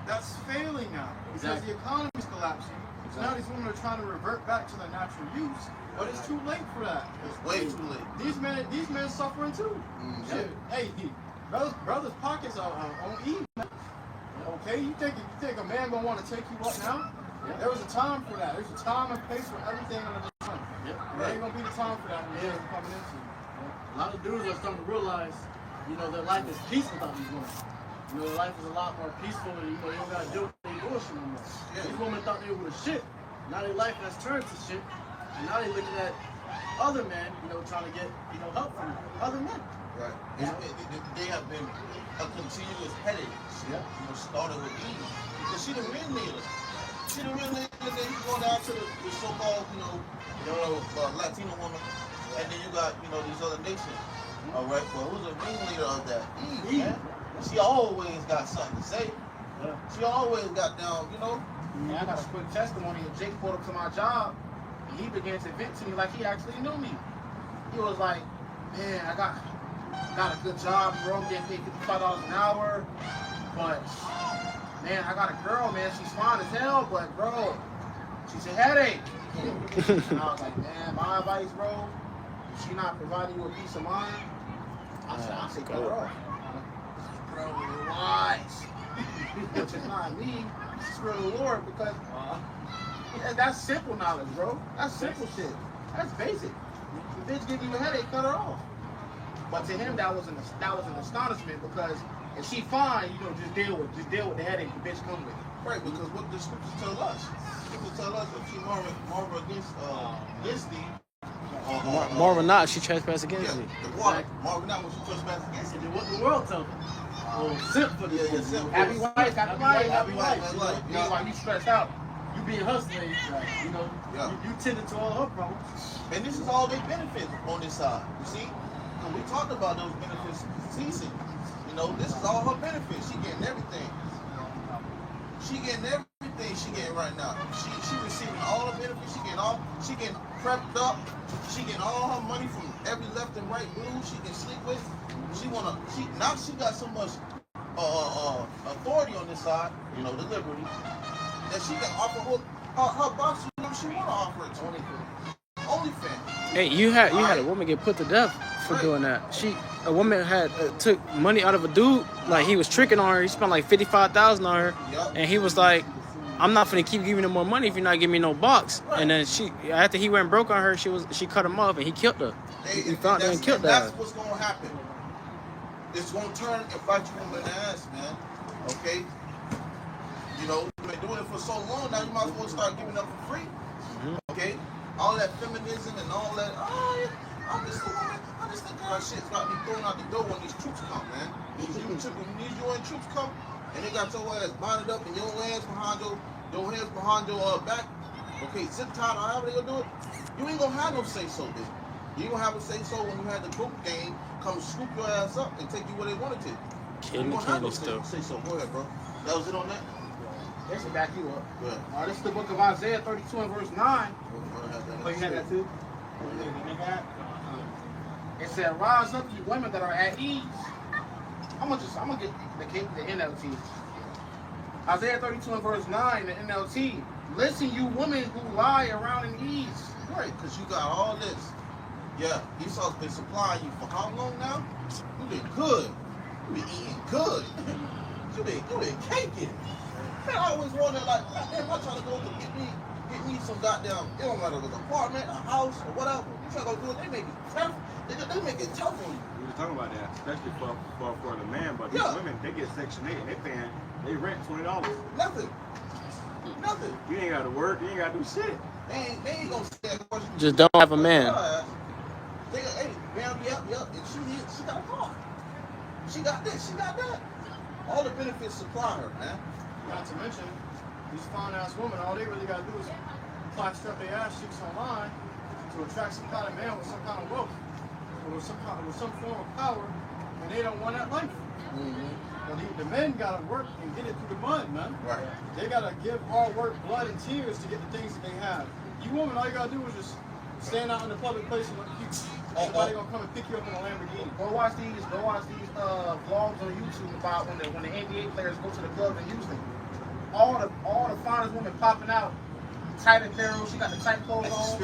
That's failing now. Because the economy is collapsing. So now these women are trying to revert back to their natural use. But it's too late for that. It's way too late. These men suffering too. Shit. Hey, brothers' pockets are on E. Okay, you think a man gonna want to take you up now? Yeah. There was a time for that. There's a time and place for everything under the sun. Yep. There ain't gonna be the time for that when you're coming into. A lot of dudes are starting to realize, you know, their life is peace without these women. You know, their life is a lot more peaceful, and you know, they don't gotta deal with any bullshit no more. These women thought they were shit. Now their life has turned to shit, and now they looking at other men, trying to get, help from other men. Right. They have been a continuous headache. Yeah. Started with Eve. Because she the ringleader. She the ringleader, then you go down to the so-called, Latino woman, and then you got, these other nations. All right, well, who's the ringleader of that? Eve, man. She always got something to say. Yeah. She always got down, Yeah, I got a quick testimony. Jake pulled up to my job, and he began to vent to me like he actually knew me. He was like, man, I got a good job, bro. I'm getting paid $55 an hour. But, man, I got a girl, man. She's fine as hell, but, bro, she's a headache. And I was like, man, my advice, bro, if she not providing you with peace of mind, I say cut her off. Bro, you're wise. Which is not me. It's for the Lord, because that's simple knowledge, bro. That's simple shit. That's basic. The bitch give you a headache, cut her off. But to him, that was an astonishment, because if she fine, just deal with the headache the bitch come with. Right, because what the scriptures tell us. Scriptures tell us if she marvel against thee, Marvel not, she trespassed against me. The water. Marvel not when she trespass against thee. What the world tells them. Simp for this. Simp. Happy wife, happy wife. Meanwhile, you stressed out. You being her slave, you tended to all her problems. And this is all they benefits on this side. You see? And we talked about those benefits ceasing. This is all her benefits. She getting everything. She getting right now. She receiving all the benefits. She getting prepped up. She getting all her money from every left and right dude she can sleep with. Now she got so much authority on this side, the liberty, that she can offer her boss she wanna offer it to. OnlyFans. Hey, you had a woman get put to death for doing that. A woman had took money out of a dude, like he was tricking on her. He spent like $55,000 on her, and he was like, "I'm not gonna keep giving you more money if you're not giving me no box." Right. And then after he went broke on her, she cut him off and he killed her. He found her and killed her. That's what's gonna happen. It's gonna turn and bite you in the ass, man. Okay. You've been doing it for so long now. You might as well start giving up for free. Okay. All that feminism and all that. I'm just a woman. I'm just a girl. Shit's got to be thrown out the door when these troops come, man. These UN troops come, and they got your ass bonded up and your hands behind your back. Okay, zip tied or however they gonna do it. You ain't gonna have no say so, bitch. You gonna have a say so when you had the group game come scoop your ass up and take you where they wanted to. You gonna have no say so. Go ahead, bro. That was it on that. That should back you up. Good. This is the book of Isaiah 32 and verse 9. Oh, you had that too? It said, "Rise up, you women that are at ease." I'm gonna get the NLT. Isaiah 32 and verse 9, the NLT. "Listen, you women who lie around in ease." Right, because you got all this. Yeah, Esau's been supplying you for how long now? You been good. You been eating good. You been caking. Man, I always wonder, like, damn, I'm trying to go to get me some goddamn, it don't matter if it's an apartment, a house, or whatever. You try to go do it, they make it tough. They make it tough on you. We were talking about that, especially for the man, but these women, they get Section 8 and they rent $20. Nothing. You ain't got to work, you ain't got to do shit. They ain't gonna say that question. Just don't have a man. They go, hey, ma'am, yep, and she got a car. She got this, she got that. All the benefits supply her, man. Not to mention, these fine-ass women, all they really got to do is strap their ass cheeks online to attract some kind of man with some kind of wealth, or with some form of power, and they don't want that life. But the men got to work and get it through the mud, man. Right. They got to give hard work, blood, and tears to get the things that they have. You women, all you got to do is just stand out in the public place and look cute. Somebody gonna come and pick you up in a Lamborghini. Go watch these vlogs on YouTube about when the NBA players go to the club in Houston. All the finest women popping out, tight apparel. She got the tight clothes on.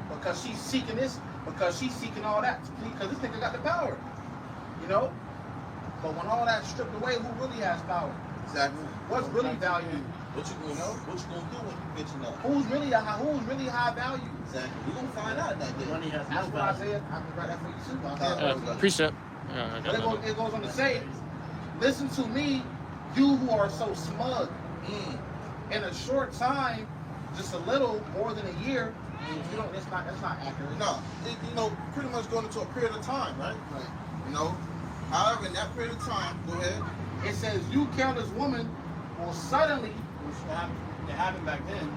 Because she's seeking this. Because she's seeking all that. Because this nigga got the power. But when all that's stripped away, who really has power? Exactly. What's really valued? What you gonna do when you bitching up? Who's really high value? Exactly. We gonna find out that day. Money has That's no what value. Isaiah. I can write that for you too. Precept. It goes on to say, "Listen to me, you who are so smug. In a short time, just a little more than a year, You know, that's not accurate. No, you know, pretty much going into a period of time, right? Right. You know, however, in that period of time, go ahead. It says, you careless woman will suddenly, Which it happened back then.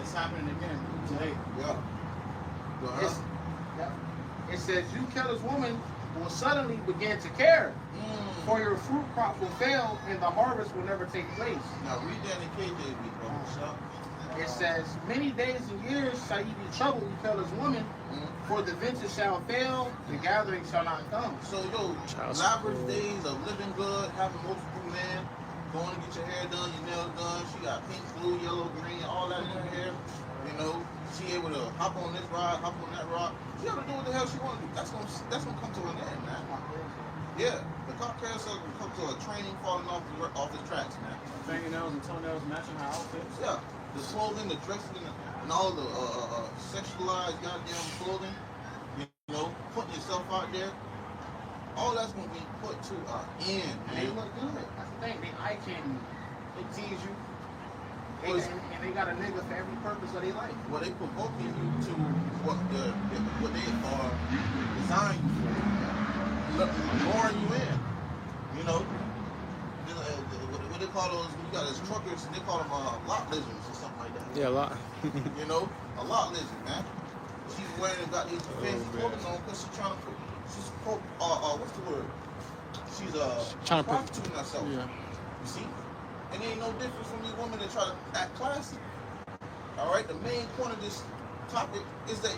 It's happening again today. Yeah. Go it's, ahead. yeah. It says, you careless woman will suddenly begin to care, for your fruit crop will fail and the harvest will never take place. Now read that in KJV, bro. It says, many days and years shall ye be troubled, you careless woman, for the vintage shall fail, the gathering shall not come. So, yo, lavish days of living good, having multiple men, going to get your hair done, your nails done. She got pink, blue, yellow, green, all that in her hair. You know, she able to hop on this ride, hop on that ride. She able to do what the hell she want to do. That's gonna come to an end, man. Yeah, the car carousel gonna come to a training falling off the tracks, man. Fingernails and toenails matching her outfits. Yeah, the clothing, the dressing, and all the sexualized goddamn clothing. You know, putting yourself out there. All that's gonna be put to an end, And they man. look good. That's the thing. They eye candy. They tease you. Well, And they got a nigga for every purpose of their life. Well, they provoking you to what they are designed for, luring you in. You know, what they call those? You got those truckers. They call them lot lizards or something like that. Yeah, a lot. You know, a lot lizard, man. She's wearing got these fancy clothing on because she's trying to put. She's what's the word? She's trying to put. prostituting herself. Yeah. You see? And ain't no difference from these women that try to act classy. All right, the main point of this topic is that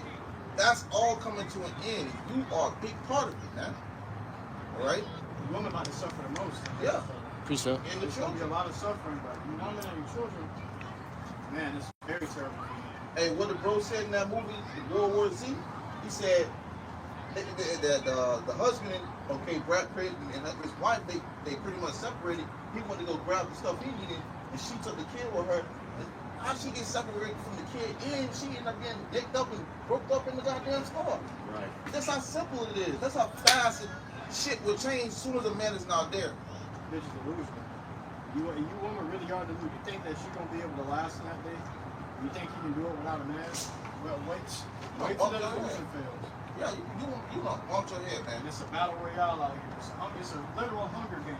that's all coming to an end. You are a big part of it, man. All right? The women about to suffer the most. Yeah. Pretty sure. And the There's going to be a children. lot of suffering, but you women and your children, man, it's very terrible. Hey, what the bro said in that movie, World War Z, he said that the husband, okay, Brad Pitt and his wife, they pretty much separated. He went to go grab the stuff he needed, and she took the kid with her. How she get separated from the kid, and she ended up getting dicked up and broke up in the goddamn store. Right. That's how simple it is. That's how fast shit will change as soon as a man is not there. Bitch is delusional. You women really are delusional. You think that you're going to be able to last in that day? You think you can do it without a man? Well, wait till the delusion fails. Yeah, you gonna want your head, man. And it's a battle royale out here. It's a literal Hunger Games.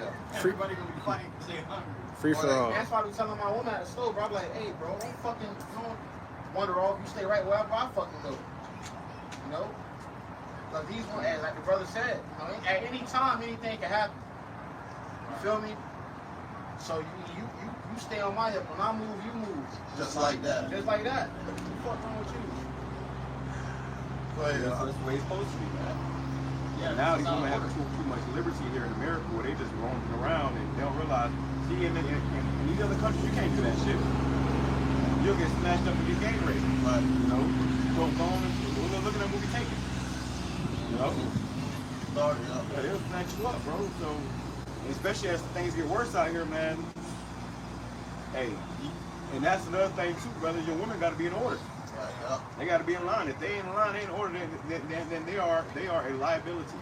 Yeah. Everybody gonna be fighting because they're hungry. Free for all. That's why I be telling my woman at the store, bro. I'm like, hey, bro, don't wander off. You stay right wherever I fucking go. You know? Because these ones, like the brother said, you know, at any time, anything can happen. You feel me? So you stay on my hip. When I move, you move. Just like that. Just like that. What the fuck wrong with you? That's the way it's supposed to be, man. Yeah, now these women have too much liberty here in America where they just roaming around and they don't realize. See, in these other countries, you can't do that shit. You'll get smashed up and get gang raped. But, you know, go on and look at that movie Taken. You know? Yeah, they'll snatch you up, bro. So, especially as things get worse out here, man. Hey, and that's another thing too, brother. Your women got to be in order. They got to be in line. If they ain't in line, they ain't in order, then they are a liability.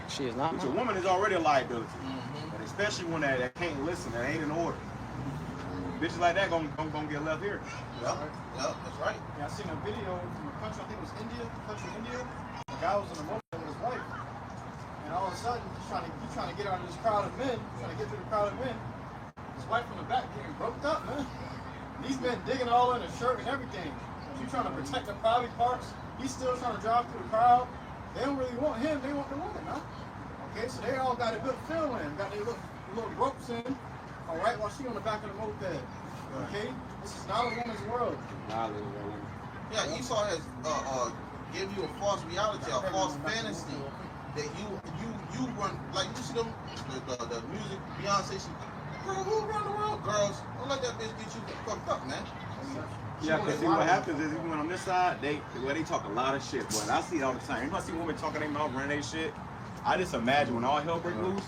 She is not. But your woman is already a liability. And especially one that can't listen, that ain't in order. Bitches like that gonna get left here. Yep, that's right. Yeah, I seen a video from a country, I think it was India, India. The guy was in a motor with his wife. And all of a sudden, he's trying to get out of this crowd of men, trying to get through the crowd of men. His wife from the back getting roped up, man. These men digging all in his shirt and everything. She's trying to protect the private parts. He's still trying to drive through the crowd. They don't really want him, they want the woman, huh? Okay, so they all got a good feel in, got their little ropes in, all right, while she on the back of the moped. Okay? This is not a woman's world. Yeah, Esau has give you a false reality, a false fantasy that you run, like you see them, the music, Beyonce, she, girl, who run the world? Girls, don't let that bitch get you fucked up, man. Yeah, because see what happens is even on this side, they talk a lot of shit, but I see it all the time. You know, I see women talking their mouth, running their shit. I just imagine when all hell break loose,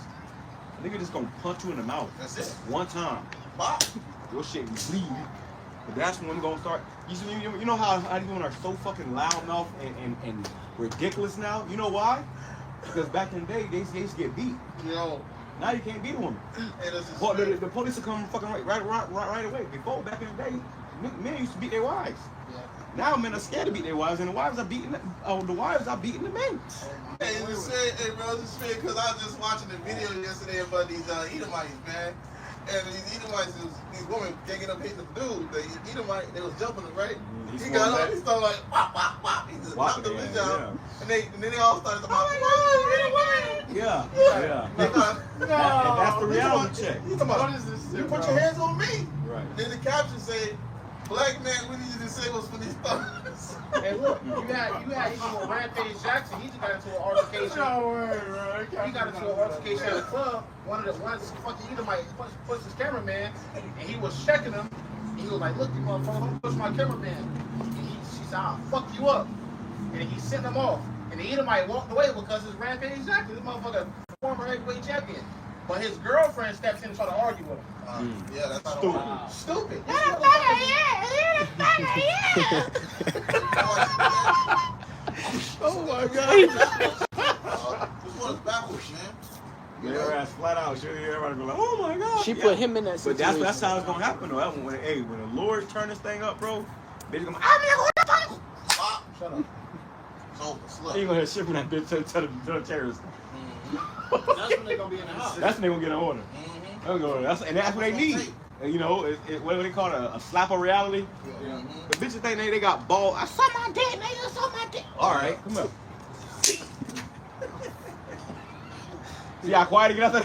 a nigga just gonna punch you in the mouth. That's it. One time. Bop. Your shit be bleeding. But that's when I'm gonna start. You know how these women are so fucking loudmouth and ridiculous now? You know why? Because back in the day, they used to get beat. You know. Now you can't beat a woman. Well, the police will come fucking right away. Before, back in the day, men used to beat their wives. Yeah. Now men are scared to beat their wives, and the wives are beating the men. Hey, just say, hey, bro, just say, because I was just watching the video yesterday about these Edomites, man. And these Edomites, these women ganging up hitting the dude. The Edomite, they was jumping him, right? He got up, he started like, wop, wop, wop. He just knocked the bitch out. And then they all started talking about, Yeah. and That's the reality check. He's talking about, What is this? you put your hands on me. Right. And then the caption say, black man, we need you to save us from these thugs. Hey, look, you had even Rampage Jackson. He just got into an altercation. He got into an altercation at a club. One of the fucking Edomite pushed his cameraman, and he was checking him. And he was like, "Look, you motherfucker, don't push my cameraman." And she said, "I'll fuck you up." And he sent him off. And the Edomite walked away because it's Rampage Jackson. This motherfucker, former heavyweight champion. But his girlfriend steps in and tries to argue with him. Yeah, that's not Stupid. Oh my God. This one is backwards, man. Get her ass flat out. Everybody go like, oh my God. She put him in that But situation. that's how it's gonna happen though. When the Lord turn this thing up, bro, bitch gonna Shut up. It's over. Slut. you ain't gonna hear shit from that bitch tell the terrorists. That's when they're gonna be in the house. That's when they gonna get an order. That's what they need. And, you know, what do they call it? A slap of reality. The bitches think they got balls. I saw my dick, nigga. I saw my dick. All right, come up. See how quiet he get out there?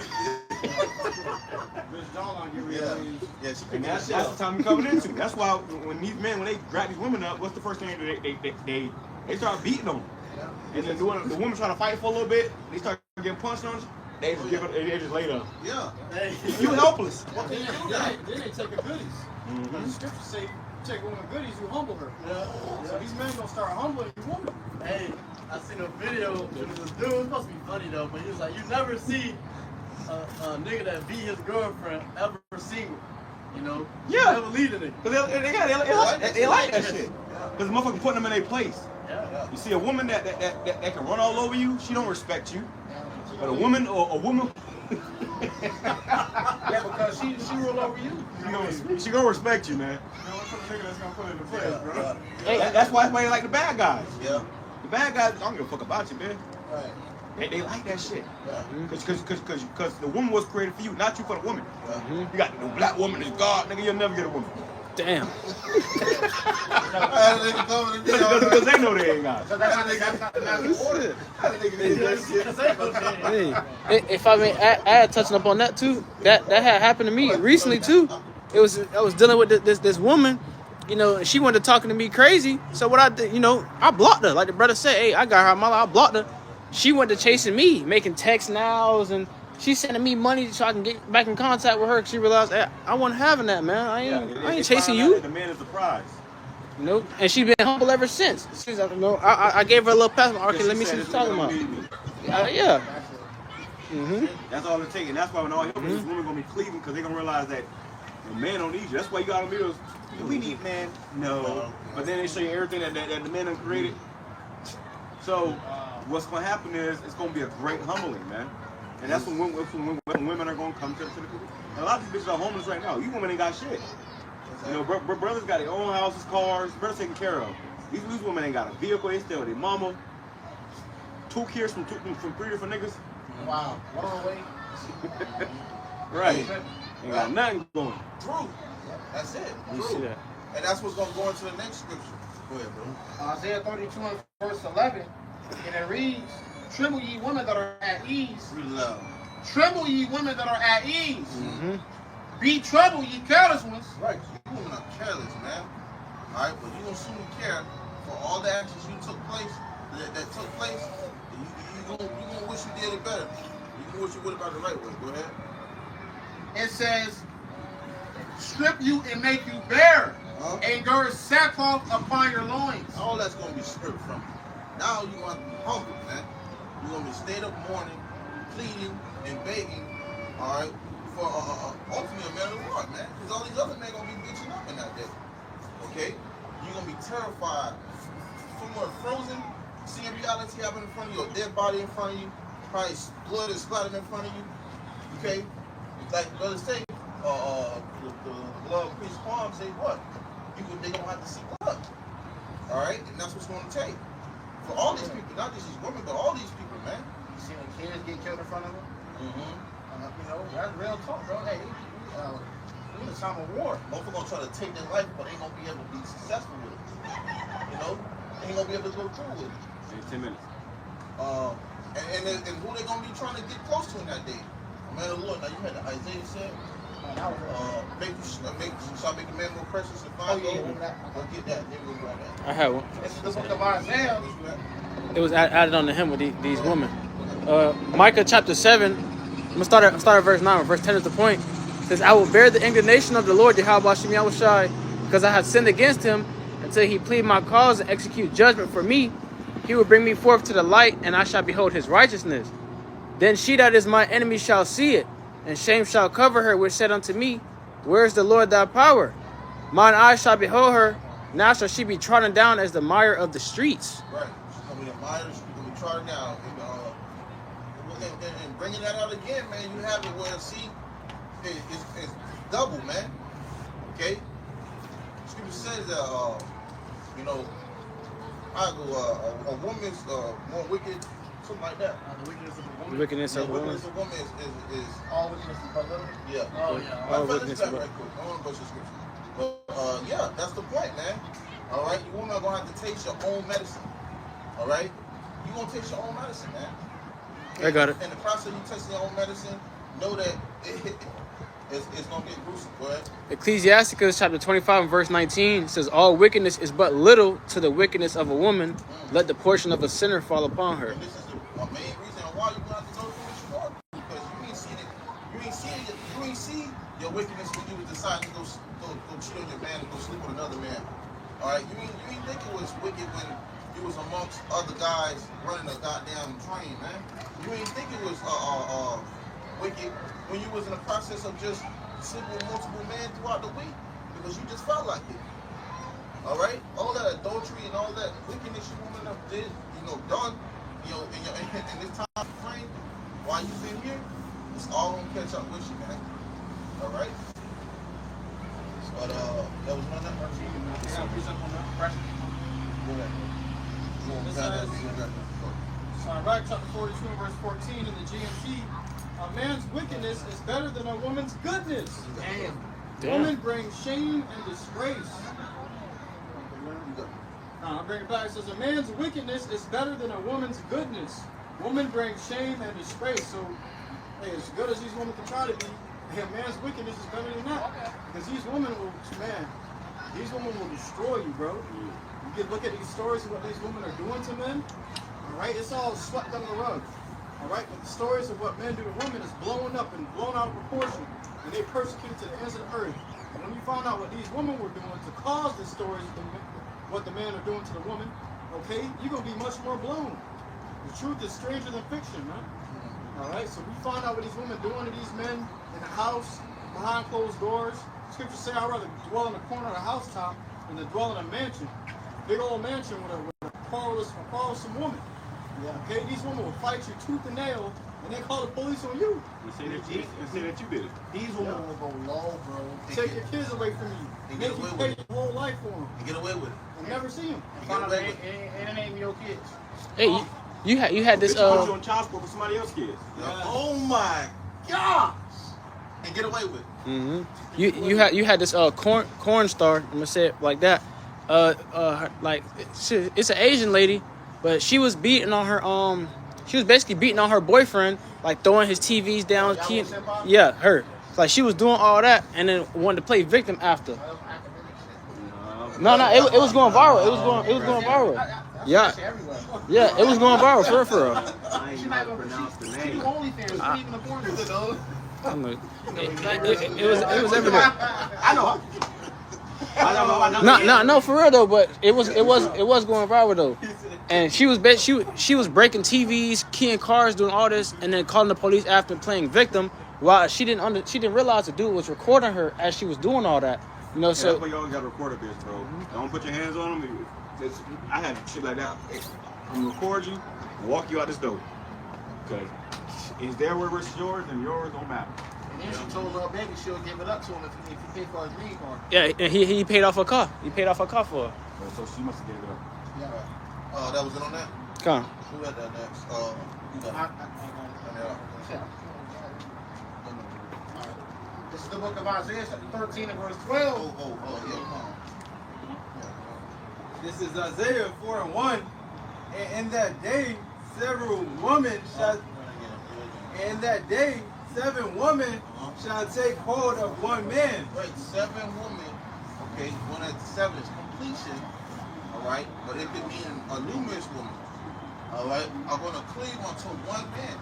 And that's the time we're coming into. That's why when these men, when they grab these women up, what's the first thing they start beating them? And then the women try to fight for a little bit. They start getting punched on. They just give it. They just lay down. Yeah. You helpless. Then they take her goodies. The scriptures say, take woman goodies, you humble her. So these men gonna start humbling you woman. Hey, I seen a video with this dude. It's supposed to be funny though, but he was like, you never see a nigga that beat his girlfriend ever single. You know? Yeah. Never lead a nigga. Cause they like that shit. Cause the motherfucker putting them in their place. Yeah. You see a woman that can run all over you, she don't respect you. But a woman. Yeah, because she rule over you. She gonna respect you, man. That's why everybody like the bad guys. Yeah. The bad guys, I don't give a fuck about you, man. Right. They like that shit. Yeah. Cause the woman was created for you, not you for the woman. You got the black woman is God, nigga. You'll never get a woman. Damn. Because they know they ain't God. So that's how they got the order. Hey, if I mean, I had touching up on that too. That had happened to me recently too. I was dealing with this woman, you know, and she wanted to talking to me crazy. So what I did, you know, I blocked her. Like the brother said, hey, I got her, I blocked her. She went to chasing me, making text nows, and she sending me money so I can get back in contact with her. Cause she realized, hey, I wasn't having that, man. I ain't chasing you. The man is the prize. You know, and she's been humble ever since. She's like, no, I gave her a little pass. Okay, let me see what you're talking about. Yeah. That's all it takes, and that's why when all these women gonna be cleaving, because they gonna realize that the man don't need you. That's why you got them videos. Do we need man? No. But then they show you everything that the men have created. So what's gonna happen is it's gonna be a great humbling, man. And that's when women are gonna come to the people. A lot of these bitches are homeless right now. You women ain't got shit. You know, brothers got their own houses, cars, brothers taken care of. These women ain't got a vehicle, they stay with their mama. 2 kids from 3 different niggas. Wow. One away. Right. Ain't got nothing going. True. That's it. You see that? And that's what's gonna go into the next scripture. Go ahead, bro. Isaiah 32 and verse 11. And it reads, tremble ye women that are at ease. Read it loud. Tremble ye women that are at ease. Be troubled ye careless ones. Right. You women are careless, man. Alright, but you gonna soon care for all the actions that took place. You gonna wish you did it better. You gonna wish you would have done the right way. Go ahead. It says, strip you and make you bare, and gird sackcloth upon your loins. All that's gonna be stripped from you. Now you want to be humble, man. You're gonna be stayed up mourning, pleading, and begging, alright, for ultimately a man of the Lord, man. Because all these other men gonna be bitching up in that day. Okay? You're gonna be terrified. Somewhere frozen, seeing reality happen in front of you, a dead body in front of you, probably blood is splattered in front of you. Okay? Like brother say, the blood of Chris Palm say what? They gonna have to see blood. All right, and that's what's going to take for all these people, not just these women, but all these people, man. You see when kids get killed in front of them? Mm-hmm. You know, that's real talk, bro. Hey, we in a time of war. Motherfuckers gonna try to take their life, but ain't gonna be able to be successful with it. You know, ain't gonna be able to go through with it. In 10 minutes. And who they gonna be trying to get close to in that day? Man of the Lord. Now you had the Isaiah said, shall make the man more precious and fine gold. Go get that. Then we'll go on that. I had one. This is the book of Isaiah. It was added on to him with these women. Micah chapter 7. I'm gonna start at verse 9. Verse 10 is the point. It says, I will bear the indignation of the Lord, YAHAWASHI, because I have sinned against him, until he plead my cause and execute judgment for me. He will bring me forth to the light, and I shall behold his righteousness. Then she that is my enemy shall see it, and shame shall cover her, which said unto me, where is the Lord thy power? Mine eyes shall behold her, now shall she be trodden down as the mire of the streets. Right. She's going to be the mire, she's going to be trodden down. And bringing that out again, man, you have it where, see, it's double, man. Okay? Scripture says that, you know, a woman's more wicked, something like that. The wickedness of a The woman. wickedness of a woman. Wickedness of a woman is All wickedness is but little. yeah. Oh, yeah. All Let's wickedness that is but- right quick. I want to go to scripture. But yeah, that's the point, man. All right, you women are gonna have to taste your own medicine. All right, you gonna taste your own medicine, man. I got it. In the process of you tasting your own medicine, know that it's gonna get gruesome. Go ahead. Ecclesiasticus chapter 25 and verse 19 says, all wickedness is but little to the wickedness of a woman. Let the portion of a sinner fall upon her. And this is the main reason why you're gonna have to go through what you are, because you ain't see your wickedness when you decide to go cheat on your man and go sleep with another man. All right, you ain't think it was wicked when you was amongst other guys running a goddamn train, man. You ain't think it was wicked when you was in the process of just sleeping with multiple men throughout the week because you just felt like it. All right, all that adultery and all that wickedness you women have did, done, in this time frame while you've been here, it's all gonna catch up with you, man. All right. But that was one that Right, chapter 42, verse 14 in the GMT. A man's wickedness is better than a woman's goodness. Damn. Woman brings shame and disgrace. I'll bring it back. It says, a man's wickedness is better than a woman's goodness. Woman brings shame and disgrace. So, hey, as good as these women can try to be, a man's wickedness is better than that. Because these women will destroy you, bro. You can look at these stories of what these women are doing to men. All right, it's all swept under the rug. All right, but the stories of what men do to women is blowing up and blown out of proportion, and they persecute to the ends of the earth. And when you find out what these women were doing to cause the stories of what the men are doing to the woman, okay, you're gonna be much more blown. The truth is stranger than fiction, man. All right, so we find out what these women doing to these men in the house, behind closed doors. Scriptures say I'd rather dwell in the corner of the housetop than to dwell in a mansion, big old mansion with a quarrelsome woman. Yeah. Okay, these women will fight you tooth and nail, and they call the police on you. And say that you did it. These women will go low, bro. Take your kids away from you. Make you pay your whole life for them. and get away with it. And never see them. And find out they ain't even your kids. Hey, you had this Bitch, you put you on child support with somebody else's kids. Yeah. Oh my gosh! And get away with it. Mm-hmm. You had this corn star. I'm gonna say it like that. Like it's an Asian lady, but she was beating on her she was basically beating on her boyfriend, like throwing his TVs down. Yeah, her. Like she was doing all that, and then wanted to play victim after. No, it was going viral. It was going viral. Yeah, it was going viral for real. I ain't know how to pronounce the name. It was evident. I know. No, for real though. But it was going viral though. And she was breaking TVs, keying cars, doing all this, and then calling the police after playing victim. While she didn't realize the dude was recording her as she was doing all that. So that's why y'all gotta record a bitch, bro. Don't put your hands on them. I had shit like that. I'm gonna record you and walk you out this door. Cause it's their word versus yours, and yours don't matter. And then she told baby she'll give it up to him if he pay for his green card. yeah, and he paid off her car. He paid off her car for her. So she must have gave it up. Yeah. That was it on that? Come. Who had that next? You got it. This is the book of Isaiah, chapter 13 and verse 12. This is Isaiah 4:1. And in that day, seven women shall take hold of one man. Right, 7 women. Okay, one at 7 is completion. All right, but it could mean a numerous woman. All right, are going to cleave onto one man.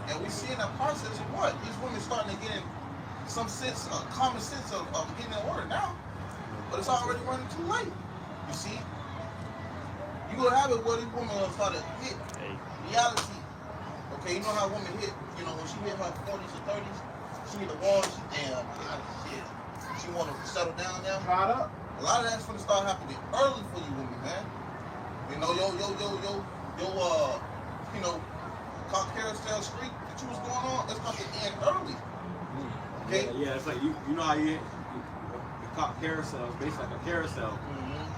And we see in that process of what? These women starting to get in some sense, common sense of getting in order now. But it's already running too late. You see? You're going to have it where these women will start to hit reality. Okay, you know how women hit, you know, when she hit her 40s or 30s, she hit the wall, she, damn, shit. She want to settle down now. Caught up. A lot of that's going to start happening early for you women, man. You know, you know, cock carousel streak that you was going on, that's going to end early. Okay? Yeah, it's like, you know how you the cock carousel is basically like a carousel.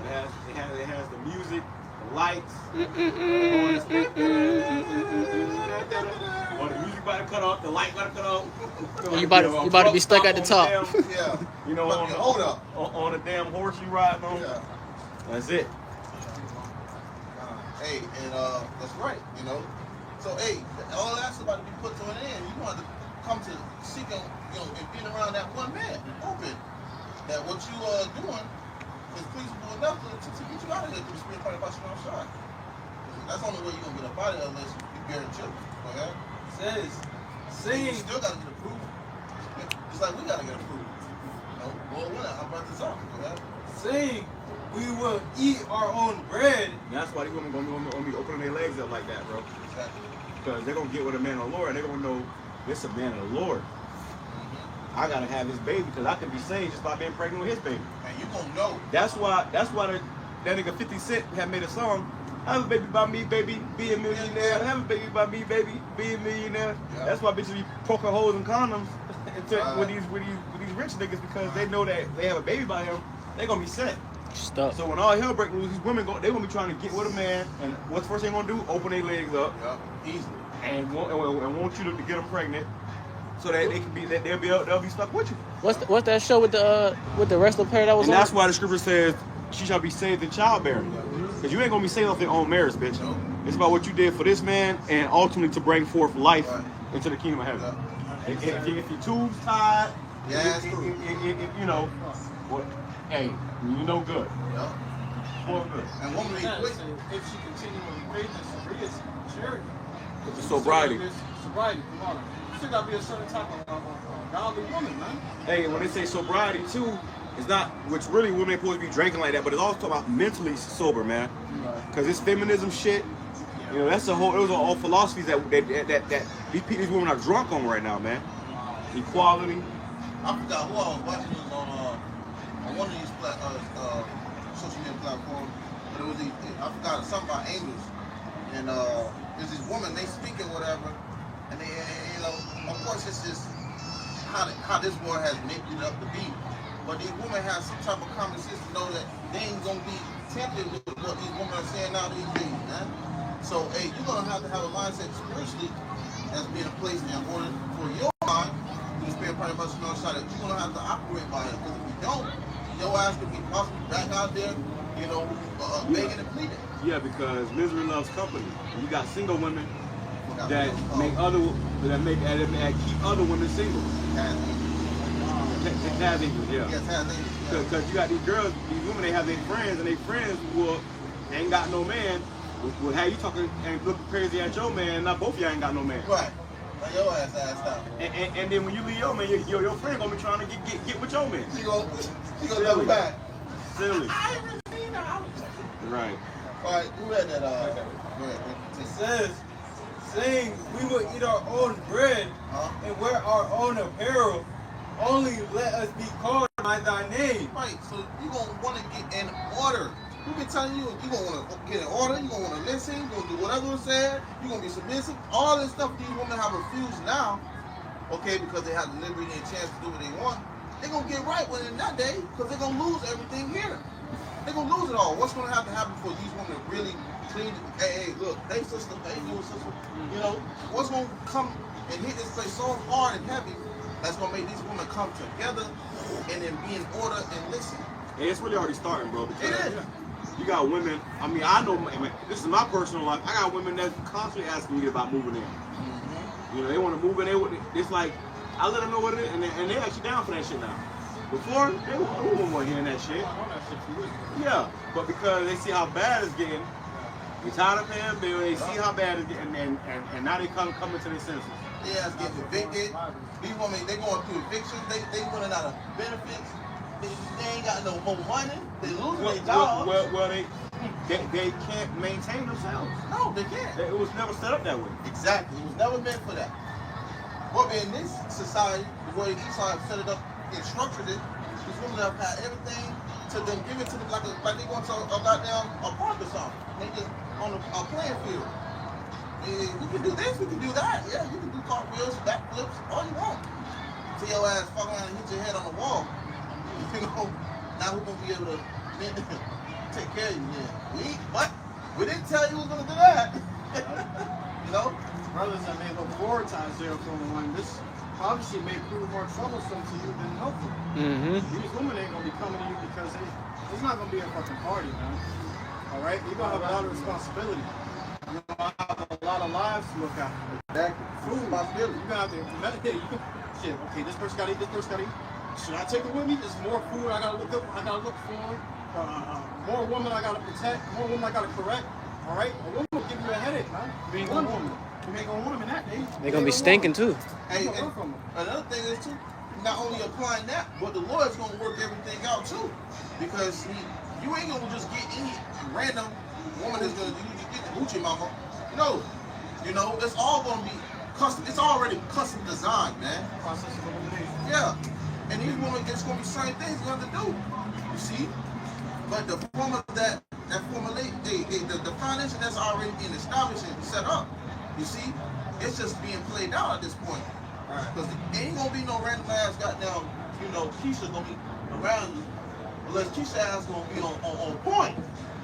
It has the music, the lights, or the music about to cut off, the light about to cut off. You about to be stuck at the top. You know, on the damn horse you riding on. Yeah. That's it. Hey, and that's right, you know. So, hey, all that's about to be put to an end. You want to come to seeking, you know, and being around that one man, hoping that what you are doing is pleasable enough to get you out of there through the spirit part of Bashan outside. That's the only way you're going to get up out of there unless you bear children. Okay? Says, You sing, still got to get approved. Just like we got to get approved. You know, Lord willing, I'm about this out. Okay? sing, we will eat our own bread. That's why these women gonna be opening their legs up like that, bro. Exactly. Because they're gonna get with a man of the Lord, and they're gonna know this a man of the Lord. I gotta have his baby because I can be saved just by being pregnant with his baby. And you gonna know. That's why that nigga 50 Cent had made a song. Have a baby by me, baby, be a millionaire. Have a baby by me, baby, be a millionaire. Yeah. That's why bitches be poking holes in condoms with these rich niggas because they know that they have a baby by him. They gonna be set. Stuck. So when all hell breaks loose, these women they gonna be trying to get with a man, and what's the first thing they gonna do? Open their legs up, Easily. and want you to get them pregnant, so that they can be they'll be stuck with you. What's that show with the wrestler player that was And on? that's why the scripture says she shall be saved in childbearing, because you ain't gonna be saved off your own merits, bitch. No. It's about what you did for this man, and ultimately to bring forth life Right. into the kingdom of heaven. Yeah. If your tubes tied, Yeah, if, it's true. you know, what? Hey, you know good. Yeah. For good. And woman ain't quick. If she continually faith and charity. It's sobriety. Sobriety, come on. You still gotta be a certain type of godly woman, man. Hey, when they say sobriety too, it's not, which really women ain't supposed to be drinking like that, but it's also talking about mentally sober, man. Because it's feminism shit. You know, those are all philosophies that these women are drunk on right now, man. Equality. I forgot who I was watching. It was on one of these social media platforms, but it was I forgot something about angels, and there's this woman they speaking whatever, and they you know, of course it's just how this world has made it up to be, but these women have some type of common sense to know that they ain't gonna be tempted with what these women are saying now these days, man. So hey, you're gonna have to have a mindset spiritually as being placed in order for your mind to spend part of us on side that you're gonna have to operate by it. Because if you don't, your ass could be possibly back out there, you know, begging and pleading. Yeah, because misery loves company. You got single women that keep other women single. Has angels, yeah. Yes, has angels. Because you got these girls, these women, they have their friends, and their friends ain't got no man. Will have you talking and looking crazy at your man. Not both of y'all ain't got no man. Right. Now your ass out. And then when you leave your man, your friend gonna be trying to get with your man. She gonna double back. Silly. Right. All right, who had that? Go ahead. It says, saying, we will eat our own bread and wear our own apparel. Only let us be called by thy name. Right, so you gonna want to get in order. We've been telling you, you're going to want to get in order, you're going to want to listen, you're going to do whatever it said, you're going to be submissive. All this stuff these women have refused now, okay, because they have the liberty and chance to do what they want. They're going to get right within that day because they're going to lose everything here. they're gonna lose it all. What's gonna have to happen for these women to really clean? Hey, look, hey sister, hey little sister. You know, what's gonna come and hit this place so hard and heavy that's gonna make these women come together and then be in order and listen. And it's really already starting, bro. It is. You got women. I mean, I know. I mean, this is my personal life. I got women that's constantly asking me about moving in. You know, they want to move in. It's like I let them know what it is, and they actually down for that shit now. Before they weren't hearing that shit. Yeah, but because they see how bad it's getting, they tired of paying bills. They see how bad it's getting, and now they coming to their senses. Yeah, it's getting evicted. These women, they going through evictions. They running out of benefits. They ain't got no more money. They losing their jobs. Well, they can't maintain themselves. No, they can't. It was never set up that way. Exactly. It was never meant for that. But in this society, the way Esau have set it up and structured it, these women have had everything to them, give it to them like they going to a goddamn a park or something. They just on a playing field. Yeah, we can do this, we can do that. Yeah, you can do cartwheels, backflips, all you want. Till your ass fuck around and hit your head on the wall. You know, now we're gonna be able to take care of you. Yeah, but we didn't tell you we was gonna do that. You know, Brothers that may look forward to Isaiah 41, this obviously may prove more troublesome to you than helpful. These women ain't gonna be coming to you because it's not gonna be a fucking party, man. All right, you're gonna have a lot of responsibility. You're gonna have a lot of lives to look after. exactly. Food responsibility. You're gonna have to meditate. Shit, okay, this person gotta eat. This person gotta eat. Should I take it with me? There's more food I gotta look up. I gotta look for. More women I gotta protect. More women I gotta correct. All right, a woman will give you a headache, man. One woman. You ain't gonna want them in that day. They're gonna be stinking too. Hey, and another thing is too, not only applying that, but the Lord's gonna work everything out too, because you ain't gonna just get any random woman that's gonna you just get the Gucci mama. No, you know it's all gonna be custom. It's already custom designed, man. Process of elimination. Yeah, and these women, it's gonna be certain things they're gonna do. You see, but the formula that formulate the foundation that's already been established and set up. You see, it's just being played out at this point. Because there ain't gonna be no random ass goddamn, you know, Keisha's gonna be around you unless Keisha's ass gonna be on point.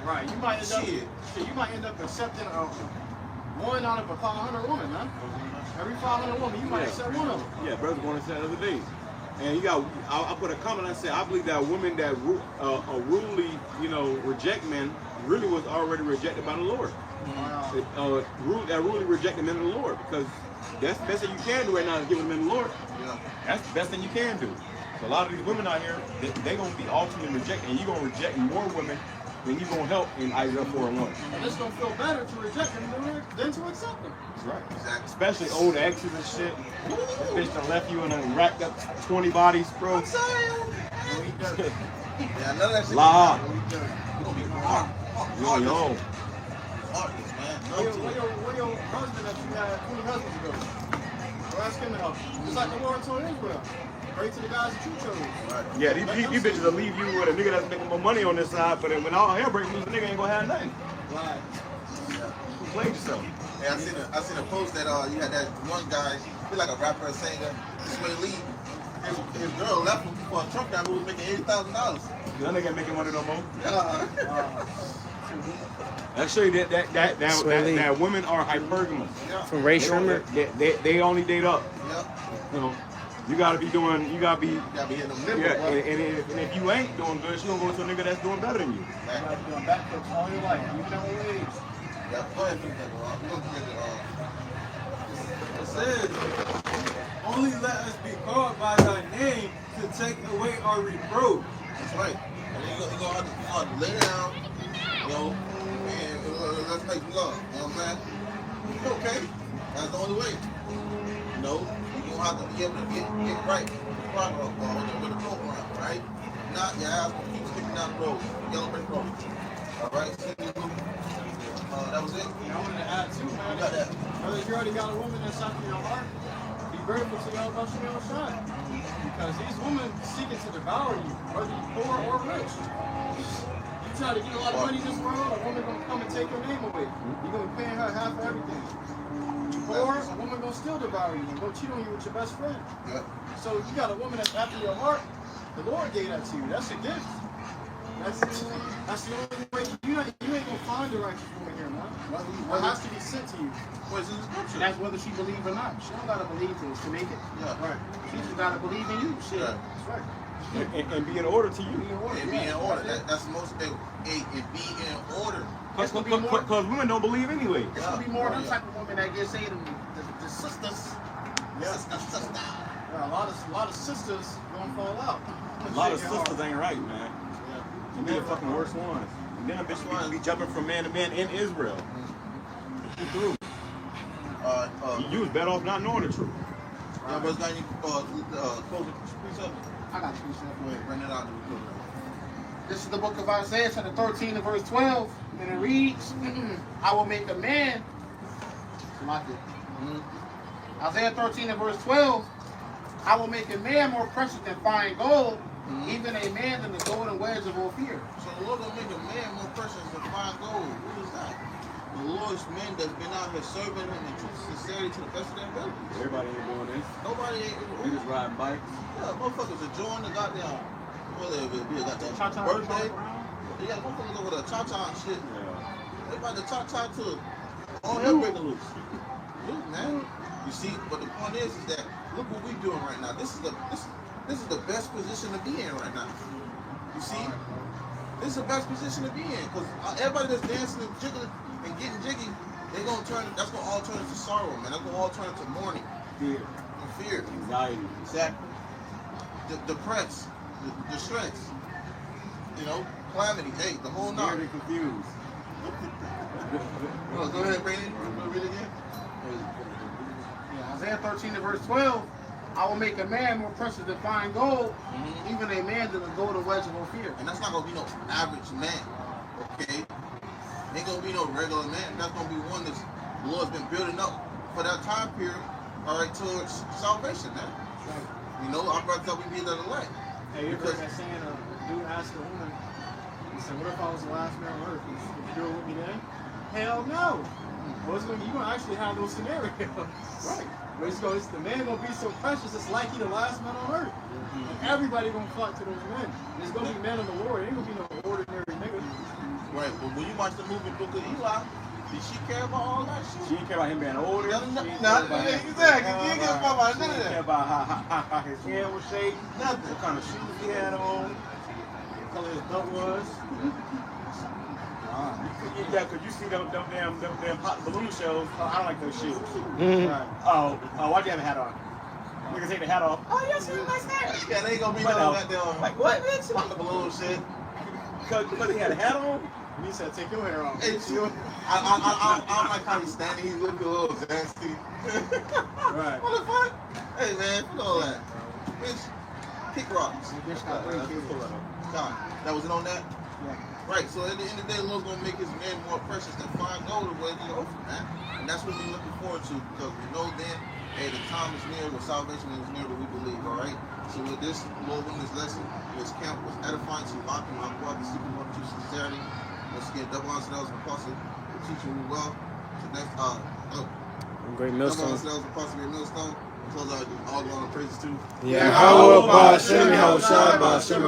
Right. You might end up accepting one out of a 500 women, huh? Every 500 women, you might accept one of them. Yeah, brother going to say the other day. And you got, I put a comment. I said, I believe that women that rudely, you know, reject men really was already rejected by the Lord. That rudely reject the men of the Lord, because that's the best thing you can do right now is give them the men of the Lord. Yeah. That's the best thing you can do. So a lot of these women out here, they're going to be ultimately rejected, and you're going to reject more women than you're going to help in Isaiah 4:1. And it's going to feel better to reject them than to accept them. That's right. Exactly. Especially old exes and shit. This bitch done left you and done racked up 20 bodies, bro. I'm saying. Yeah, none of that shit. La. You're gonna be hard. Yo, yo. Heartless, man. Where your husband that you had 20 husbands ago? Go ask him to help you. Just like the Lord told Israel. Pray to the guys that you chose. Right. Yeah, these bitches will leave you with a nigga that's making more money on this side, but then when all hell breaks loose, the nigga ain't gonna have nothing. Right. You played yourself. Hey, I seen a post that you had that one guy, he's like a rapper, a singer, Sway Lee. His girl left him for a truck driver who was making $80,000. That nigga ain't making money no more. Yeah. That show you that women are hypergamous. From Ray Shrimmer. They only date up. Yep. You know, you gotta be hitting them nimble, yeah, bro. and if you ain't doing good, she gonna go to a nigga that's doing better than you. You gotta be doing backflips all your life, even at old age. Yeah, go ahead, finish that, bro. We're gonna get it, It says, only let us be called by thy name to take away our reproach. That's right. And then you're gonna have to lay down, you know, and let's make love. You know what I'm saying? Okay. That's the only way. You know, you're gonna have to be able to get right with the program, right? Not your ass gonna keep sticking down the road, yellow brick road. All right? That was it. I wanted to add too, man. You got that. Whether you already got a woman that's after your heart, be grateful to YAHAWASHI. Because these women seeking to devour you, whether you're poor or rich. You try to get a lot of money in this world, a woman gonna come and take your name away. You're gonna be paying her half of everything. Or a woman gonna still devour you and go cheat on you with your best friend. Yep. So you got a woman that's after your heart, the Lord gave that to you. That's a gift. That's the only way. You ain't gonna find the righteous woman here, man. It has to be sent to you. Where's in the scripture? That's whether she believe or not. She don't gotta believe to make it. Yeah. Right. She just gotta believe in you. Shit. Yeah. That's right. And be in order to you. Be in order. And be in order. That's the most thing. And be in order. Because women don't believe anyway. It's gonna be more of them type of women that get saved than the sisters. Yes. Yeah, a lot of sisters gonna fall out. A lot of sisters ain't right, man. And they're the fucking worst ones. And then a bitch be jumping from man to man in Israel. Through. You was better off not knowing the truth. Yeah, but it's got any closing precepts? I got two stuff. Go ahead, bring it out. This is the book of Isaiah, chapter 13 and verse 12, and it reads, I will make a man. Isaiah 13 and verse 12, I will make a man more precious than fine gold, even a man than the golden wedge of Ophir. So the Lord will make a man more precious than fine gold. Who is that? The Lord's men that's been out here serving him in truth and sincerity to the best of their ability. Everybody ain't doing this. Nobody ain't. They just riding bikes. Yeah, motherfuckers enjoying the goddamn. Whether it be a goddamn Cha-cha birthday. around. Yeah, motherfuckers over the cha-cha and shit. Yeah. Everybody the cha-cha to all hell breaking loose. Look, man. You see, but the point is that look what we doing right now. This is the best position to be in right now. You see, this is the best position to be in because everybody that's dancing and jiggling and getting jiggy, they gonna turn. That's gonna all turn into sorrow, man. That's gonna all turn into mourning, Fear. and fear, Anxiety. exactly. Depressed, distress. You know, calamity. Hey, the whole night. Scared and confused. Go ahead, Brandon. Read it again. Yeah, Isaiah 13 and verse 12, I will make a man more precious than fine gold, even a man than the golden wedge of Ophir. And that's not gonna be no average man, okay? Ain't gonna be no regular man. That's gonna be one that's the Lord's been building up for that time period, all right, towards salvation, man. You know, our brothers that we be that elect. Hey, you heard that saying? A dude asked a woman. He said, "What if I was the last man on earth? Would you do it with me then?" Hell no. Well, you're gonna actually have those scenarios, right? But the man gonna be so precious, it's like he the last man on earth. And everybody gonna flock to those men. There's gonna be men on the Lord. It ain't gonna be no ordinary nigga. Right, but when you watch the movie Book of Eli, did she care about all that shit? She didn't care about him being older. Nothing, She didn't exactly. care She about didn't give a fuck about none of She didn't care that. about how his hair was shaped, Nothing. what kind of shoes he had on. What color his belt was. Yeah, because you see them damn hot balloon shows. Oh, I don't like those shoes. Right. Oh, why'd you have a hat on? Niggas take the hat off. Oh, yes, you nice hat. Yeah, they ain't gonna be But, no goddamn like, what, bitch? pop the balloon shit. Because he had a hat on? He said, "Take your hair off." Hey, I don't like how he's standing. He's looking a little nasty. Right. What the fuck? Hey, man, fuck all that. Bitch, kick rocks. God, that was it on that? Yeah. Right, so at the end of the day, the Lord's gonna make his men more precious than fine gold or whatever you offer, man. And that's what we're looking forward to because we know then, hey, the time is near, where salvation is near, where we believe, all right? So with this, Lord, in this lesson, this camp was edifying to lock and lock up, seeking more to sincerity. Once again, double honor to those apostle for teaching me well. So next, Great double honor millstone. to those apostle be a millstone. Close out all the honor praises too. YAHAWAH, BAHASHAM, YAHAWASHI, BAHASHAM,